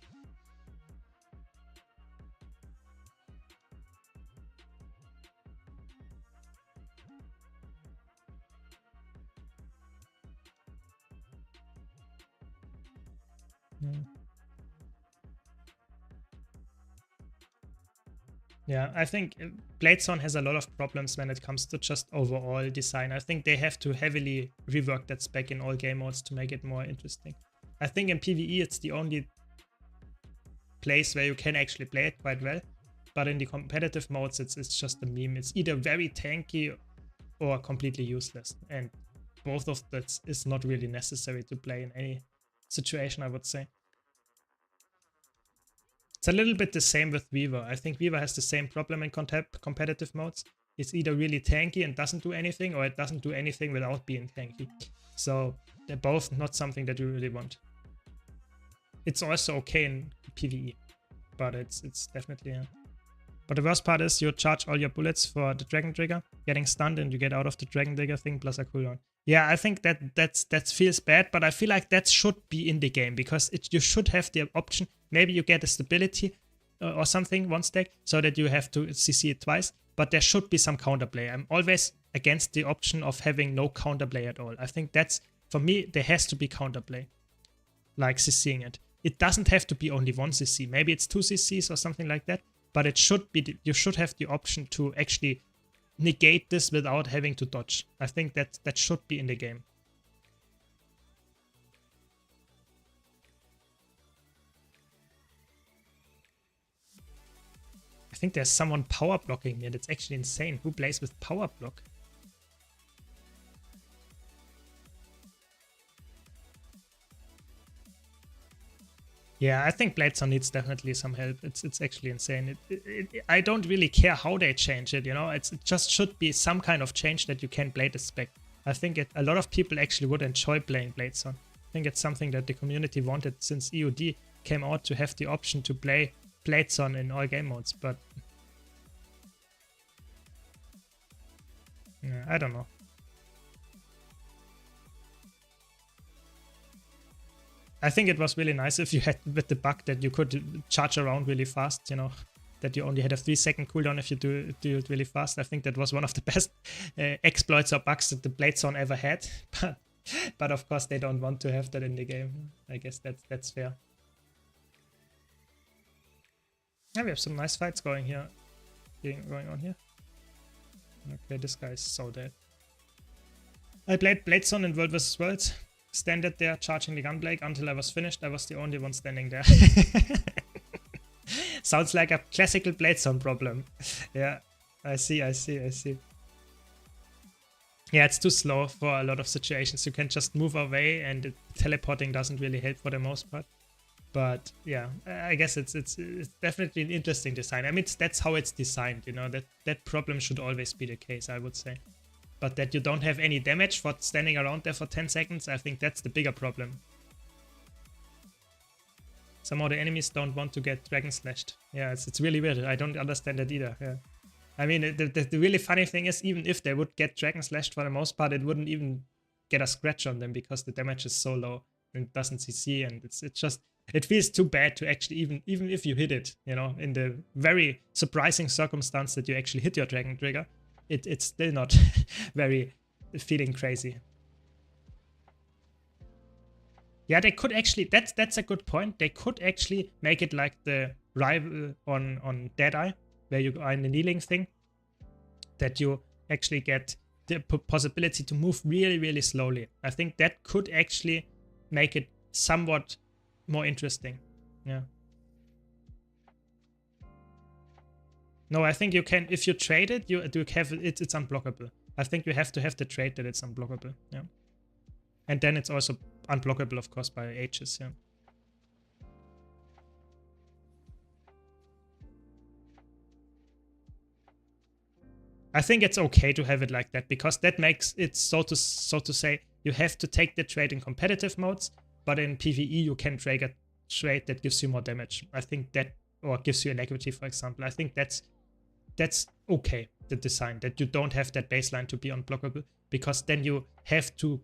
Yeah, I think Bladezone has a lot of problems when it comes to just overall design. I think they have to heavily rework that spec in all game modes to make it more interesting. I think in PvE it's the only place where you can actually play it quite well. But in the competitive modes, it's just a meme. It's either very tanky or completely useless. And both of that is not really necessary to play in any situation, I would say. It's a little bit the same with Weaver. I think Weaver has the same problem in competitive modes. It's either really tanky and doesn't do anything, or it doesn't do anything without being tanky. So they're both not something that you really want. It's also okay in PvE, but it's definitely... Yeah. But the worst part is you charge all your bullets for the Dragon Trigger, getting stunned, and you get out of the Dragon Trigger thing plus a cooldown. Yeah, I think that feels bad, but I feel like that should be in the game, because you should have the option. Maybe you get a stability or something one stack so that you have to CC it twice, but there should be some counterplay. I'm always against the option of having no counterplay at all. I think that's, for me, there has to be counterplay, like CCing it. It doesn't have to be only one CC. Maybe it's 2 CCs or something like that, but it should be, you should have the option to actually negate this without having to dodge. I think that should be in the game. I think there's someone power blocking me, and it's actually insane. Who plays with power block? Yeah, I think Bladezone needs definitely some help. It's actually insane. I don't really care how they change it, you know. It just should be some kind of change that you can play the spec. I think a lot of people actually would enjoy playing Bladezone. I think it's something that the community wanted since EOD came out, to have the option to play Bladezone in all game modes, but yeah, I don't know. I think it was really nice if you had with the bug that you could charge around really fast, you know, that you only had a 3-second cooldown if you do it really fast. I think that was one of the best exploits or bugs that the Bladezone ever had. But of course they don't want to have that in the game. I guess that's fair. Yeah, we have some nice fights going on here. Okay, this guy is so dead. I played Bladezone in World vs. World. Standard there, charging the gunblade until I was finished. I was the only one standing there. Sounds like a classical Bladezone problem. Yeah, I see. Yeah, it's too slow for a lot of situations. You can just move away, and teleporting doesn't really help for the most part. But yeah, I guess it's definitely an interesting design. I mean, that's how it's designed, you know. That problem should always be the case, I would say. But that you don't have any damage for standing around there for 10 seconds, I think that's the bigger problem. Somehow the enemies don't want to get dragon slashed. Yeah, it's really weird. I don't understand that either. Yeah. I mean, the really funny thing is, even if they would get dragon slashed for the most part, it wouldn't even get a scratch on them because the damage is so low and it doesn't CC, and it feels too bad to actually, even if you hit it, you know, in the very surprising circumstance that you actually hit your dragon trigger. It's still not very feeling crazy. Yeah, they could actually, that's a good point. They could actually make it like the rival on Deadeye, where you are in the kneeling thing, that you actually get the possibility to move really, really slowly. I think that could actually make it somewhat more interesting. Yeah. No, I think you can, if you trade it, you do have it, it's unblockable. I think you have to have the trade that it's unblockable. Yeah. And then it's also unblockable, of course, by ages. Yeah. I think it's okay to have it like that, because that makes it so to say, you have to take the trade in competitive modes, but in PvE you can trade a trade that gives you more damage. I think that, or gives you inequity, for example. I think that's okay, the design, that you don't have that baseline to be unblockable, because then you have to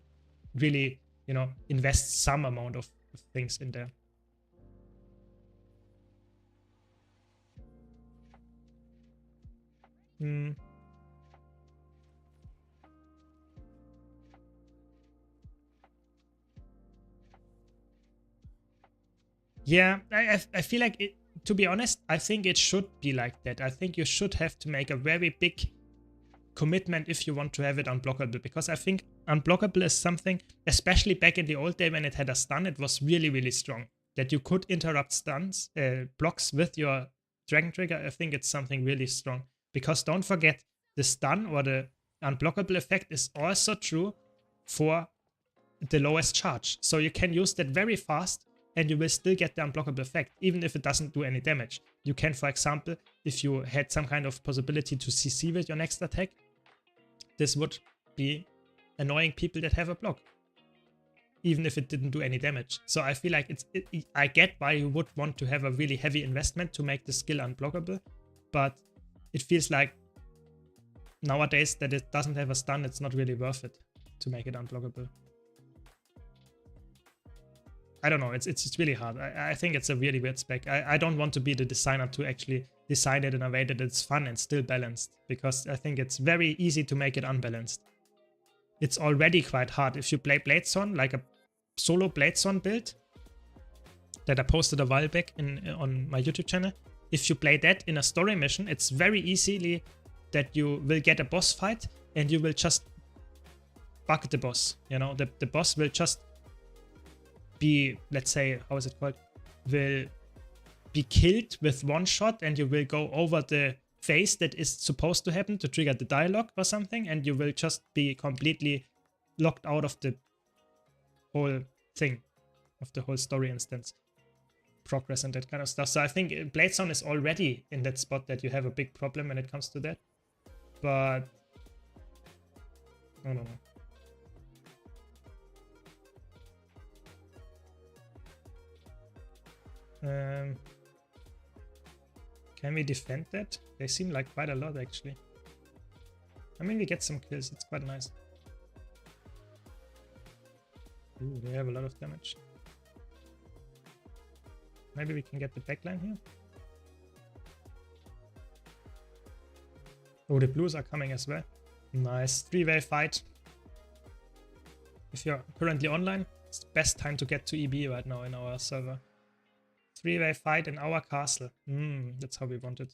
really, you know, invest some amount of things in there. Yeah, I feel like it, to be honest, I think it should be like that. I think you should have to make a very big commitment if you want to have it unblockable, because I think unblockable is something, especially back in the old day when it had a stun, it was really, really strong. That you could interrupt stuns, blocks with your Dragon Trigger. I think it's something really strong, because don't forget, the stun or the unblockable effect is also true for the lowest charge. So you can use that very fast and you will still get the unblockable effect, even if it doesn't do any damage. You can, for example, if you had some kind of possibility to CC with your next attack, this would be annoying people that have a block, even if it didn't do any damage. So I feel like I get why you would want to have a really heavy investment to make the skill unblockable, but it feels like nowadays that it doesn't have a stun, it's not really worth it to make it unblockable. I don't know, it's really hard. I think it's a really weird spec. I don't want to be the designer to actually design it in a way that it's fun and still balanced, because I think it's very easy to make it unbalanced. It's already quite hard. If you play Bladezone, like a solo Bladezone build that I posted a while back on my YouTube channel, if you play that in a story mission, it's very easily that you will get a boss fight and you will just bug the boss. You know, the boss will just be, let's say, how is it called, will be killed with one shot, and you will go over the phase that is supposed to happen to trigger the dialogue or something, and you will just be completely locked out of the whole thing, of the whole story instance, progress and that kind of stuff. So I think Bladezone is already in that spot that you have a big problem when it comes to that, but I don't know. Can we defend that? They seem like quite a lot, actually. I mean, we get some kills, it's quite nice. Ooh, they have a lot of damage. Maybe we can get the backline here. Oh, the blues are coming as well. Nice. 3-way fight. If you're currently online, it's the best time to get to EB right now in our server. 3-way fight in our castle. That's how we want it.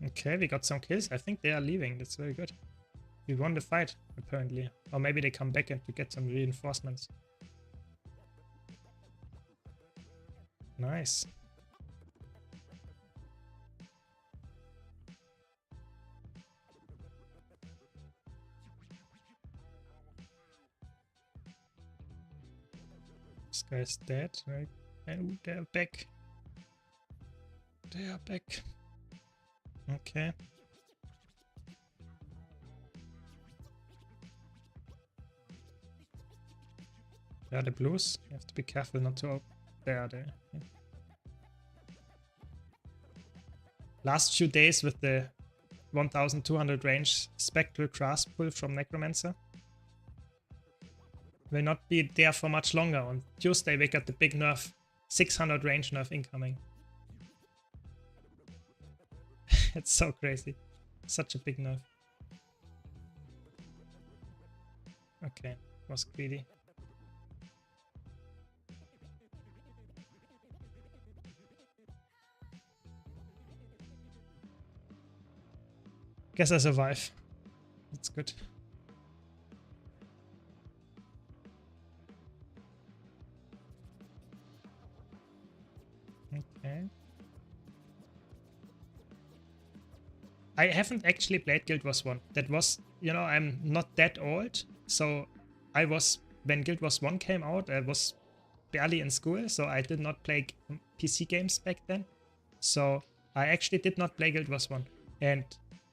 Okay, we got some kills. I think they are leaving. That's very good. We won the fight, apparently. Or maybe they come back and to get some reinforcements. Nice. This guy's dead, right? And they're back. They are back. Okay. Yeah, the blues. You have to be careful not to open. There. Yeah. Last few days with the 1200 range Spectral Grasp pull from Necromancer. will not be there for much longer. On Tuesday we got the big nerf, 600 range nerf incoming. It's so crazy. Such a big nerf. Okay, was greedy. Guess I survive. That's good. Okay. I haven't actually played Guild Wars 1. That was, you know, I'm not that old. So I was, when Guild Wars 1 came out, I was barely in school. So I did not play PC games back then. So I actually did not play Guild Wars 1. And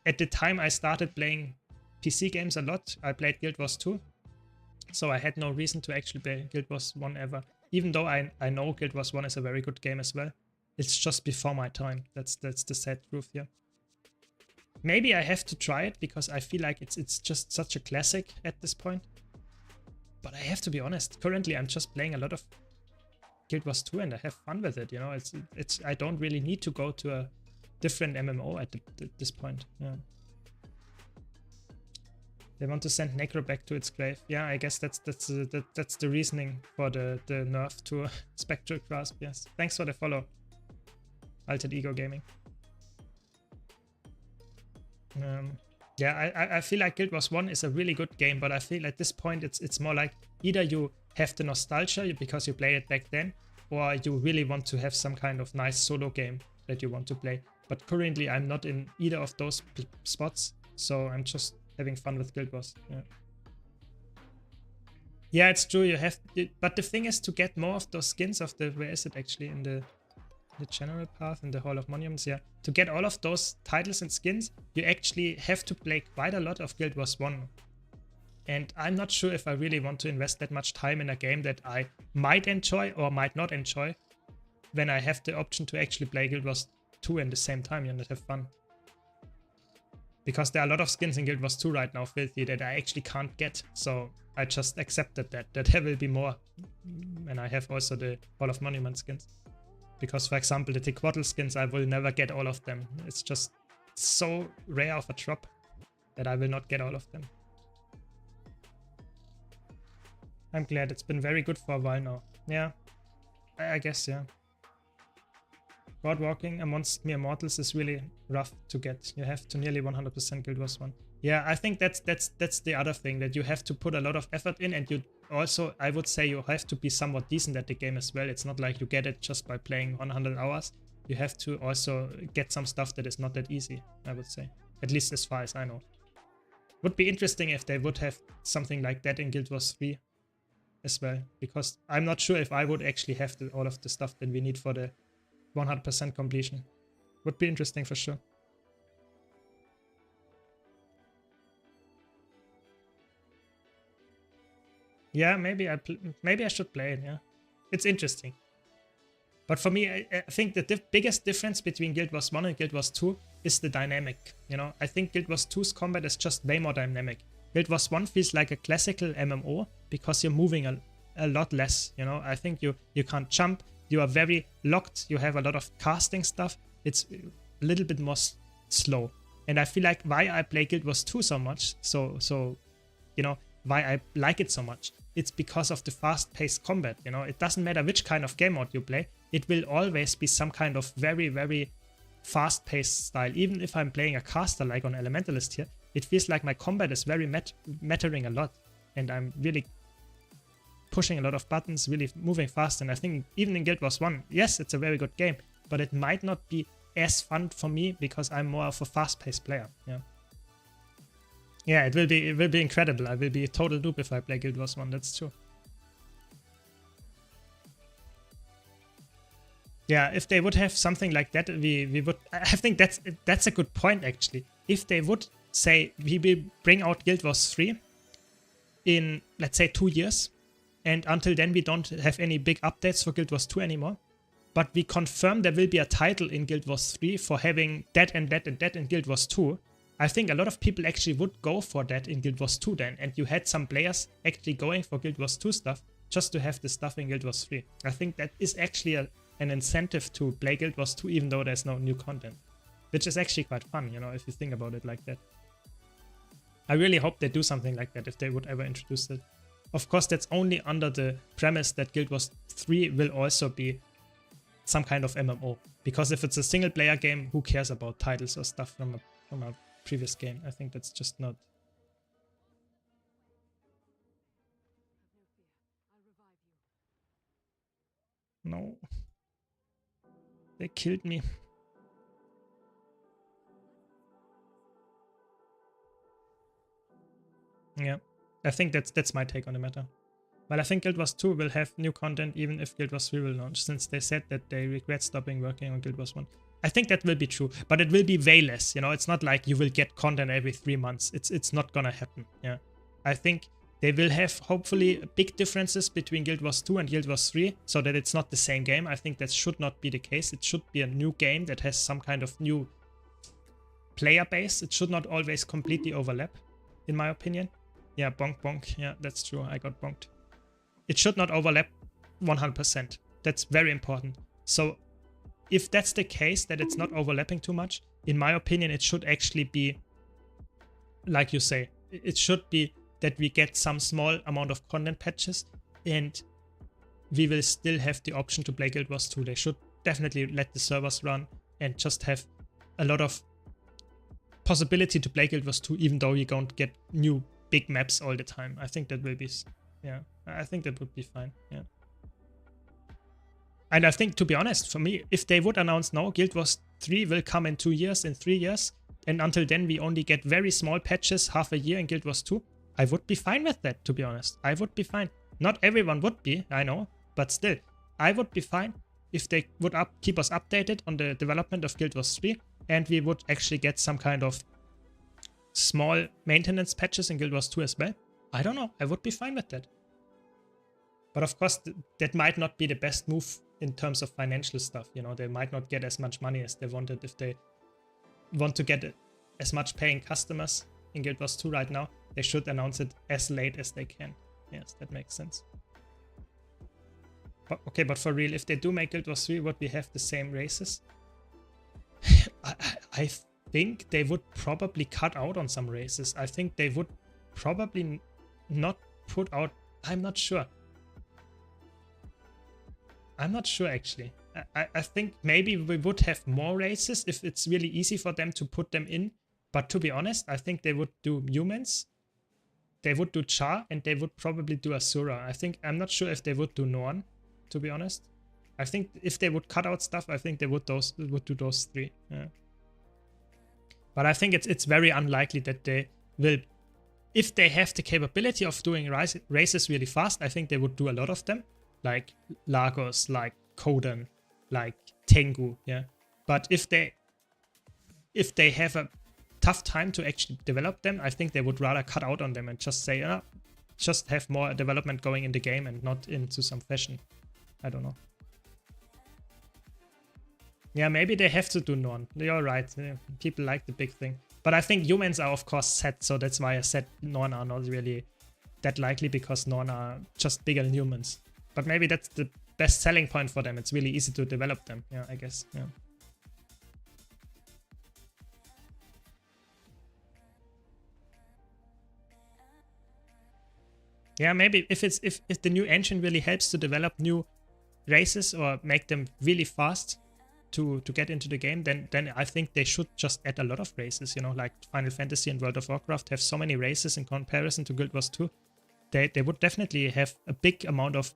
at the time I started playing PC games a lot, I played Guild Wars 2. So I had no reason to actually play Guild Wars 1 ever. Even though I know Guild Wars 1 is a very good game as well. It's just before my time. That's the sad truth here. Maybe I have to try it because I feel like it's just such a classic at this point. But I have to be honest. Currently I'm just playing a lot of Guild Wars 2 and I have fun with it. You know, it's I don't really need to go to a different MMO at this point. Yeah. They want to send Necro back to its grave. Yeah, I guess that's the reasoning for the nerf to Spectral Grasp. Yes. Thanks for the follow, Altered Ego Gaming. Yeah, I feel like Guild Wars 1 is a really good game, but I feel at this point it's more like either you have the nostalgia because you played it back then, or you really want to have some kind of nice solo game that you want to play. But currently I'm not in either of those spots, so I'm just having fun with Guild Wars. Yeah, it's true. You have, but the thing is to get more of those skins of the, where is it actually, in the general path in the Hall of Monuments. Yeah, to get all of those titles and skins, you actually have to play quite a lot of Guild Wars 1. And I'm not sure if I really want to invest that much time in a game that I might enjoy or might not enjoy when I have the option to actually play Guild Wars 2 in the same time and have fun. Because there are a lot of skins in Guild Wars 2 right now, filthy, that I actually can't get. So I just accepted that there will be more. And I have also the Hall of Monument skins. Because, for example, the Tequatl skins, I will never get all of them. It's just so rare of a drop that I will not get all of them. I'm glad. It's been very good for a while now. Yeah, I guess, yeah. God walking amongst mere mortals is really rough to get. You have to nearly 100% Guild Wars 1. Yeah, I think that's the other thing, that you have to put a lot of effort in, and you also, I would say, you have to be somewhat decent at the game as well. It's not like you get it just by playing 100 hours. You have to also get some stuff that is not that easy, I would say. At least as far as I know. Would be interesting if they would have something like that in Guild Wars 3 as well, because I'm not sure if I would actually have all of the stuff that we need for the 100% completion. Would be interesting for sure. Yeah, maybe I should play it. Yeah, it's interesting. But for me, I think the biggest difference between Guild Wars 1 and Guild Wars 2 is the dynamic. You know, I think Guild Wars 2's combat is just way more dynamic. Guild Wars 1 feels like a classical MMO because you're moving a lot less. You know, I think you can't jump. You are very locked. You have a lot of casting stuff. It's a little bit more slow. And I feel like why I play Guild Wars 2 so much, so you know, why I like it so much, it's because of the fast-paced combat. You know, it doesn't matter which kind of game mode you play. It will always be some kind of very, very fast-paced style. Even if I'm playing a caster like on Elementalist here, it feels like my combat is very mattering a lot. And I'm really pushing a lot of buttons, really moving fast. And I think even in Guild Wars 1, yes, it's a very good game, but it might not be as fun for me because I'm more of a fast-paced player. Yeah, it will be incredible. I will be a total noob if I play Guild Wars 1, that's true. Yeah, if they would have something like that, we would. I think that's a good point actually. If they would say we will bring out Guild Wars 3 in, let's say, 2 years, and until then we don't have any big updates for Guild Wars 2 anymore, but we confirm there will be a title in Guild Wars 3 for having that and that and that in Guild Wars 2, I think a lot of people actually would go for that in Guild Wars 2 then, and you had some players actually going for Guild Wars 2 stuff just to have the stuff in Guild Wars 3. I think that is actually an incentive to play Guild Wars 2 even though there's no new content, which is actually quite fun, you know, if you think about it like that. I really hope they do something like that if they would ever introduce it. Of course, that's only under the premise that Guild Wars 3 will also be some kind of MMO. Because if it's a single player game, who cares about titles or stuff from a previous game? I think that's just not. No. They killed me. Yeah, I think that's my take on the matter. But I think Guild Wars 2 will have new content even if Guild Wars 3 will launch, since they said that they regret stopping working on Guild Wars 1. I think that will be true, but it will be way less, you know, it's not like you will get content every 3 months. It's not gonna happen, yeah. I think they will have, hopefully, big differences between Guild Wars 2 and Guild Wars 3, so that it's not the same game. I think that should not be the case. It should be a new game that has some kind of new player base. It should not always completely overlap, in my opinion. Yeah, bonk bonk. Yeah, that's true. I got bonked. It should not overlap 100%. That's very important. So if that's the case, that it's not overlapping too much, in my opinion, it should actually be, like you say, it should be that we get some small amount of content patches and we will still have the option to play Guild Wars 2. They should definitely let the servers run and just have a lot of possibility to play Guild Wars 2, even though you don't get new big maps all the time. I think that will be, yeah, I think that would be fine, yeah. And I think, to be honest, for me, if they would announce, no, Guild Wars 3 will come in 2 years, in 3 years, and until then we only get very small patches half a year in Guild Wars 2, I would be fine with that, to be honest. I would be fine. Not everyone would be, I know, but still, I would be fine if they would keep us updated on the development of Guild Wars 3, and we would actually get some kind of small maintenance patches in Guild Wars 2 as well. I don't know, I would be fine with that. But of course, that might not be the best move in terms of financial stuff, you know, they might not get as much money as they wanted if they want to get as much paying customers in Guild Wars 2 right now. They should announce it as late as they can. Yes, that makes sense. But, okay, but for real, if they do make Guild Wars 3, would we have the same races? I think they would probably cut out on some races. I think they would probably not put out... I'm not sure. I'm not sure, actually. I think maybe we would have more races if it's really easy for them to put them in. But to be honest, I think they would do humans, they would do Char, and they would probably do Asura. I'm not sure if they would do Norn, to be honest. I think if they would cut out stuff, I think they would do those 3. Yeah. But I think it's very unlikely that they will, if they have the capability of doing races really fast, I think they would do a lot of them. Like Lagos, like Kodan, like Tengu, yeah. But if they have a tough time to actually develop them, I think they would rather cut out on them and just say, just have more development going in the game and not into some fashion. I don't know. Yeah, maybe they have to do Norn. You're right. Yeah, people like the big thing. But I think humans are of course set, so that's why I said Norn are not really that likely, because Norn are just bigger than humans. But maybe that's the best selling point for them. It's really easy to develop them. Yeah, I guess. Yeah. Yeah, maybe if the new engine really helps to develop new races or make them really fast to get into the game, then I think they should just add a lot of races. You know, like Final Fantasy and World of Warcraft have so many races in comparison to Guild Wars 2. They would definitely have a big amount of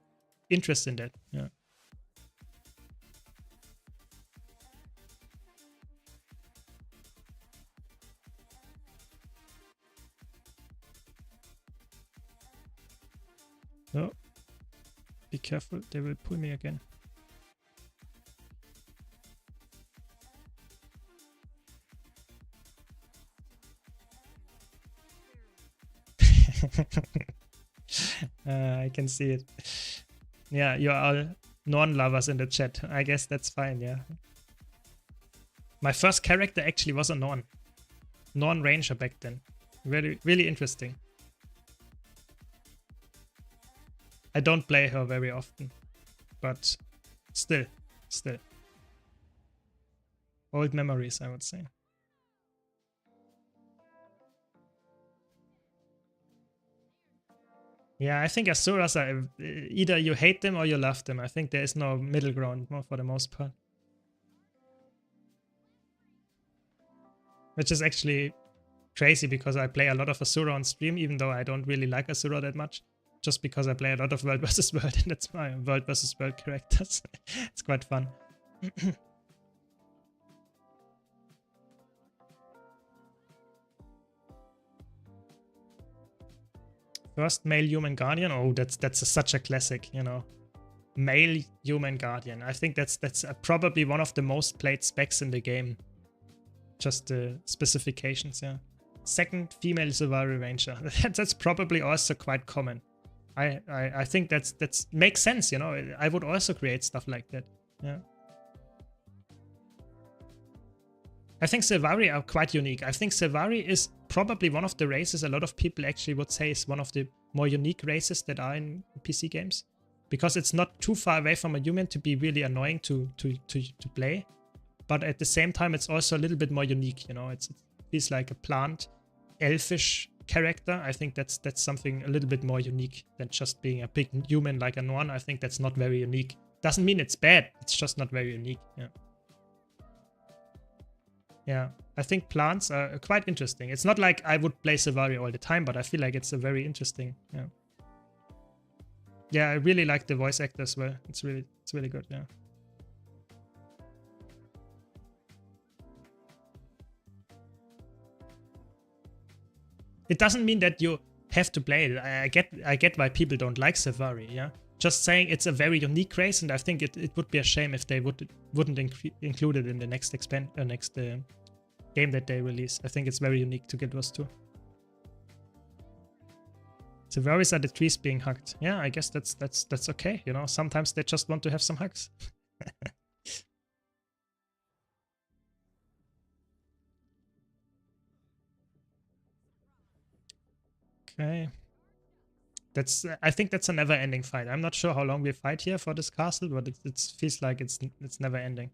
interest in that. Yeah. Oh, be careful, they will pull me again. I can see it. Yeah, you're all Norn-lovers in the chat. I guess that's fine, yeah. My first character actually was a Norn. non-ranger back then. Really interesting. I don't play her very often, but still. Old memories, I would say. Yeah, I think Asuras are either you hate them or you love them. I think there is no middle ground for the most part. Which is actually crazy because I play a lot of Asura on stream, even though I don't really like Asura that much. Just because I play a lot of World vs. World, and that's my World vs. World characters. It's quite fun. First male human guardian. Oh, that's such a classic, you know. Male human guardian. I think that's probably one of the most played specs in the game. Just the specifications, yeah. Second female Sylvari Ranger. That's probably also quite common. I think that's makes sense, you know. I would also create stuff like that. Yeah. I think Sylvari are quite unique. I think Sylvari is probably one of the races a lot of people actually would say is one of the more unique races that are in PC games. Because it's not too far away from a human to be really annoying to play. But at the same time, it's also a little bit more unique, you know. It feels like a plant, elfish character. I think that's something a little bit more unique than just being a big human like a Norn. I think that's not very unique. Doesn't mean it's bad. It's just not very unique. Yeah. Yeah, I think plants are quite interesting. It's not like I would play Sylvari all the time, but I feel like it's a very interesting. Yeah. Yeah, I really like the voice actor as well. It's really good. Yeah. It doesn't mean that you have to play it. I get why people don't like Sylvari, yeah. Just saying it's a very unique race, and I think it would be a shame if they wouldn't include it in the next game that they release. I think it's very unique to Guild Wars 2. Sylvaris are the trees being hugged. Yeah, I guess that's okay, you know. Sometimes they just want to have some hugs. Okay. I think that's a never-ending fight. I'm not sure how long we fight here for this castle, but it feels like it's never ending.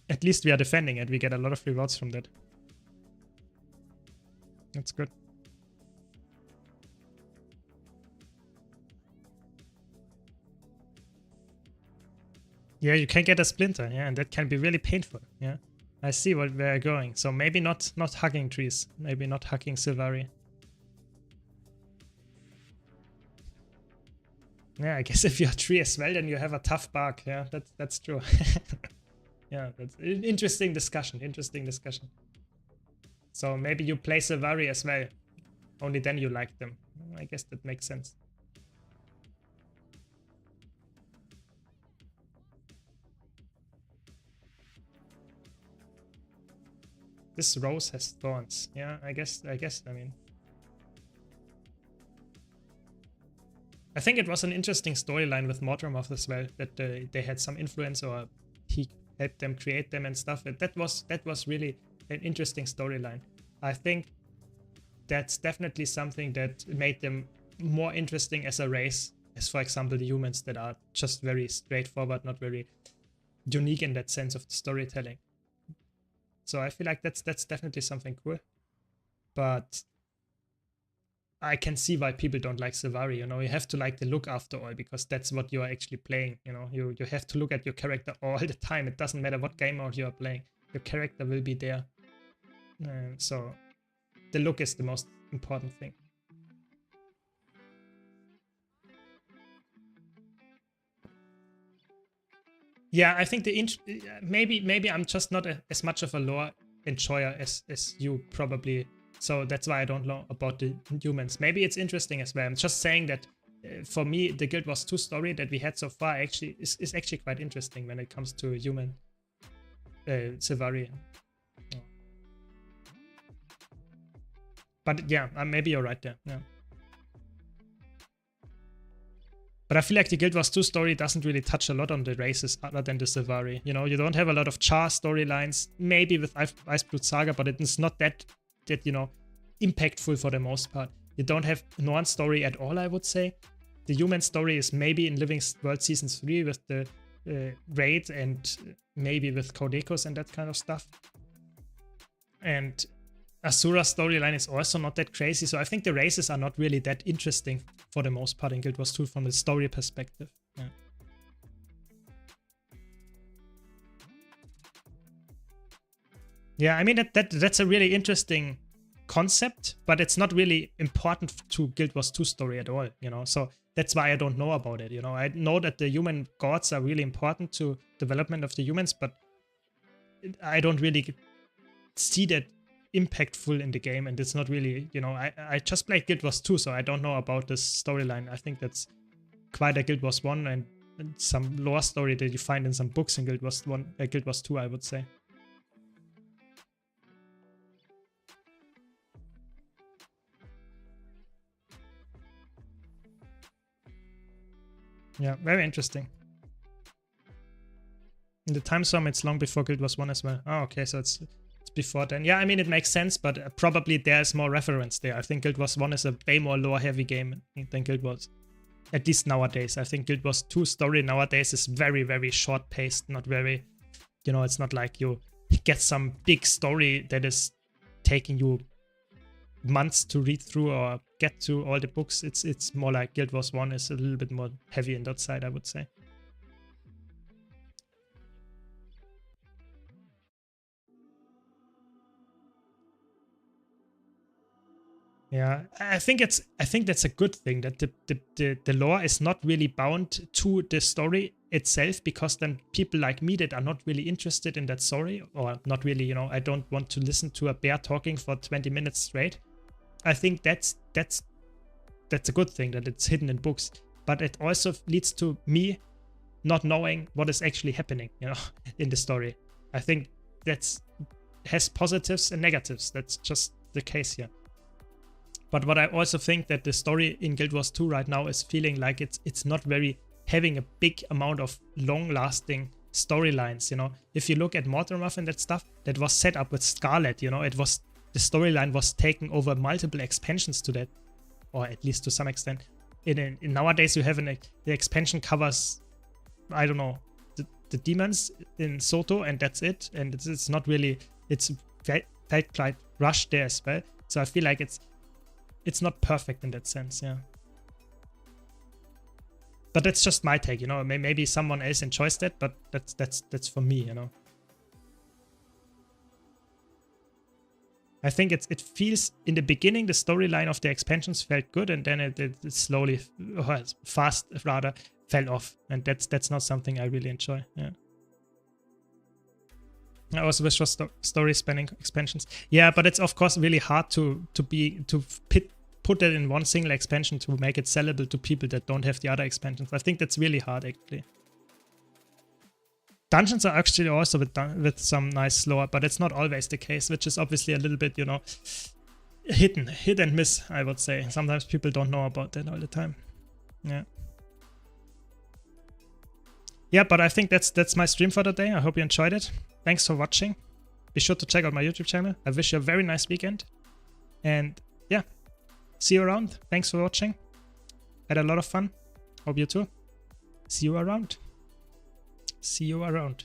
At least we are defending it. We get a lot of rewards from that. That's good. Yeah, you can get a splinter, yeah, and that can be really painful, yeah. I see where we're going. So maybe not hugging trees. Maybe not hugging Sylvari. Yeah, I guess if you're a tree as well, then you have a tough bark. Yeah, that's true. Yeah, that's an interesting discussion. So maybe you play Sylvari as well. Only then you like them. I guess that makes sense. This rose has thorns. Yeah, I guess, I mean. I think it was an interesting storyline with Mordramoth as well, that they had some influence, or he helped them create them and stuff. That was really an interesting storyline. I think that's definitely something that made them more interesting as a race, as for example the humans that are just very straightforward, not very unique in that sense of the storytelling. So I feel like that's definitely something cool. But I can see why people don't like Sylvari, you know. You have to like the look after all, because that's what you are actually playing, you know. You have to look at your character all the time. It doesn't matter what game mode you are playing. Your character will be there. So the look is the most important thing. Yeah, I think maybe I'm just not as much of a lore enjoyer as you probably. So that's why I don't know about the humans. Maybe it's interesting as well. I'm just saying that for me, the Guild Wars 2 story that we had so far actually is actually quite interesting when it comes to human Sylvari. But yeah, maybe you're right there. Yeah. But I feel like the Guild Wars 2 story doesn't really touch a lot on the races other than the Sylvari. You know, you don't have a lot of Char storylines, maybe with Iceblood Saga, but it's not that you know, impactful for the most part. You don't have Norn story at all, I would say. The human story is maybe in Living World Season 3 with the raid and maybe with Codecos and that kind of stuff. And Asura's storyline is also not that crazy, so I think the races are not really that interesting for the most part in Guild Wars 2 from the story perspective. Yeah. Yeah, I mean that's a really interesting concept, but it's not really important to Guild Wars 2 story at all, you know. So that's why I don't know about it, you know. I know that the human gods are really important to development of the humans, but I don't really see that impactful in the game, and it's not really, you know, I just played Guild Wars 2, so I don't know about this storyline. I think that's quite a Guild Wars 1 and some lore story that you find in some books in Guild Wars 1, Guild Wars 2, I would say. Yeah, very interesting. In the time zone, it's long before Guild Wars 1 as well. Oh, okay, so it's before then. Yeah, I mean, it makes sense, but probably there's more reference there. I think Guild Wars 1 is a way more lore-heavy game than Guild Wars. At least nowadays. I think Guild Wars 2 story nowadays is very, very short-paced, not very, you know, it's not like you get some big story that is taking you months to read through or get to all the books. It's more like Guild Wars 1 is a little bit more heavy in that side, I would say. Yeah, I think that's a good thing that the lore is not really bound to the story itself, because then people like me that are not really interested in that story, or not really, you know, I don't want to listen to a bear talking for 20 minutes straight. I think that's a good thing that it's hidden in books, but it also leads to me not knowing what is actually happening, you know, in the story. I think that's has positives and negatives. That's just the case here. But what I also think that the story in Guild Wars 2 right now is feeling like it's not very having a big amount of long-lasting storylines, you know. If you look at Mortarmoth and that stuff, that was set up with Scarlet, you know, the storyline was taken over multiple expansions to that, or at least to some extent. In nowadays you have the expansion covers, I don't know, the demons in Soto, and that's it. And it's not really, it's felt quite rushed there as well. So I feel like it's not perfect in that sense, yeah. But that's just my take, you know. Maybe someone else enjoys that, but that's for me, you know. I think it feels, in the beginning, the storyline of the expansions felt good, and then it slowly, or fast rather, fell off, and that's not something I really enjoy. Yeah. I also wish for story spanning expansions. Yeah, but it's of course really hard to put that in one single expansion to make it sellable to people that don't have the other expansions. I think that's really hard, actually. Dungeons are actually also with some nice lore, but it's not always the case, which is obviously a little bit, you know, hit and miss, I would say. Sometimes people don't know about that all the time. Yeah. Yeah, but I think that's my stream for today. I hope you enjoyed it. Thanks for watching. Be sure to check out my YouTube channel. I wish you a very nice weekend. And yeah, see you around. Thanks for watching. Had a lot of fun. Hope you too. See you around. See you around.